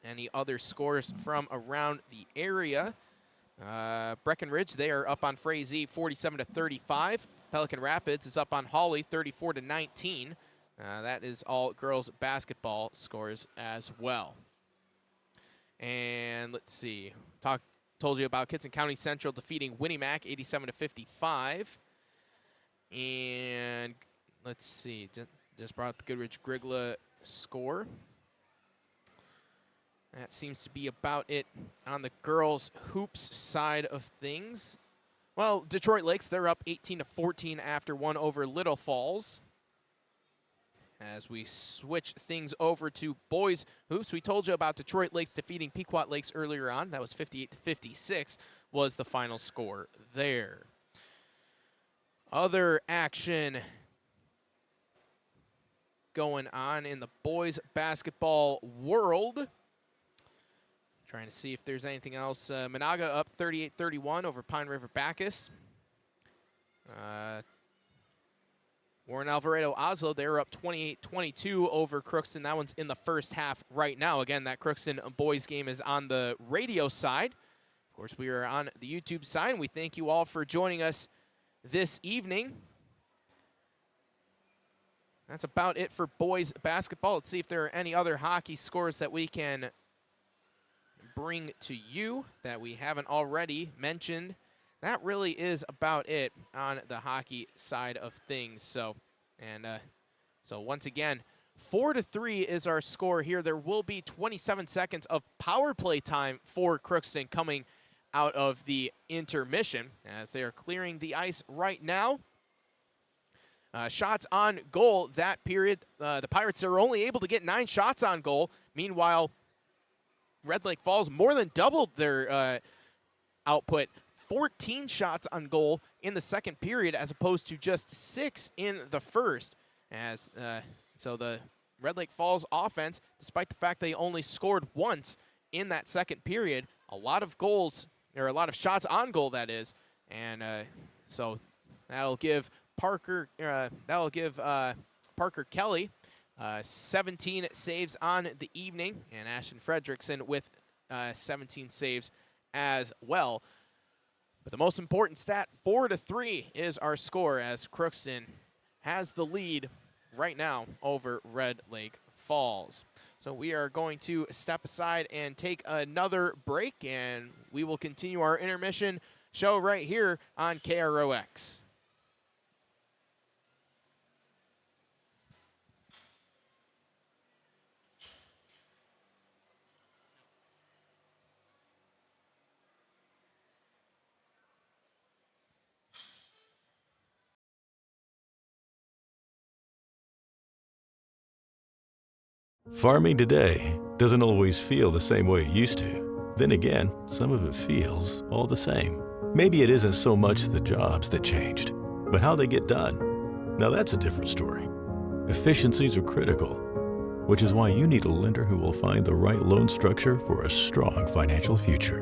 Any other scores from around the area? Breckenridge, they are up on Frazee 47-35. Pelican Rapids is up on Hawley 34-19. That is all girls basketball scores as well. And let's see, told you about Kittson County Central defeating Winnimac 87-55. And let's see, just brought up the Goodrich Grigla score. That seems to be about it on the girls' hoops side of things. Well, Detroit Lakes, they're up 18-14 after 1 over Little Falls. As we switch things over to boys' hoops, we told you about Detroit Lakes defeating Pequot Lakes earlier on. That was 58-56 was the final score there. Other action going on in the boys' basketball world. Trying to see if there's anything else. Monaga up 38-31 over Pine River Bacchus. Warren Alvarado Oslo, they're up 28-22 over Crookston. That one's in the first half right now. Again, that Crookston boys game is on the radio side. Of course, we are on the YouTube side. We thank you all for joining us this evening. That's about it for boys basketball. Let's see if there are any other hockey scores that we can bring to you that we haven't already mentioned. That really is about it on the hockey side of things. So once again, 4-3 is our score here. There will be 27 seconds of power play time for Crookston coming out of the intermission as they are clearing the ice right now. Shots on goal that period. The Pirates are only able to get 9 shots on goal. Meanwhile, Red Lake Falls more than doubled their output. 14 shots on goal in the second period as opposed to just 6 in the first. So the Red Lake Falls offense, despite the fact they only scored once in that second period, a lot of goals, or a lot of shots on goal, that is. And so that'll give Parker Kelly 17 saves on the evening, and Ashton Fredrickson with 17 saves as well. But the most important stat, 4-3 is our score as Crookston has the lead right now over Red Lake Falls. So we are going to step aside and take another break, and we will continue our intermission show right here on KROX. Farming today doesn't always feel the same way it used to. Then again, some of it feels all the same. Maybe it isn't so much the jobs that changed, but how they get done. Now that's a different story. Efficiencies are critical, which is why you need a lender who will find the right loan structure for a strong financial future.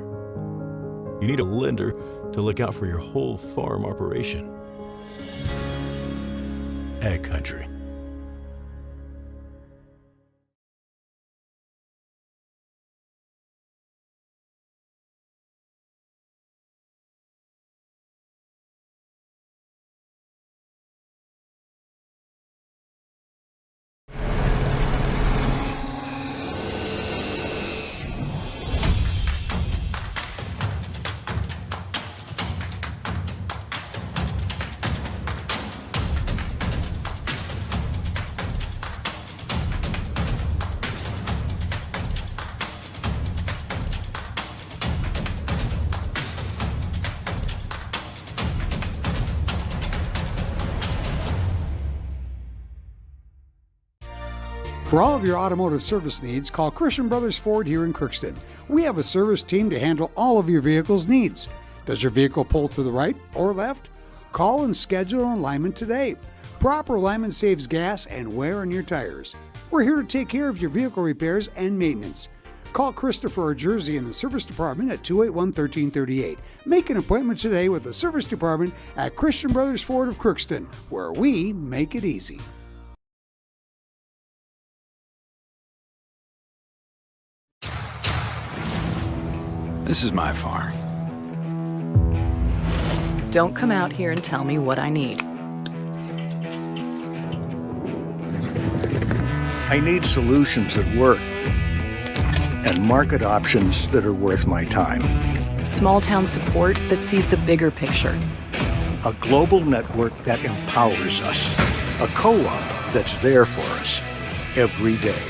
You need a lender to look out for your whole farm operation. Ag Country. For all of your automotive service needs, call Christian Brothers Ford here in Crookston. We have a service team to handle all of your vehicle's needs. Does your vehicle pull to the right or left? Call and schedule an alignment today. Proper alignment saves gas and wear on your tires. We're here to take care of your vehicle repairs and maintenance. Call Christopher or Jersey in the service department at 281-1338. Make an appointment today with the service department at Christian Brothers Ford of Crookston, where we make it easy. This is my farm. Don't come out here and tell me what I need. I need solutions that work and market options that are worth my time. Small town support that sees the bigger picture. A global network that empowers us. A co-op that's there for us every day.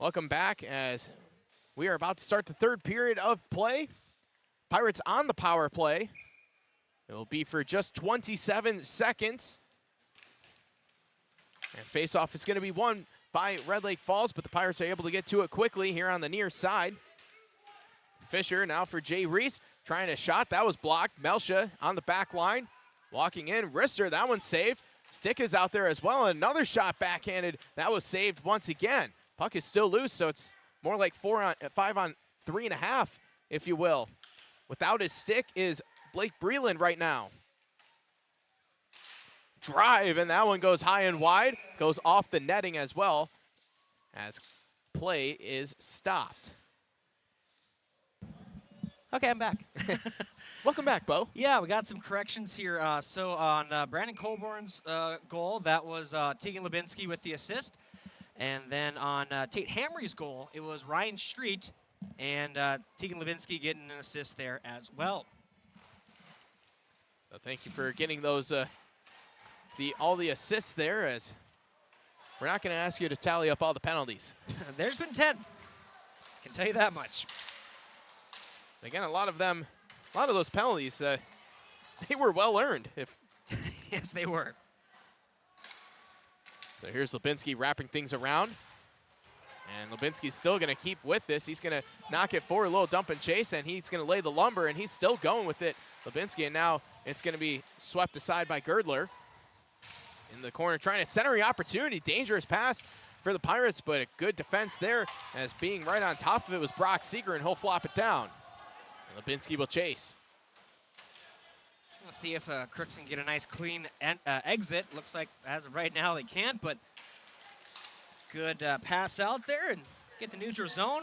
Welcome back as we are about to start the third period of play. Pirates on the power play. It will be for just 27 seconds. And face-off is going to be won by Red Lake Falls, but the Pirates are able to get to it quickly here on the near side. Fisher now for Jay Reese, trying a shot. That was blocked. Melsha on the back line. Walking in. Rister, that one's saved. Stick is out there as well. Another shot backhanded. That was saved once again. Puck is still loose, so it's more like 5 on 3.5, if you will. Without his stick is Blake Breland right now. Drive, and that one goes high and wide. Goes off the netting as well as play is stopped. Okay, I'm back. Welcome back, Bo. Yeah, we got some corrections here. So on Brandon Colborn's goal, that was Tegan Lubinsky with the assist. And then on Tate Hamry's goal, it was Ryan Street and Tegan Lubinsky getting an assist there as well. So thank you for getting those all the assists there, as we're not going to ask you to tally up all the penalties. There's been 10. Can tell you that much. Again, a lot of those penalties, they were well earned. Yes, they were. So here's Lubinsky wrapping things around. And Lubinsky's still going to keep with this. He's going to knock it forward, a little dump and chase, and he's going to lay the lumber, and he's still going with it. Lubinsky, and now it's going to be swept aside by Girdler. In the corner, trying to center the opportunity. Dangerous pass for the Pirates, but a good defense there, as being right on top of it was Brock Seeger, and he'll flop it down. And Lubinsky will chase. Let's see if Crooks can get a nice clean exit. Looks like as of right now they can't, but good pass out there and get the neutral zone.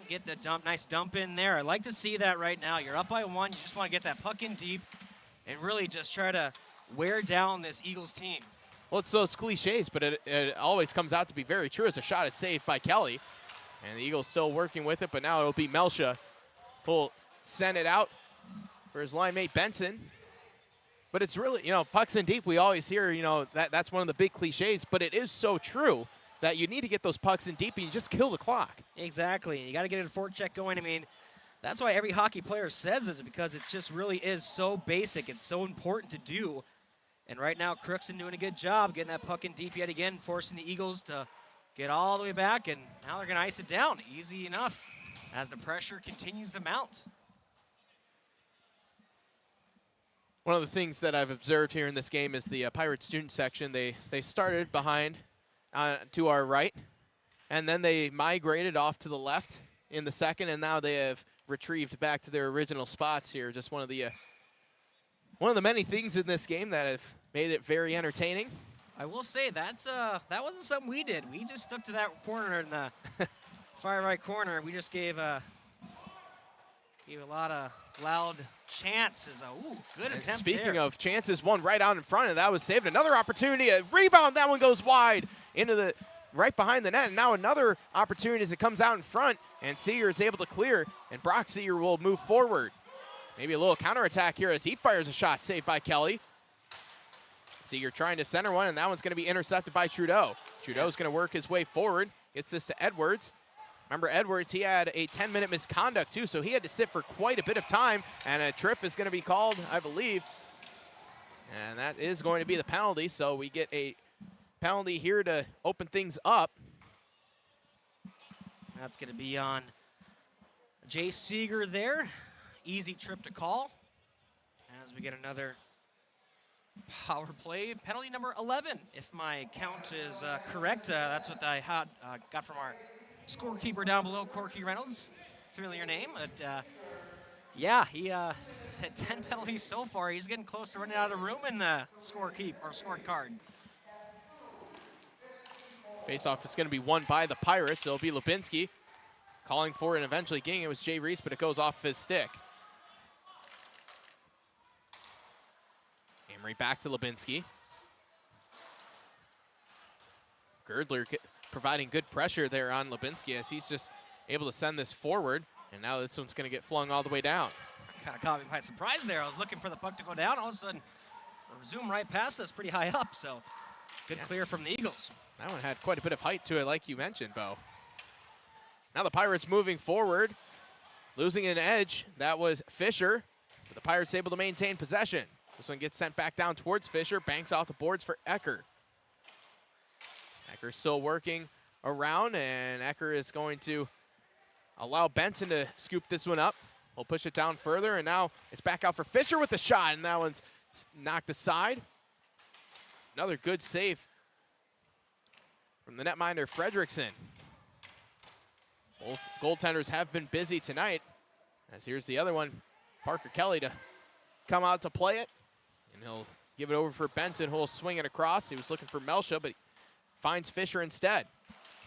Get the nice dump in there. I like to see that right now. You're up by 1. You just want to get that puck in deep and really just try to wear down this Eagles team. Well, it's those cliches, but it always comes out to be very true as a shot is saved by Kelly. And the Eagles still working with it, but now it'll be Melsha who'll send it out for his line mate Benson. But it's really, pucks in deep, we always hear, that's one of the big cliches, but it is so true. that you need to get those pucks in deep and you just kill the clock. Exactly. You got to get a forecheck going. I mean, that's why every hockey player says this, because it just really is so basic. It's so important to do. And right now, Crookston doing a good job getting that puck in deep yet again, forcing the Eagles to get all the way back, and now they're going to ice it down. Easy enough as the pressure continues to mount. One of the things that I've observed here in this game is the Pirate student section. They started behind to our right, and then they migrated off to the left in the second, and now they have retrieved back to their original spots here. Just one of the many things in this game that have made it very entertaining. I will say that wasn't something we did. We just stuck to that corner in the far right corner. We just gave a lot of loud chances. Ooh, good attempt. Speaking there. of chances, one right out in front, and that was saved. Another opportunity, a rebound. That one goes wide into the right behind the net. And now another opportunity as it comes out in front, and Seeger is able to clear, and Brock Seeger will move forward. Maybe a little counterattack here as he fires a shot, saved by Kelly. Seeger trying to center one, and that one's going to be intercepted by Trudeau. Trudeau's going to work his way forward, gets this to Edwards. Remember, Edwards, he had a 10-minute misconduct, too, so he had to sit for quite a bit of time, and a trip is going to be called, I believe. And that is going to be the penalty, so we get a penalty here to open things up. That's going to be on Jay Seeger there. Easy trip to call as we get another power play. Penalty number 11, if my count is correct. That's what I had got from our scorekeeper down below, Corky Reynolds. Familiar name. But, yeah, he had 10 penalties so far. He's getting close to running out of room in the scorecard. Face-off is going to be won by the Pirates. It'll be Lubinski calling for it and eventually getting it. It was Jay Reese, but it goes off his stick. Amory back to Lubinski. Girdler providing good pressure there on Lubinski as he's just able to send this forward. And now this one's going to get flung all the way down. Kind of caught me by surprise there. I was looking for the puck to go down. All of a sudden, zoom right past us pretty high up. So good clear from the Eagles. That one had quite a bit of height to it, like you mentioned, Bo. Now the Pirates moving forward, losing an edge. That was Fisher, but the Pirates able to maintain possession. This one gets sent back down towards Fisher, banks off the boards for Ecker. Ecker still working around, and Ecker is going to allow Benson to scoop this one up. We'll push it down further, and now it's back out for Fisher with the shot, and that one's knocked aside. Another good save from the netminder Fredrickson. Both goaltenders have been busy tonight, as here's the other one, Parker Kelly, to come out to play it. And he'll give it over for Benson, who'll swing it across. He was looking for Melsha, but finds Fisher instead.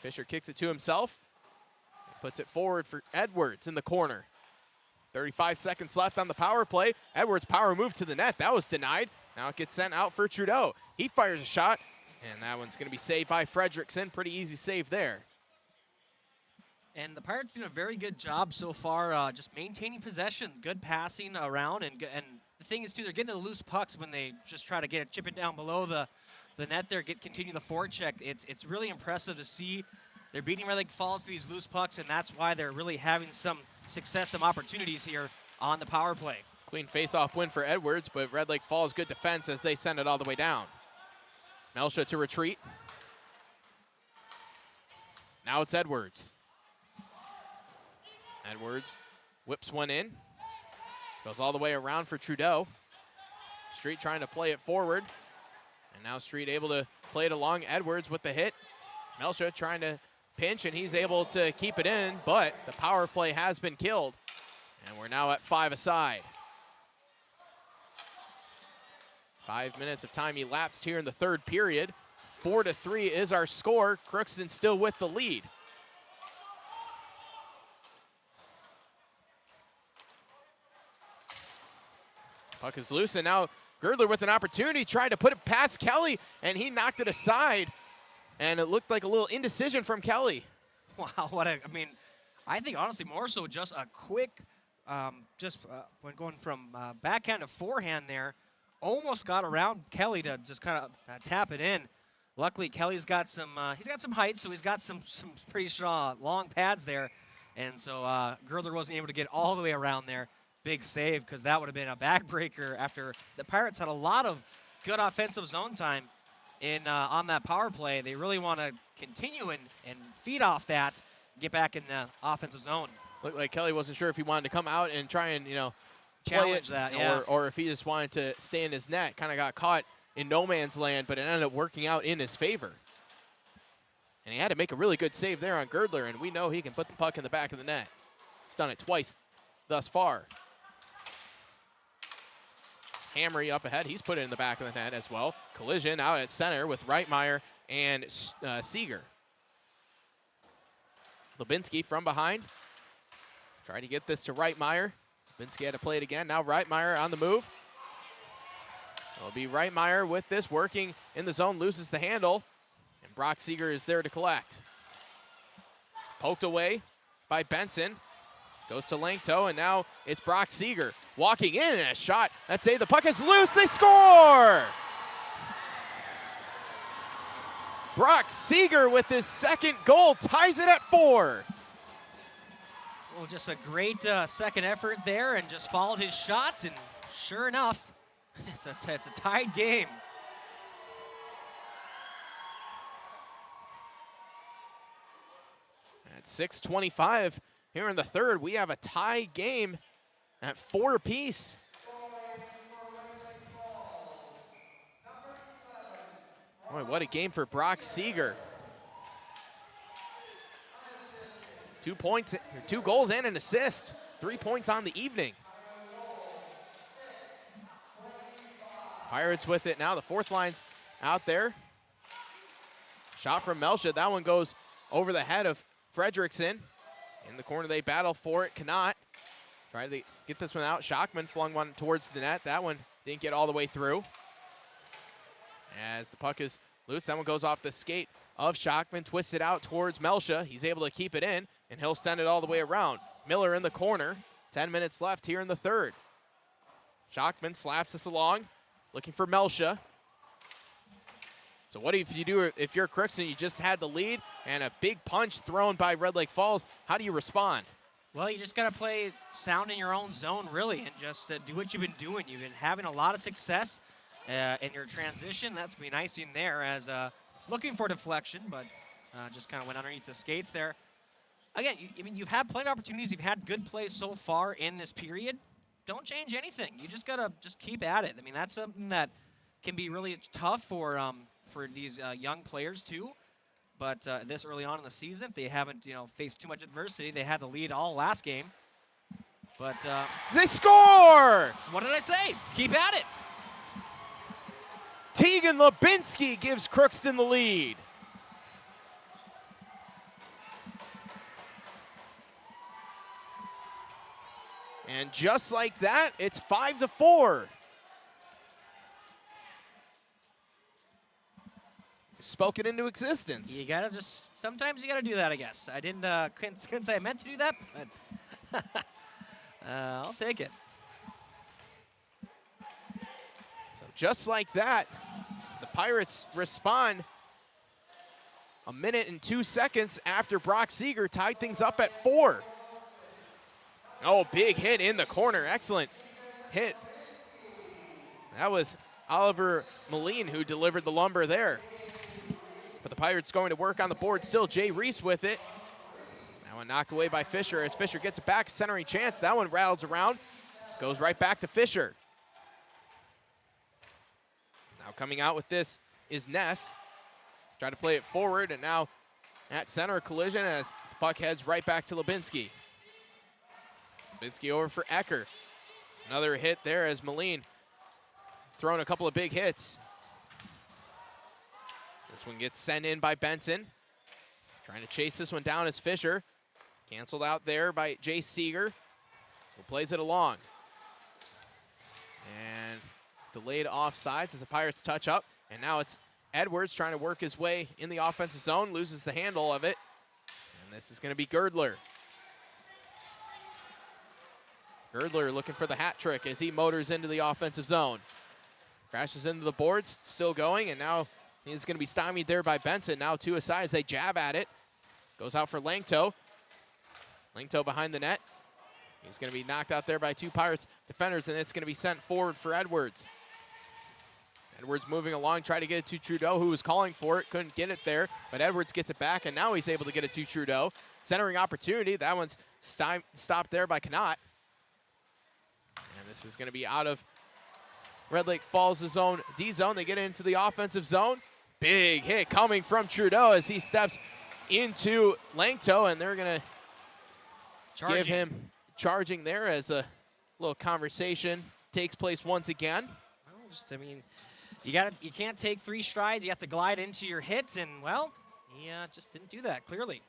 Fisher kicks it to himself, puts it forward for Edwards in the corner. 35 seconds left on the power play. Edwards' power move to the net. That was denied. Now it gets sent out for Trudeau. He fires a shot, and that one's going to be saved by Fredrickson. Pretty easy save there. And the Pirates doing a very good job so far, just maintaining possession, good passing around, and the thing is, too, they're getting the loose pucks when they just try to get it, chip it down below the net there, continue the forecheck. It's really impressive to see. They're beating Red Lake Falls to these loose pucks, and that's why they're really having some success, some opportunities here on the power play. Clean face-off win for Edwards, but Red Lake Falls good defense as they send it all the way down. Melsha to retreat. Now it's Edwards. Edwards whips one in. Goes all the way around for Trudeau. Street trying to play it forward. And now Street able to play it along. Edwards with the hit. Melsha trying to pinch, and he's able to keep it in, but the power play has been killed. And we're now at 5 aside. 5 minutes of time elapsed here in the third period. 4-3 is our score. Crookston still with the lead. Puck is loose, and now Girdler with an opportunity, tried to put it past Kelly, and he knocked it aside. And it looked like a little indecision from Kelly. Wow, I think honestly more so just a quick, when going from backhand to forehand there, almost got around Kelly to just kind of tap it in. luckily Kelly's got some he's got some height, so he's got some pretty strong long pads there, and so Girdler wasn't able to get all the way around there. Big save, because that would have been a backbreaker after the Pirates had a lot of good offensive zone time in on that power play. They really want to continue and feed off that, get back in the offensive zone. Looked like Kelly wasn't sure if he wanted to come out and try and, challenge that, yeah. or if he just wanted to stay in his net. Kind of got caught in no man's land, but it ended up working out in his favor. And he had to make a really good save there on Girdler, and we know he can put the puck in the back of the net. He's done it twice thus far. Hamry up ahead. He's put it in the back of the net as well. Collision out at center with Reitmeyer and Seeger. Lubinsky from behind. Tried to get this to Reitmeyer. Lubinsky had to play it again. Now Reitmeyer on the move. It'll be Reitmeyer with this, working in the zone, loses the handle. And Brock Seeger is there to collect. Poked away by Benson. Goes to Langto, and now it's Brock Seeger walking in, and a shot. Let's say the puck is loose. They score! Brock Seeger with his second goal ties it at 4. Well, just a great second effort there, and just followed his shots, and sure enough, it's a tied game. At 6:25 here in the third, we have a tie game at 4 apiece. Boy, what a game for Brock Seeger. 2 points, 2 goals and an assist. 3 points on the evening. Pirates with it now. The fourth line's out there. Shot from Melcha. That one goes over the head of Fredrickson. In the corner, they battle for it. Cannot. Try to get this one out. Schockman flung one towards the net. That one didn't get all the way through. As the puck is loose, that one goes off the skate of Schockman, twists it out towards Melcha. He's able to keep it in, and he'll send it all the way around. Miller in the corner. 10 minutes left here in the third. Schockman slaps us along, looking for Melcha. So what if you do, if you're Crookston, you just had the lead and a big punch thrown by Red Lake Falls, how do you respond? Well, you just got to play sound in your own zone, really, and just do what you've been doing. You've been having a lot of success in your transition. That's going to be nice in there as looking for deflection, but just kind of went underneath the skates there. Again, you've had plenty of opportunities. You've had good plays so far in this period. Don't change anything. You just got to just keep at it. I mean, that's something that can be really tough for these young players too, but this early on in the season, if they haven't faced too much adversity, they had the lead all last game. But they score! So what did I say? Keep at it. Tegan Lubinsky gives Crookston the lead. And just like that, it's 5-4. Spoken into existence. You gotta sometimes you gotta do that, I guess. I couldn't say I meant to do that, but I'll take it. So just like that, the Pirates respond a minute and 2 seconds after Brock Seeger tied things up at 4. Oh, big hit in the corner. Excellent hit. That was Oliver Moline who delivered the lumber there. But the Pirates going to work on the board still. Jay Reese with it. That one knocked away by Fisher as Fisher gets it back. Centering chance. That one rattles around. Goes right back to Fisher. Now coming out with this is Ness. Try to play it forward, and now at center collision as the puck heads right back to Lubinsky. Lubinsky over for Ecker. Another hit there as Moline throwing a couple of big hits. This one gets sent in by Benson. Trying to chase this one down is Fisher. Canceled out there by Jay Seeger, who plays it along. And delayed offsides as the Pirates touch up. And now it's Edwards trying to work his way in the offensive zone, loses the handle of it. And this is going to be Girdler. Girdler looking for the hat trick as he motors into the offensive zone. Crashes into the boards, still going, and now He's going to be stymied there by Benson. Now two aside as they jab at it. Goes out for Langto. Langto behind the net. He's going to be knocked out there by two Pirates defenders, and it's going to be sent forward for Edwards. Edwards moving along, tried to get it to Trudeau, who was calling for it. Couldn't get it there, but Edwards gets it back, and now he's able to get it to Trudeau. Centering opportunity. That one's stopped there by Connaught. And this is going to be out of Red Lake Falls' zone, D zone. They get into the offensive zone. Big hit coming from Trudeau as he steps into Langto, and they're going to give him charging there as a little conversation takes place once again. Well, just, I mean, you can't take 3 strides. You have to glide into your hit, and well, he just didn't do that clearly.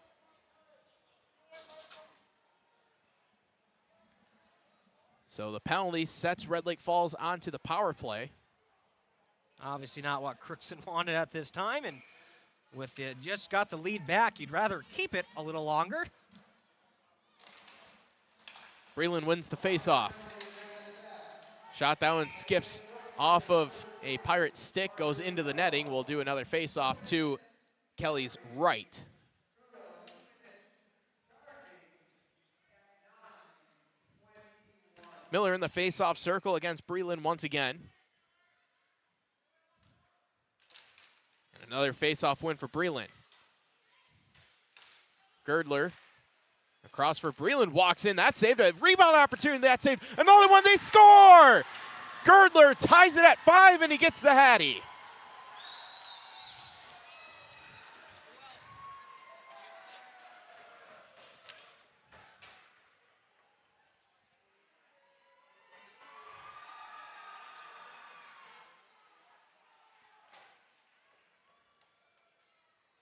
So the penalty sets Red Lake Falls onto the power play. Obviously not what Crookston wanted at this time, and with it just got the lead back, you'd rather keep it a little longer. Breland wins the faceoff. Shot, that one skips off of a Pirate stick, goes into the netting. We'll do another faceoff to Kelly's right. Miller in the faceoff circle against Breland once again. And another faceoff win for Breland. Girdler across for Breland, walks in, that saved a rebound opportunity, that saved another one, they score! Girdler ties it at 5 and he gets the Hattie.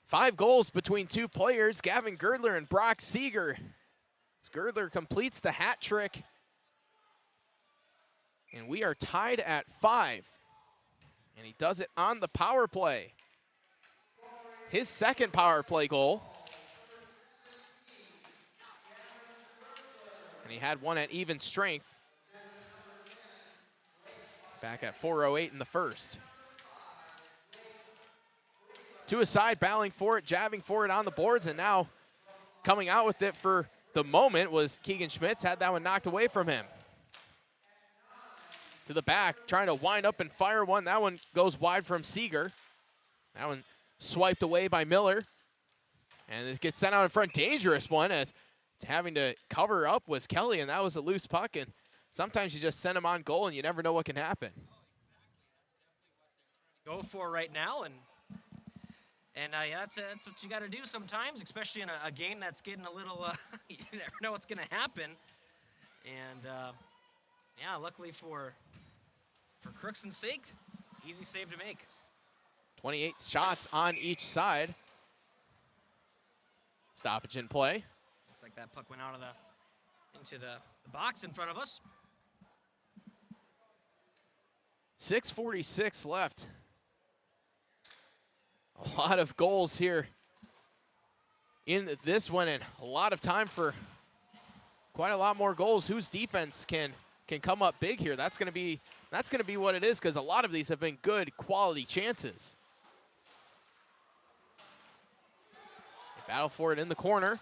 Five goals between two players, Gavin Girdler and Brock Seeger. As Girdler completes the hat trick. And we are tied at 5. And he does it on the power play. His second power play goal. And he had one at even strength. Back at 4:08 in the first. Two aside, battling for it, jabbing for it on the boards, and now coming out with it for the moment was Keegan Schmitz. Had that one knocked away from him. To the back, trying to wind up and fire one. That one goes wide from Seeger. That one swiped away by Miller. And it gets sent out in front. Dangerous one, as having to cover up was Kelly, and that was a loose puck. And sometimes you just send them on goal and you never know what can happen. Go for right now, and that's what you got to do sometimes, especially in a game that's getting a little, you never know what's going to happen. And, yeah, luckily for Crookston's sake, easy save to make. 28 shots on each side. Stoppage in play. Looks like that puck went out of into the box in front of us. 6:46 left. A lot of goals here in this one, and a lot of time for quite a lot more goals. Whose defense can come up big here? That's gonna be what it is, because a lot of these have been good quality chances. They battle for it in the corner,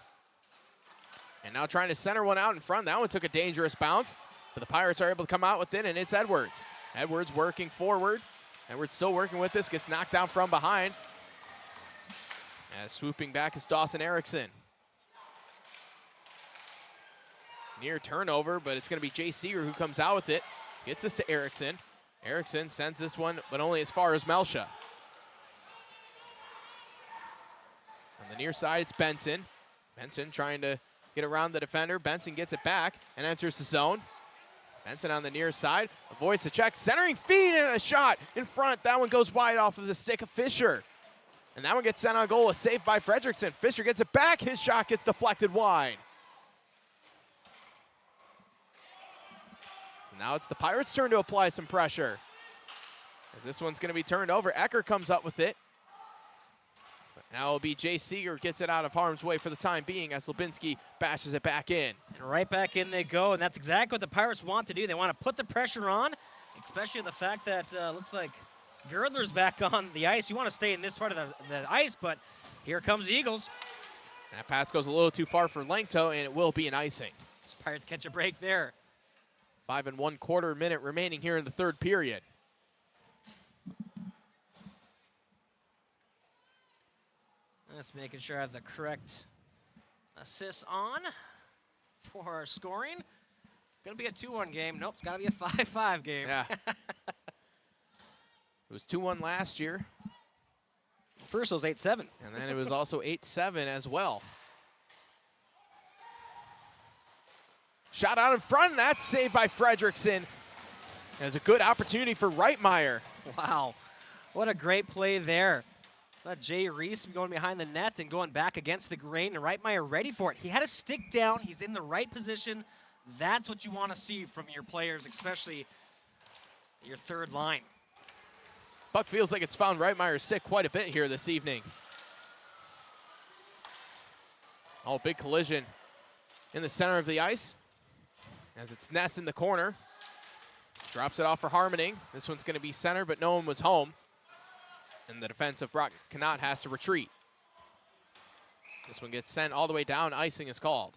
and now trying to center one out in front. That one took a dangerous bounce, but the Pirates are able to come out with it, and it's Edwards. Edwards working forward. Edwards still working with this, gets knocked down from behind. As swooping back is Dawson Erickson. Near turnover, but it's going to be Jay Seeger who comes out with it. Gets this to Erickson. Erickson sends this one, but only as far as Melsha. On the near side, it's Benson. Benson trying to get around the defender. Benson gets it back and enters the zone. Benson on the near side, avoids the check, centering feed and a shot in front. That one goes wide off of the stick of Fisher. And that one gets sent on goal, a save by Fredrickson. Fisher gets it back, his shot gets deflected wide. Now it's the Pirates' turn to apply some pressure. As this one's gonna be turned over, Ecker comes up with it. But now it'll be Jay Seeger gets it out of harm's way for the time being as Lubinski bashes it back in. And right back in they go, and that's exactly what the Pirates want to do. They want to put the pressure on, especially the fact that looks like Girdler's back on the ice. You want to stay in this part of the ice, but here comes the Eagles. That pass goes a little too far for Langto, and it will be an icing. Pirates catch a break there. 5 1/4 minute remaining here in the third period. Just making sure I have the correct assists on for our scoring. Gonna be a 2-1 game. Nope, it's gotta be a 5-5 game. Yeah. It was 2-1 last year. First it was 8-7. And then it was also 8-7 as well. Shot out in front, and that's saved by Fredrickson. There's a good opportunity for Reitmeyer. Wow, what a great play there. Let Jay Reese going behind the net and going back against the grain, and Reitmeyer ready for it. He had a stick down. He's in the right position. That's what you want to see from your players, especially your third line. Puck feels like it's found Reitmeyer's stick quite a bit here this evening. Oh, big collision in the center of the ice as it's Ness in the corner. Drops it off for Harmoning. This one's going to be center, but no one was home. And the defense of Brock Canott has to retreat. This one gets sent all the way down. Icing is called.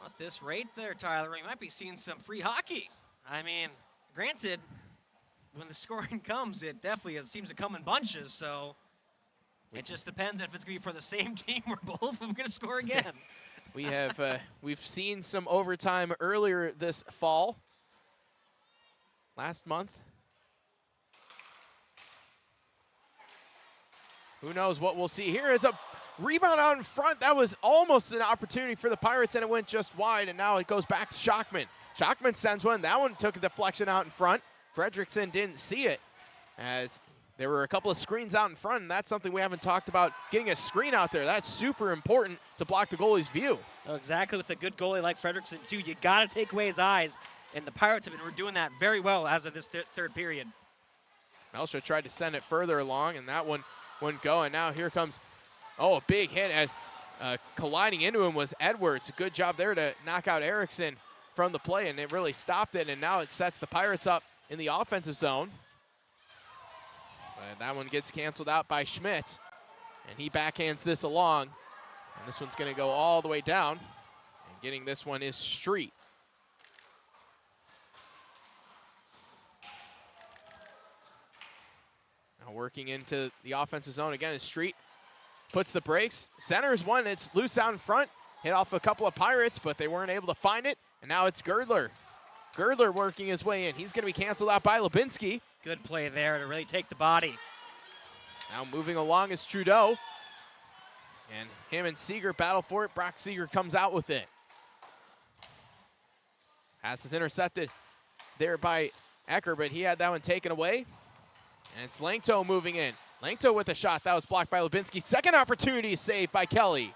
At this rate there, Tyler, we might be seeing some free hockey. I mean, granted, when the scoring comes, it definitely seems to come in bunches, so it just depends if it's going to be for the same team or both of them going to score again. We have we've seen some overtime earlier this fall. Last month. Who knows what we'll see here. It's a rebound out in front. That was almost an opportunity for the Pirates, and it went just wide, and now it goes back to Schockman. Schockman sends one. That one took a deflection out in front. Fredrickson didn't see it, as there were a couple of screens out in front, and that's something we haven't talked about, getting a screen out there. That's super important to block the goalie's view. Oh, exactly. With a good goalie like Fredrickson, too, you got to take away his eyes, and the Pirates have been doing that very well as of this third period. Melsha tried to send it further along, and that one wouldn't go, and now here comes, a big hit as colliding into him was Edwards. A good job there to knock out Erickson from the play, and it really stopped it, and now it sets the Pirates up in the offensive zone. But that one gets canceled out by Schmitz, and he backhands this along, and this one's going to go all the way down, and getting this one is Street. Now working into the offensive zone again is Street. Puts the brakes, centers one, it's loose out in front. Hit off a couple of Pirates, but they weren't able to find it. And now it's Girdler. Girdler working his way in. He's going to be canceled out by Lubinski. Good play there to really take the body. Now moving along is Trudeau. And him and Seeger battle for it. Brock Seeger comes out with it. Pass is intercepted there by Ecker, but he had that one taken away. And it's Langto moving in. Langto with a shot. That was blocked by Lubinski. Second opportunity saved by Kelly.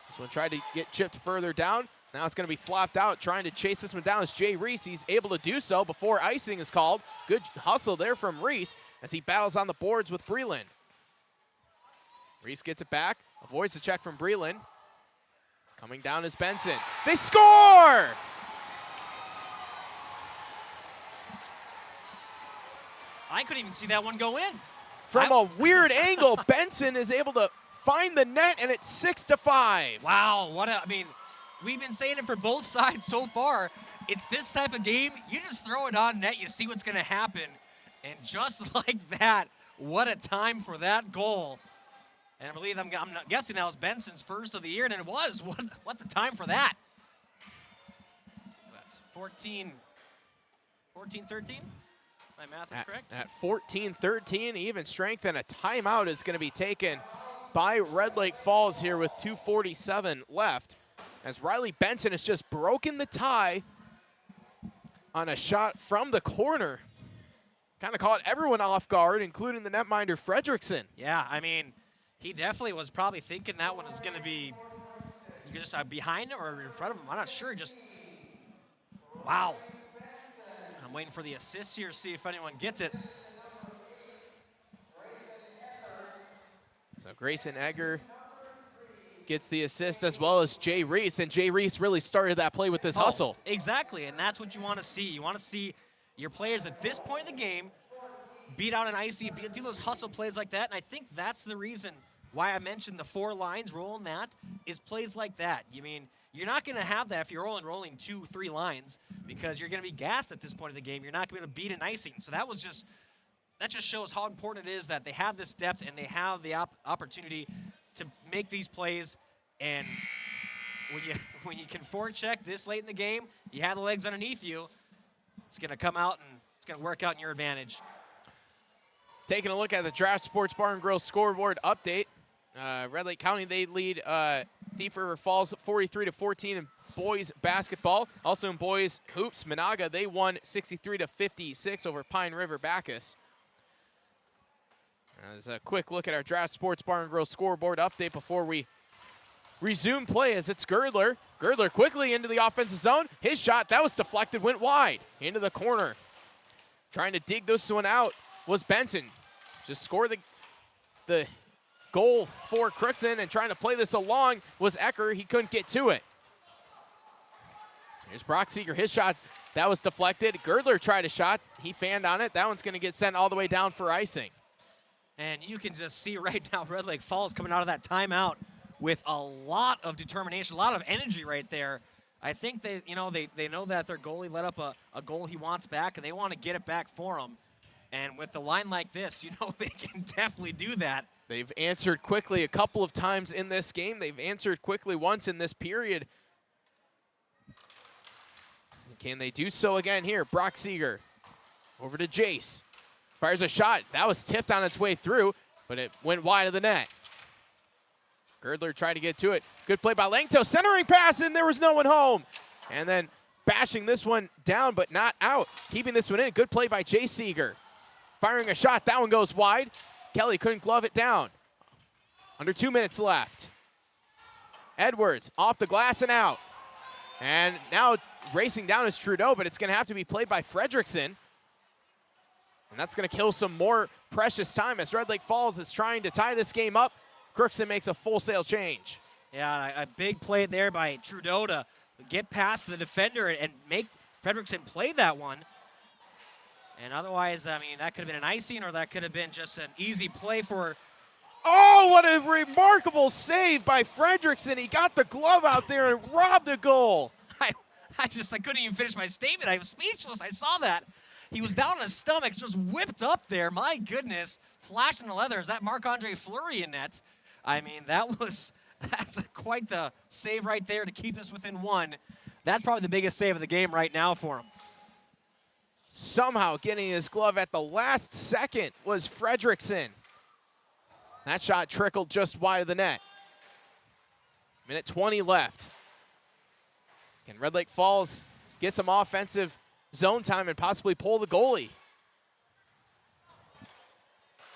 This one tried to get chipped further down. Now it's going to be flopped out. Trying to chase this one down is Jay Reese. He's able to do so before icing is called. Good hustle there from Reese as he battles on the boards with Breland. Reese gets it back. Avoids the check from Breland. Coming down is Benson. They score! I couldn't even see that one go in. From a weird angle, Benson is able to find the net, and it's 6-5. Wow, we've been saying it for both sides so far. It's this type of game, you just throw it on net, you see what's going to happen. And just like that, what a time for that goal. And I believe, I'm guessing that was Benson's first of the year, and it was. What the time for that? 14-13? My math is correct. At 14-13, even strength, and a timeout is going to be taken by Red Lake Falls here with 2:47 left, as Riley Benson has just broken the tie on a shot from the corner. Kind of caught everyone off guard, including the netminder Fredrickson. Yeah, he definitely was probably thinking that one was going to be just behind him or in front of him. I'm not sure. Just, wow. I'm waiting for the assist here to see if anyone gets it. So Grayson Egger gets the assist, as well as Jay Reese, and Jay Reese really started that play with this hustle. Exactly, and that's what you want to see. You want to see your players at this point in the game beat out an icy and do those hustle plays like that. And I think that's the reason why I mentioned the 4 lines rolling that is plays like that. You mean, you're not going to have that if you're rolling 2-3 lines because you're going to be gassed at this point of the game. You're not going to be able to beat an icing. So that just shows how important it is that they have this depth and they have the opportunity to make these plays. And when you can forecheck this late in the game, you have the legs underneath you, it's going to come out and it's going to work out in your advantage. Taking a look at the Draft Sports Bar and Grill scoreboard update. Red Lake County, they lead Thief River Falls 43-14 in boys basketball. Also in boys hoops, Monaga, they won 63-56 over Pine River Bacchus. As a quick look at our Draft Sports Bar and Grill scoreboard update before we resume play as it's Girdler. Girdler quickly into the offensive zone. His shot, that was deflected, went wide into the corner. Trying to dig this one out was Benson. Just scored the goal for Crookston, and trying to play this along was Ecker. He couldn't get to it. Here's Brock Seeger, his shot, that was deflected. Girdler tried a shot, he fanned on it. That one's gonna get sent all the way down for icing. And you can just see right now Red Lake Falls coming out of that timeout with a lot of determination, a lot of energy right there. I think they know that their goalie let up a goal he wants back, and they want to get it back for him. And with the line like this, they can definitely do that. They've answered quickly a couple of times in this game. They've answered quickly once in this period. Can they do so again here? Brock Seeger over to Jace. Fires a shot. That was tipped on its way through, but it went wide of the net. Girdler tried to get to it. Good play by Langto. Centering pass, and there was no one home. And then bashing this one down, but not out. Keeping this one in. Good play by Jay Seeger. Firing a shot. That one goes wide. Kelly couldn't glove it down. Under 2 minutes left. Edwards off the glass and out. And now racing down is Trudeau, but it's going to have to be played by Fredrickson. And that's going to kill some more precious time as Red Lake Falls is trying to tie this game up. Crookston makes a full sail change. Yeah, a big play there by Trudeau to get past the defender and make Fredrickson play that one. And otherwise, I mean, that could have been an icing, or that could have been just an easy play for... Oh, what a remarkable save by Fredrickson. He got the glove out there and robbed a goal. I couldn't even finish my statement. I was speechless. I saw that. He was down on his stomach, just whipped up there. My goodness, flashing the leather. Is that Marc-Andre Fleury in net? I mean, that's quite the save right there to keep this within one. That's probably the biggest save of the game right now for him. Somehow getting his glove at the last second was Fredrickson. That shot trickled just wide of the net. Minute 20 left. Can Red Lake Falls get some offensive zone time and possibly pull the goalie?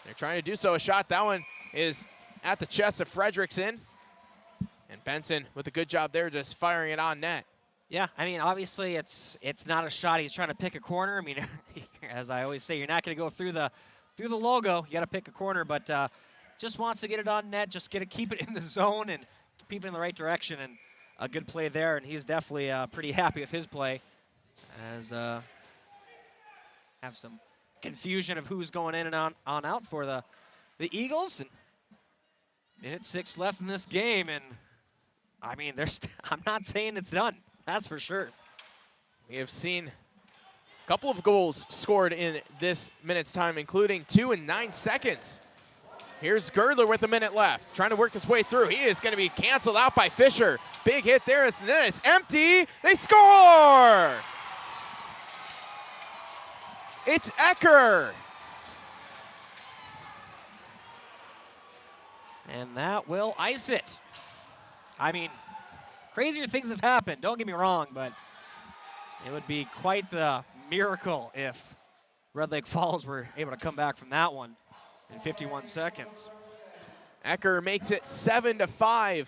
They're trying to do so. A shot, that one is at the chest of Fredrickson. And Benson with a good job there, just firing it on net. Yeah, I mean, obviously it's not a shot. He's trying to pick a corner. I mean, as I always say, you're not going to go through the logo. You got to pick a corner, but just wants to get it on net, just keep it in the zone and keep it in the right direction. And a good play there, and he's definitely pretty happy with his play. As have some confusion of who's going in and on out for the Eagles. And minute 6 left in this game, and I mean, I'm not saying it's done. That's for sure. We have seen a couple of goals scored in this minute's time, including 2 in 9 seconds. Here's Girdler with a minute left, trying to work his way through. He is going to be canceled out by Fisher. Big hit there, and then it's empty. They score! It's Ecker. And that will ice it. I mean, crazier things have happened, don't get me wrong, but it would be quite the miracle if Red Lake Falls were able to come back from that one in 51 seconds. Ecker makes it 7-5.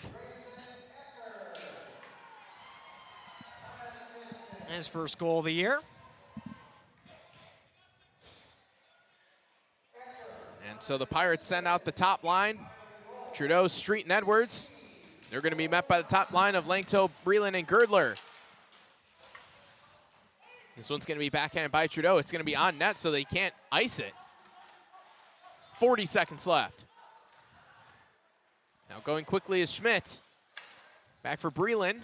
His first goal of the year. And so the Pirates send out the top line. Trudeau, Street, and Edwards. They're going to be met by the top line of Langto, Breland, and Girdler. This one's going to be backhanded by Trudeau. It's going to be on net, so they can't ice it. 40 seconds left. Now going quickly is Schmidt. Back for Breland.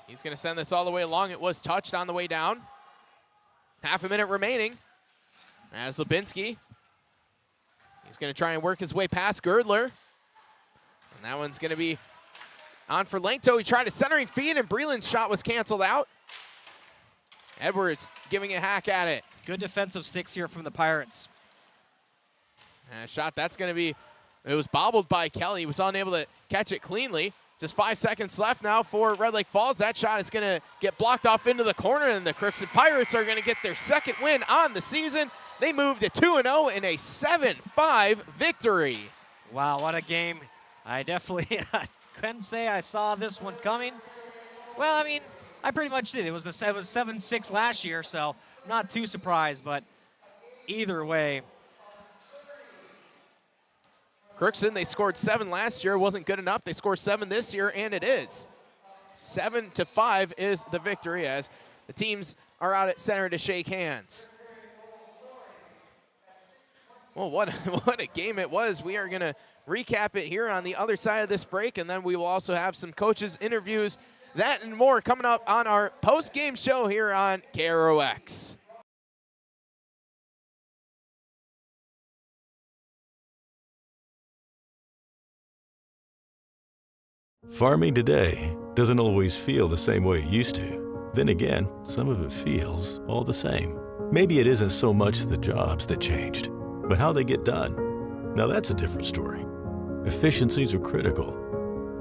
He's going to send this all the way along. It was touched on the way down. Half a minute remaining. As Lubinski. He's going to try and work his way past Girdler. And that one's going to be on for Langto. He tried a centering feed, and Breland's shot was canceled out. Edwards giving a hack at it. Good defensive sticks here from the Pirates. And a shot that's going to be, it was bobbled by Kelly. He was unable to catch it cleanly. Just 5 seconds left now for Red Lake Falls. That shot is going to get blocked off into the corner, and the Crookston Pirates are going to get their second win on the season. They move to 2-0 in a 7-5 victory. Wow, what a game. I definitely couldn't say I saw this one coming. Well, I mean, I pretty much did. It was 7-6 last year, so not too surprised, but either way. Crookston, they scored 7 last year. It wasn't good enough. They scored 7 this year, and it is. 7-5 is the victory as the teams are out at center to shake hands. Well, what a game it was. We are going to recap it here on the other side of this break, and then we will also have some coaches' interviews. That and more coming up on our post-game show here on KROX. Farming today doesn't always feel the same way it used to. Then again, some of it feels all the same. Maybe it isn't so much the jobs that changed, but how they get done. Now that's a different story. Efficiencies are critical,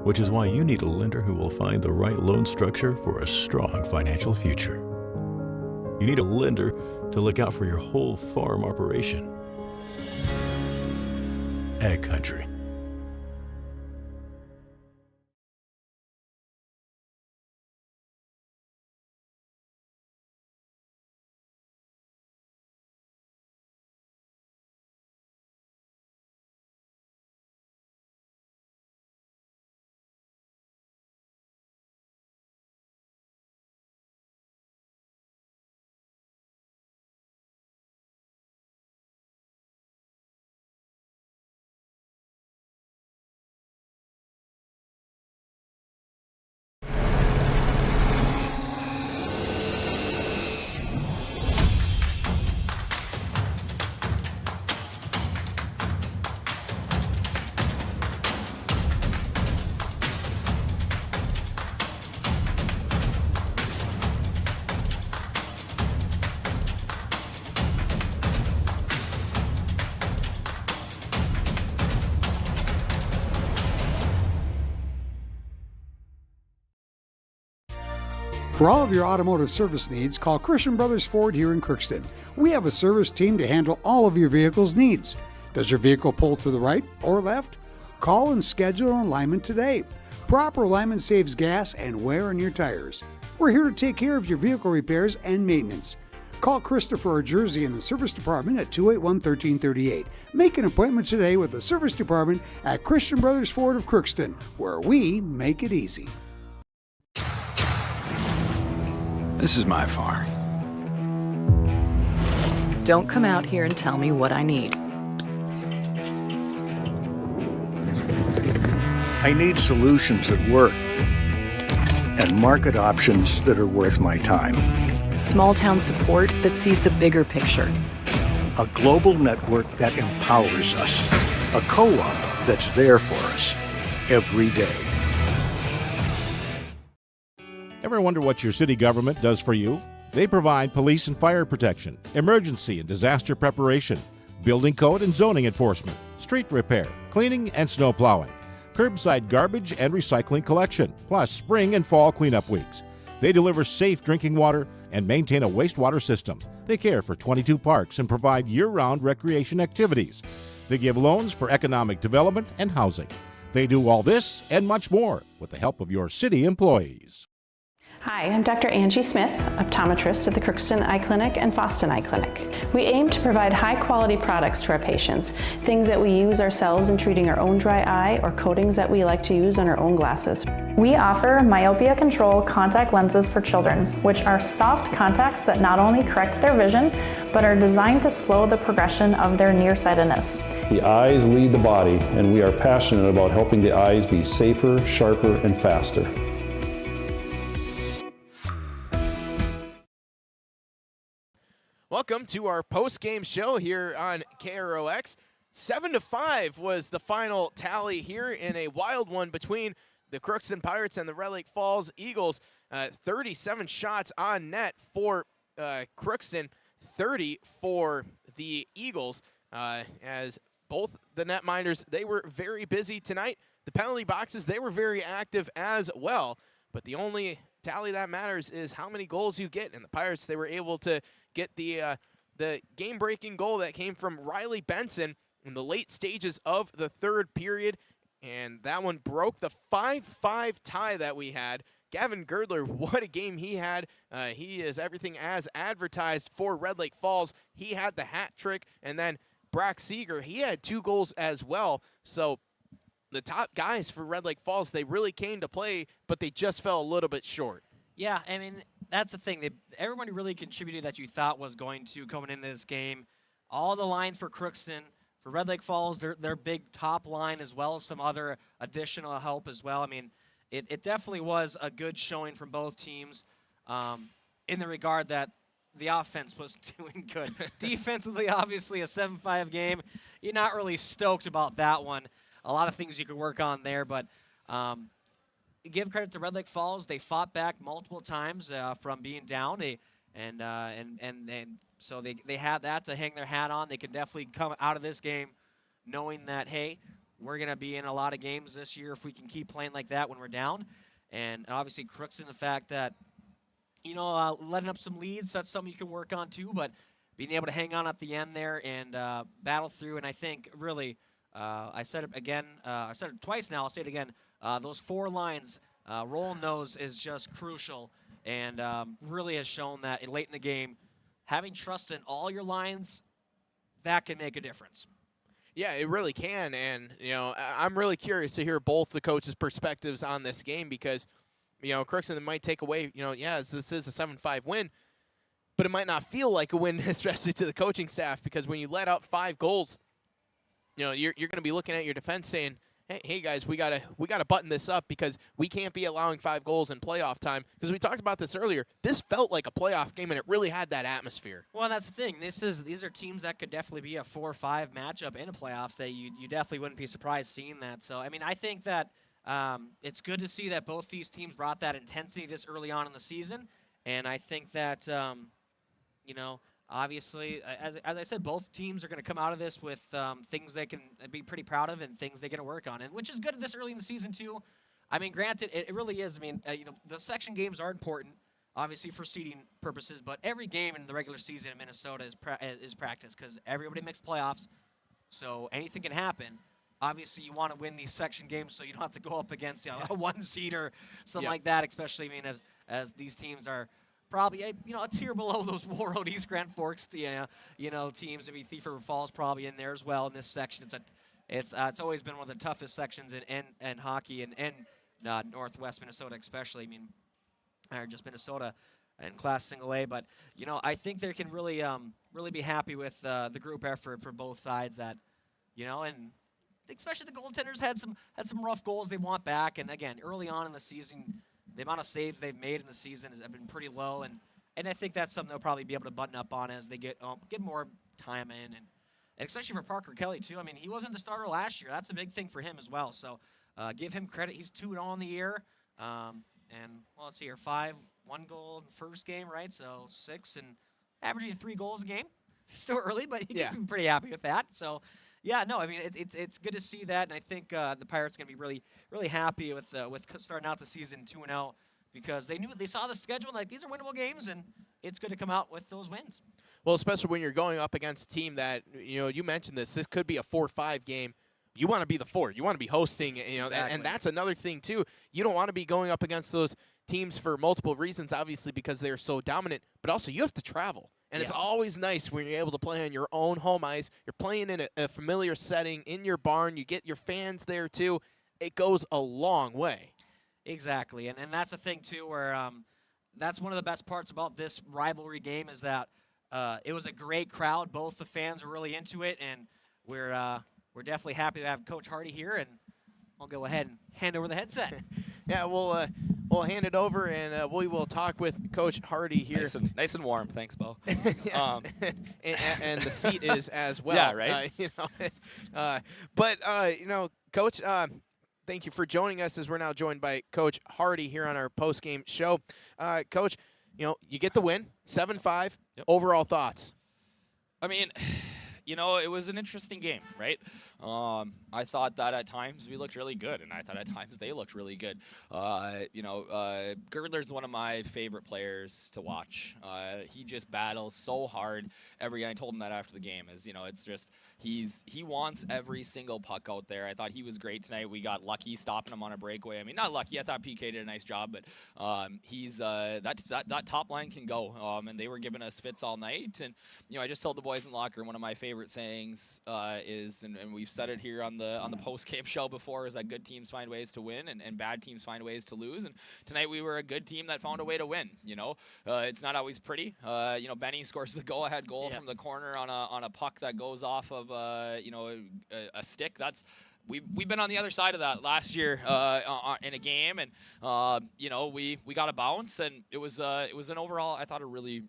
which is why you need a lender who will find the right loan structure for a strong financial future. You need a lender to look out for your whole farm operation. Ag Country. For all of your automotive service needs, call Christian Brothers Ford here in Crookston. We have a service team to handle all of your vehicle's needs. Does your vehicle pull to the right or left? Call and schedule an alignment today. Proper alignment saves gas and wear on your tires. We're here to take care of your vehicle repairs and maintenance. Call Christopher or Jersey in the service department at 281-1338. Make an appointment today with the service department at Christian Brothers Ford of Crookston, where we make it easy. This is my farm. Don't come out here and tell me what I need. I need solutions that work and market options that are worth my time. Small town support that sees the bigger picture. A global network that empowers us. A co-op that's there for us every day. Ever wonder what your city government does for you? They provide police and fire protection, emergency and disaster preparation, building code and zoning enforcement, street repair, cleaning and snow plowing, curbside garbage and recycling collection, plus spring and fall cleanup weeks. They deliver safe drinking water and maintain a wastewater system. They care for 22 parks and provide year-round recreation activities. They give loans for economic development and housing. They do all this and much more with the help of your city employees. Hi, I'm Dr. Angie Smith, optometrist at the Crookston Eye Clinic and Foston Eye Clinic. We aim to provide high-quality products to our patients, things that we use ourselves in treating our own dry eye or coatings that we like to use on our own glasses. We offer myopia control contact lenses for children, which are soft contacts that not only correct their vision, but are designed to slow the progression of their nearsightedness. The eyes lead the body, and we are passionate about helping the eyes be safer, sharper, and faster. Welcome to our post-game show here on KROX. 7-5 was the final tally here in a wild one between the Crookston Pirates and the Red Lake Falls Eagles. 37 shots on net for Crookston, 30 for the Eagles. As both the netminders, they were very busy tonight. The penalty boxes, they were very active as well. But the only tally that matters is how many goals you get. And the Pirates, they were able to get the game-breaking goal that came from Riley Benson in the late stages of the third period. And that one broke the 5-5 tie that we had. Gavin Girdler, what a game he had. He is everything as advertised for Red Lake Falls. He had the hat trick. And then Brock Seeger, he had 2 goals as well. So the top guys for Red Lake Falls, they really came to play, but they just fell a little bit short. Yeah, I mean, that's the thing. Everybody really contributed that you thought was going to coming into this game. All the lines for Crookston, for Red Lake Falls, their big top line as well as some other additional help as well. I mean, it definitely was a good showing from both teams in the regard that the offense was doing good. Defensively, obviously, a 7-5 game. You're not really stoked about that one. A lot of things you could work on there, but give credit to Red Lake Falls. They fought back multiple times from being down, so they had that to hang their hat on. They can definitely come out of this game knowing that, hey, we're going to be in a lot of games this year if we can keep playing like that when we're down. And obviously Crookston, the fact that, letting up some leads, that's something you can work on too, but being able to hang on at the end there and battle through. And I think really, I said it again, I said it twice now, I'll say it again, those 4 lines, rolling those is just crucial and really has shown that late in the game, having trust in all your lines, that can make a difference. Yeah, it really can, and I'm really curious to hear both the coaches' perspectives on this game because, Crookston might take away, this is a 7-5 win, but it might not feel like a win, especially to the coaching staff, because when you let up 5 goals, you're going to be looking at your defense saying, hey guys, we gotta button this up because we can't be allowing 5 goals in playoff time. Because we talked about this earlier, this felt like a playoff game and it really had that atmosphere. Well, that's the thing. These are teams that could definitely be a 4-5 matchup in the playoffs. That you definitely wouldn't be surprised seeing that. So I mean, I think that it's good to see that both these teams brought that intensity this early on in the season, and I think that obviously, as I said, both teams are going to come out of this with things they can be pretty proud of and things they're going to work on, and which is good this early in the season too. I mean, granted, it really is. I mean, the section games are important, obviously for seeding purposes, but every game in the regular season in Minnesota is practice because everybody makes playoffs, so anything can happen. Obviously, you want to win these section games so you don't have to go up against a 1 seed or something like that. Especially, I mean, as these teams are probably a tier below those War Road, East Grand Forks, teams. I mean, Thief River Falls probably in there as well in this section. It's always been one of the toughest sections in hockey and Northwest Minnesota, especially. I mean, or just Minnesota in Class Single A. But I think they can really be happy with the group effort for both sides. That and especially the goaltenders had some rough goals they want back. And again, early on in the season, the amount of saves they've made in the season has been pretty low, and I think that's something they'll probably be able to button up on as they get more time in, and especially for Parker Kelly too. I mean, he wasn't the starter last year. That's a big thing for him as well. So give him credit. He's 2-0 on the year, and let's see here, 1 goal in the first game, right? So 6 and averaging 3 goals a game. Still early, but he can be pretty happy with that. So. Yeah, no, I mean it's good to see that, and I think the Pirates are going to be really really happy with starting out the season 2-0 because they saw the schedule like these are winnable games, and it's good to come out with those wins. Well, especially when you're going up against a team that you mentioned this could be a 4-5 game. You want to be the 4. You want to be hosting, exactly. And that's another thing too. You don't want to be going up against those teams for multiple reasons, obviously because they're so dominant, but also you have to travel. And it's always nice when you're able to play on your own home ice. You're playing in a familiar setting in your barn. You get your fans there, too. It goes a long way. Exactly. And that's the thing, too, where that's one of the best parts about this rivalry game is that it was a great crowd. Both the fans were really into it, and we're definitely happy to have Coach Hardy here. And I'll go ahead and hand over the headset. Yeah, we'll hand it over, and we will talk with Coach Hardy here. Nice and warm. Thanks, Bo. Yes. And the seat is as well. Yeah, right. Coach, thank you for joining us as we're now joined by Coach Hardy here on our post-game show. Coach, you get the win, 7-5. Yep. Overall thoughts? I mean, it was an interesting game, right? I thought that at times we looked really good, and I thought at times they looked really good. Girdler's one of my favorite players to watch. He just battles so hard every. I told him that after the game. It's just he wants every single puck out there. I thought he was great tonight. We got lucky stopping him on a breakaway. I mean, not lucky. I thought PK did a nice job, but he's that top line can go. And they were giving us fits all night. And I just told the boys in the locker room, one of my favorite sayings is, and we've said it here on the post-game show before, is that good teams find ways to win and bad teams find ways to lose. And tonight we were a good team that found a way to win. It's not always pretty. Benny scores the go-ahead goal from the corner on a puck that goes off of a stick. We've been on the other side of that last year in a game, and we got a bounce, and it was an overall, I thought, a really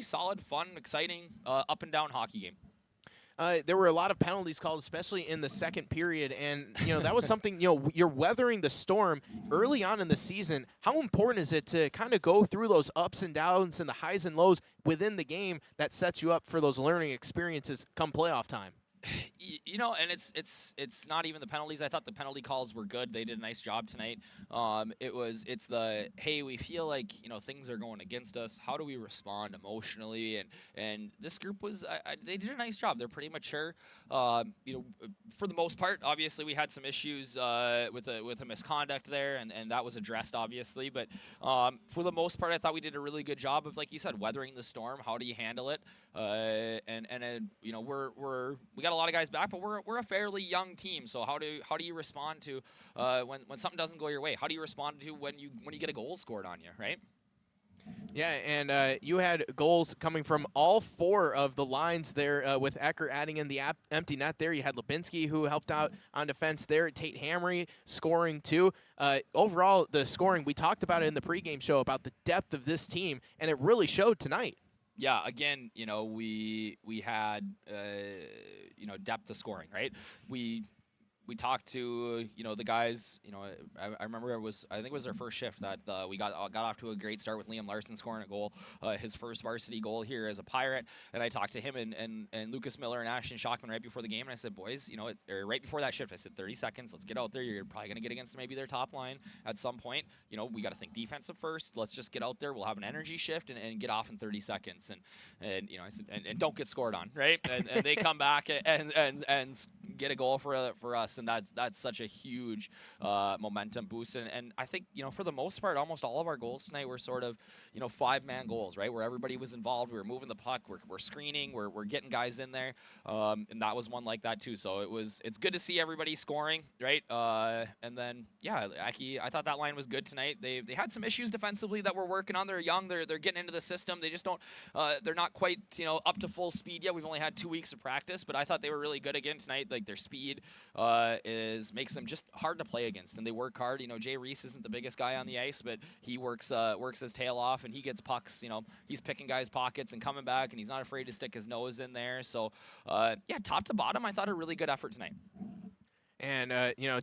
solid, fun, exciting, up and down hockey game. There were a lot of penalties called, especially in the second period, and that was something. You're weathering the storm early on in the season. How important is it to kind of go through those ups and downs and the highs and lows within the game that sets you up for those learning experiences come playoff time? And it's not even the penalties. I thought the penalty calls were good. They did a nice job tonight. It's the, hey, we feel like things are going against us. How do we respond emotionally? And this group they did a nice job. They're pretty mature. For the most part. Obviously, we had some issues with a misconduct there, and that was addressed obviously. But for the most part, I thought we did a really good job of, like you said, weathering the storm. How do you handle it? We got a lot of guys back, but we're a fairly young team. So how do you respond to when something doesn't go your way? How do you respond to when you get a goal scored on you, right? Yeah, and you had goals coming from all four of the lines there, with Ecker adding in the empty net there. You had Lubinski, who helped out on defense there. Tate Hamry scoring too. Overall, the scoring, we talked about it in the pregame show about the depth of this team, and it really showed tonight. Yeah, again, we had depth of scoring, right? We talked to the guys. I remember I think it was our first shift that we got off to a great start with Liam Larson scoring a goal, his first varsity goal here as a Pirate. And I talked to him and Lucas Miller and Ashton Shockman right before the game, and I said, boys, right before that shift, I said 30 seconds. Let's get out there. You're probably gonna get against maybe their top line at some point. We got to think defensive first. Let's just get out there. We'll have an energy shift and get off in 30 seconds. And I said and don't get scored on, right? And they come back and get a goal for us. And that's such a huge momentum boost. And I think, for the most part, almost all of our goals tonight were sort of, 5-man goals, right? Where everybody was involved. We were moving the puck. We're screening. We're getting guys in there. And that was one like that too. So it's good to see everybody scoring, right? And then, Aki, I thought that line was good tonight. They had some issues defensively that we're working on. They're young. They're getting into the system. They just don't, they're not quite, up to full speed yet. We've only had 2 weeks of practice, but I thought they were really good again tonight. Like, their speed makes them just hard to play against, and they work hard. Jay Reese isn't the biggest guy on the ice, but he works his tail off, and he gets pucks. He's picking guys' pockets and coming back, and he's not afraid to stick his nose in there. So, top to bottom, I thought a really good effort tonight. And,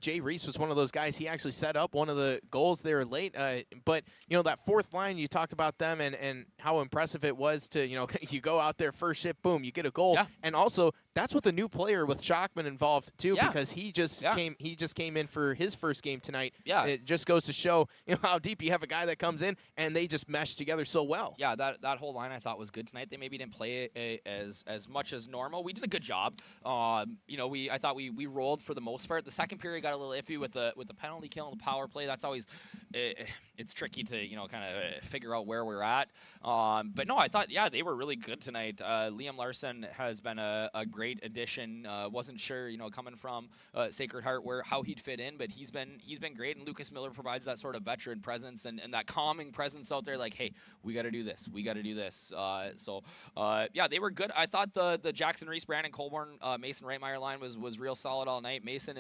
Jay Reese was one of those guys. He actually set up one of the goals there late. But, that fourth line, you talked about them and how impressive it was to, you go out there first shift, boom, you get a goal. Yeah. And also, that's with a new player with Shockman involved, too, because he just came in for his first game tonight. Yeah. It just goes to show, how deep you have a guy that comes in, and they just mesh together so well. Yeah, that whole line I thought was good tonight. They maybe didn't play as much as normal. We did a good job. I thought we rolled for the most part. The second period got a little iffy with the penalty kill and the power play. That's always it's tricky to, kind of figure out where we're at. But no, I thought, they were really good tonight. Liam Larson has been a great addition. Wasn't sure, coming from Sacred Heart how he'd fit in, but he's been great. And Lucas Miller provides that sort of veteran presence and that calming presence out there. Like, hey, we got to do this. We got to do this. They were good. I thought the Jackson Reese, Brandon Colborn, Mason Reitmeyer line was real solid all night. Mason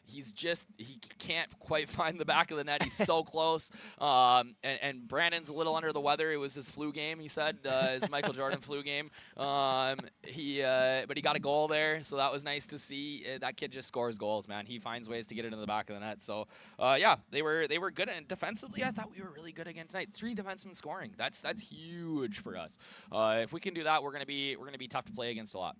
he can't quite find the back of the net. He's so close. And Brandon's a little under the weather. It was his flu game, he said, his Michael Jordan flu game. But he got a goal there, so that was nice to see. That kid just scores goals, man. He finds ways to get it in the back of the net. So they were good. And defensively, I thought we were really good again tonight. 3 defensemen scoring. That's huge for us. If we can do that, we're gonna be tough to play against a lot.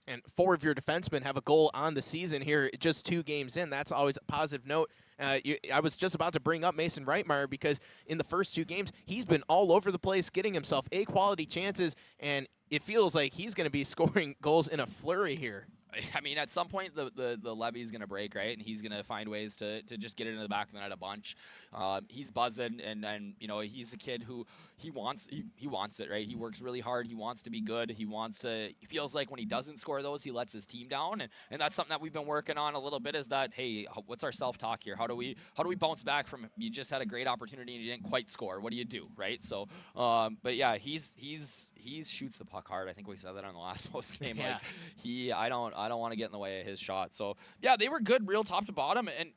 And 4 of your defensemen have a goal on the season here, just 2 games in. That's always a positive note. I was just about to bring up Mason Reitmeyer because in the first 2 games, he's been all over the place, getting himself A-quality chances, and it feels like he's going to be scoring goals in a flurry here. I mean, at some point, the levee's going to break, right? And he's going to find ways to just get it in the back of the net a bunch. He's buzzing, and he's a kid who he wants it, right? He works really hard. He wants to be good. He feels like when he doesn't score those, he lets his team down. And that's something that we've been working on a little bit is that, hey, what's our self-talk here? How do we bounce back from you just had a great opportunity and you didn't quite score? What do you do, right? So, but yeah, he shoots the puck hard. I think we said that on the last post game. Yeah. Like, I don't want to get in the way of his shot. So yeah, they were good, real top to bottom. And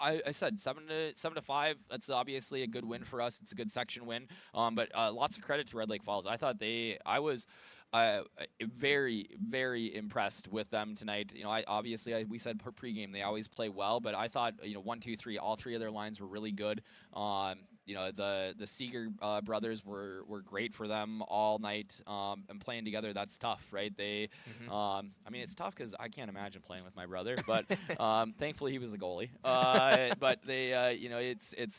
I said 7-5. That's obviously a good win for us. It's a good section win. But lots of credit to Red Lake Falls. I was very, very impressed with them tonight. We said pregame they always play well, but I thought 1, 2, 3, all 3 of their lines were really good. The Seeger brothers were great for them all night, and playing together. That's tough, right? They, I mean, it's tough because I can't imagine playing with my brother, but thankfully he was a goalie. But they,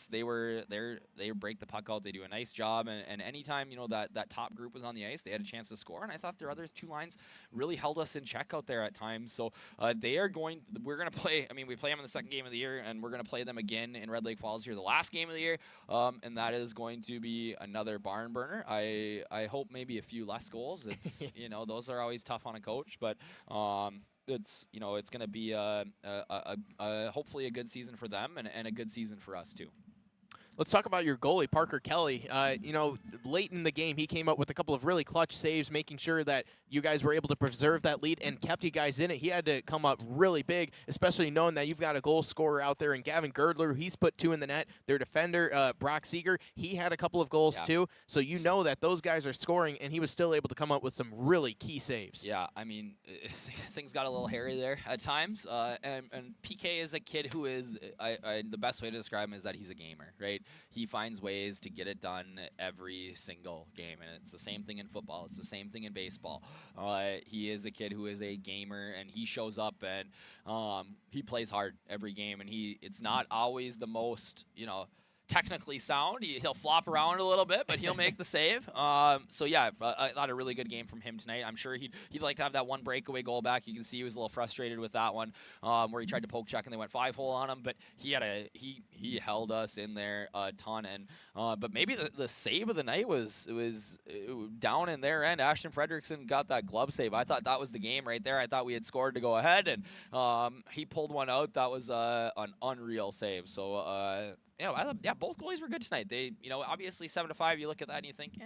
they break the puck out. They do a nice job, and anytime that top group was on the ice, they had a chance to score. And I thought their other 2 lines really held us in check out there at times. So we're gonna play. I mean, we play them in the second game of the year, and we're gonna play them again in Red Lake Falls here, the last game of the year. And that is going to be another barn burner. I hope maybe a few less goals. It's those are always tough on a coach, but it's going to be hopefully a good season for them and a good season for us too. Let's talk about your goalie, Parker Kelly. Late in the game, he came up with a couple of really clutch saves, making sure that you guys were able to preserve that lead and kept you guys in it. He had to come up really big, especially knowing that you've got a goal scorer out there in Gavin Girdler. He's put 2 in the net. Their defender, Brock Seeger, he had a couple of goals too. So that those guys are scoring, and he was still able to come up with some really key saves. Yeah, I mean, things got a little hairy there at times. And PK is a kid who is, the best way to describe him is that he's a gamer, right? He finds ways to get it done every single game, and it's the same thing in football. It's the same thing in baseball. He is a kid who is a gamer, and he shows up and he plays hard every game, and it's not always the most, technically sound. He'll flop around a little bit, but he'll make the save. So yeah, I thought a really good game from him tonight. I'm sure he'd like to have that one breakaway goal back. You can see he was a little frustrated with that one, where he tried to poke check and they went 5-hole on him. But he held us in there a ton. And but maybe the save of the night was down in their end. Ashton Fredrickson got that glove save. I thought that was the game right there. I thought we had scored to go ahead, and he pulled one out. That was an unreal save. So. Both goalies were good tonight. They, obviously 7-5. You look at that and you think,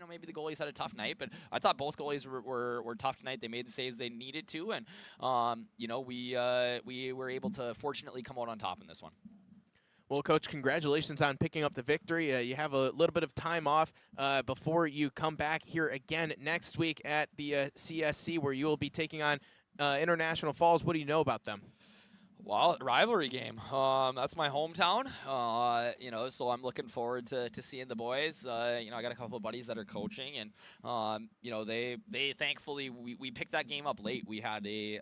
maybe the goalies had a tough night. But I thought both goalies were tough tonight. They made the saves they needed to, and we were able to fortunately come out on top in this one. Well, Coach, congratulations on picking up the victory. You have a little bit of time off before you come back here again next week at the CSC, where you will be taking on International Falls. What do you know about them? Well, rivalry game. That's my hometown. So I'm looking forward to seeing the boys. I got a couple of buddies that are coaching, and they thankfully we picked that game up late. We had a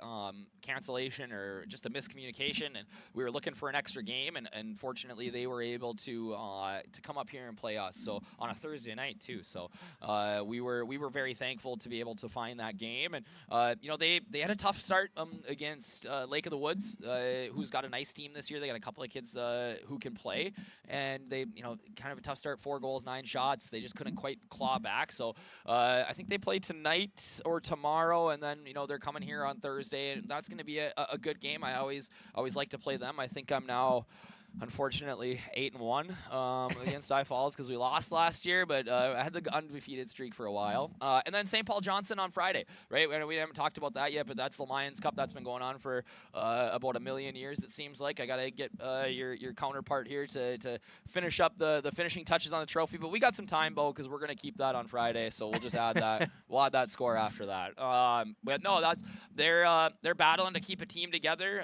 cancellation or just a miscommunication, and we were looking for an extra game, and fortunately they were able to come up here and play us. So on a Thursday night too. So we were very thankful to be able to find that game, and they had a tough start against Lake of the Woods. who's got a nice team this year. They got a couple of kids who can play, and they, kind of a tough start, 4 goals, 9 shots. They just couldn't quite claw back. So I think they play tonight or tomorrow, and then they're coming here on Thursday, and that's going to be a good game. I always like to play them. I think I'm now, unfortunately, 8-1 against I Falls because we lost last year, but I had the undefeated streak for a while. And then St. Paul Johnson on Friday, right? We haven't talked about that yet, but that's the Lions Cup. That's been going on for about 1 million years, it seems like. I got to get your counterpart here to finish up the finishing touches on the trophy, but we got some time, Bo, because we're going to keep that on Friday, so we'll just add that. We'll add that score after that. But no, they're battling to keep a team together.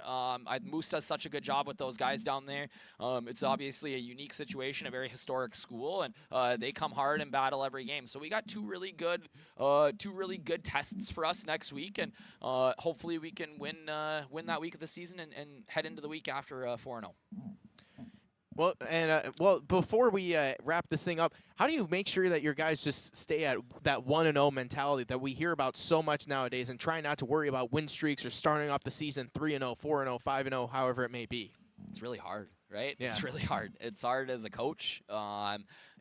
Moose does such a good job with those guys down there. It's obviously a unique situation, a very historic school, and they come hard and battle every game. So we got two really good tests for us next week, and hopefully we can win that week of the season and head into the week after 4-0. Well, before we wrap this thing up, how do you make sure that your guys just stay at that 1-0 mentality that we hear about so much nowadays, and try not to worry about win streaks or starting off the season 3-0, 4-0, 5-0, however it may be? It's really hard, right? Yeah. It's really hard. It's hard as a coach.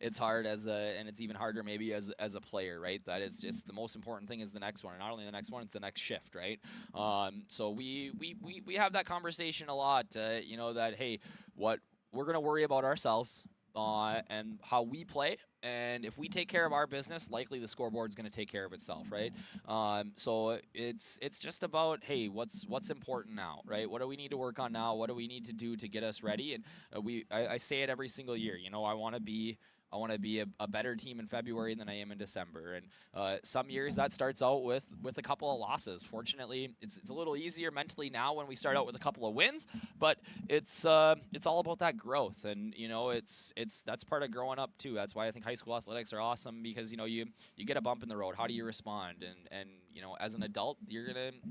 It's hard and it's even harder maybe as a player, right? That it's the most important thing is the next one. And not only the next one, it's the next shift, right? So we have that conversation a lot, that, hey, what we're going to worry about ourselves and how we play. And if we take care of our business, likely the scoreboard's going to take care of itself, right? So it's just about, hey, what's important now, right? What do we need to work on now? What do we need to do to get us ready? And I say it every single year. I want to be a better team in February than I am in December. And some years that starts out with a couple of losses. Fortunately, it's a little easier mentally now when we start out with a couple of wins, but it's all about that growth. And, that's part of growing up too. That's why I think high school athletics are awesome, because, you get a bump in the road. How do you respond? And as an adult,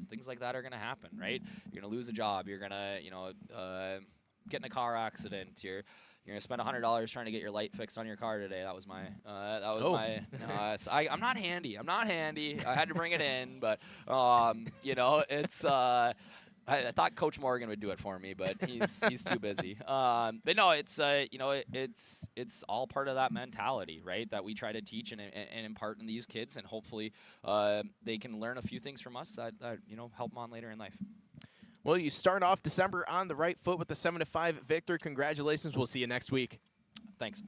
things like that are going to happen, right? You're going to lose a job. You're going to, get in a car accident. You're going to spend $100 trying to get your light fixed on your car today. That was my. I'm not handy. I had to bring it in, but it's. I thought Coach Morgan would do it for me, but he's too busy. But no, it's it's all part of that mentality, right? That we try to teach and impart in these kids, and hopefully they can learn a few things from us that help them on later in life. Well, you start off December on the right foot with a 7-5 victory. Congratulations. We'll see you next week. Thanks.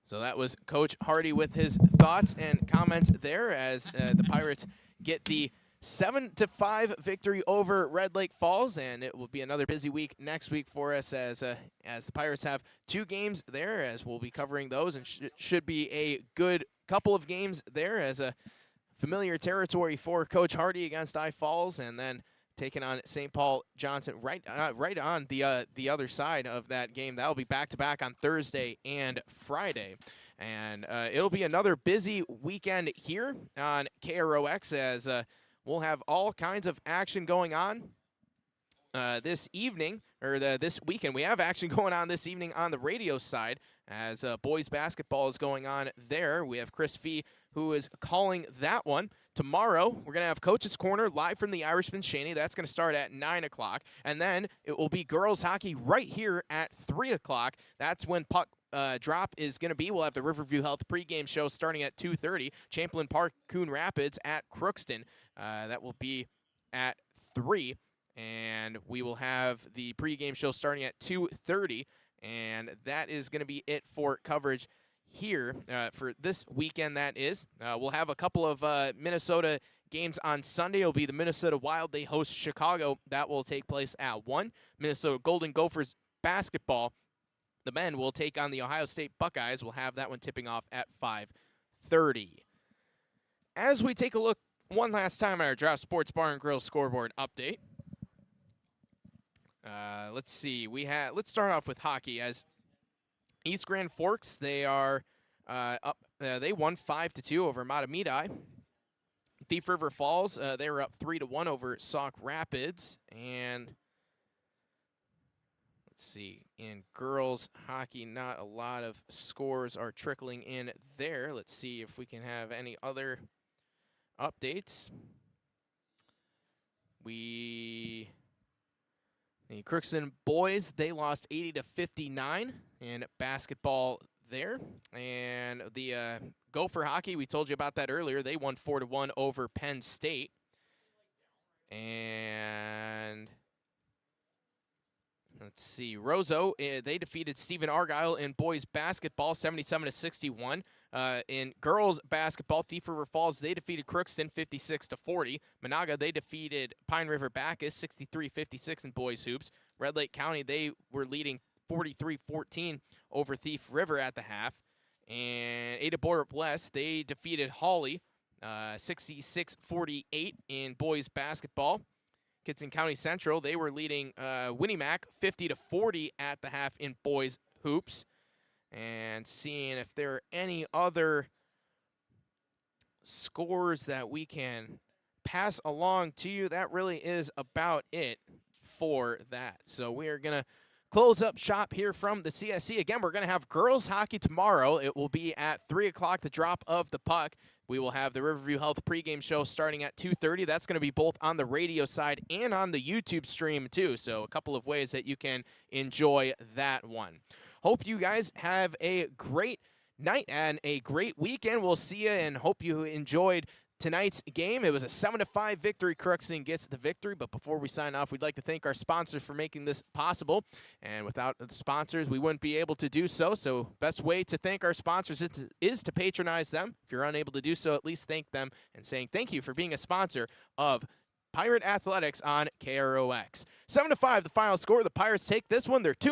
So that was Coach Hardy with his thoughts and comments there as the Pirates get the 7-5 victory over Red Lake Falls, and it will be another busy week next week for us as the Pirates have 2 games there, as we'll be covering those, and should be a good couple of games there as a familiar territory for Coach Hardy against I Falls, and then taking on St. Paul Johnson right on the other side of that game. That will be back-to-back on Thursday and Friday. And it'll be another busy weekend here on KROX as we'll have all kinds of action going on this evening, or this weekend. We have action going on this evening on the radio side as boys basketball is going on there. We have Chris Fee, who is calling that one. Tomorrow, we're going to have Coach's Corner live from the Irishman Shaney. That's going to start at 9 o'clock. And then it will be girls hockey right here at 3 o'clock. That's when puck drop is going to be. We'll have the Riverview Health pregame show starting at 2:30. Champlain Park, Coon Rapids at Crookston. That will be at 3. And we will have the pregame show starting at 2:30. And that is going to be it for coverage here for this weekend, that is. We'll have a couple of Minnesota games on Sunday. It'll be the Minnesota Wild. They host Chicago. That will take place at 1. Minnesota Golden Gophers basketball. The men will take on the Ohio State Buckeyes. We'll have that one tipping off at 5:30. As we take a look one last time at our Draft Sports Bar and Grill scoreboard update. Let's see. Let's start off with hockey as East Grand Forks, they are up. They won 5-2 over Matamidi. Thief River Falls, they were up 3-1 over Sauk Rapids. And let's see, in girls hockey, not a lot of scores are trickling in there. Let's see if we can have any other updates. The The Crookston boys, they lost 80-59 in basketball there. And the Gopher hockey, we told you about that earlier. They won 4-1 over Penn State. And let's see, Roseau, they defeated Stephen Argyle in boys basketball 77-61. In girls basketball, Thief River Falls, they defeated Crookston 56-40. Monaga, they defeated Pine River Bacchus 63-56 in boys hoops. Red Lake County, they were leading 43-14 over Thief River at the half. And Ada Borup West, they defeated Hawley 66-48 in boys basketball. Kittson County Central, they were leading Winnimac 50-40 at the half in boys hoops. And seeing if there are any other scores that we can pass along to you. That really is about it for that. So we are going to close up shop here from the CSC. Again, we're going to have girls hockey tomorrow. It will be at 3 o'clock, the drop of the puck. We will have the Riverview Health pregame show starting at 2:30. That's going to be both on the radio side and on the YouTube stream, too. So a couple of ways that you can enjoy that one. Hope you guys have a great night and a great weekend. We'll see you and hope you enjoyed tonight's game. It was a 7-5 victory. Crookston gets the victory. But before we sign off, we'd like to thank our sponsors for making this possible. And without the sponsors, we wouldn't be able to do so. So best way to thank our sponsors is to patronize them. If you're unable to do so, at least thank them and saying thank you for being a sponsor of Pirate Athletics on KROX. 7-5, the final score. The Pirates take this one. They're 2-0.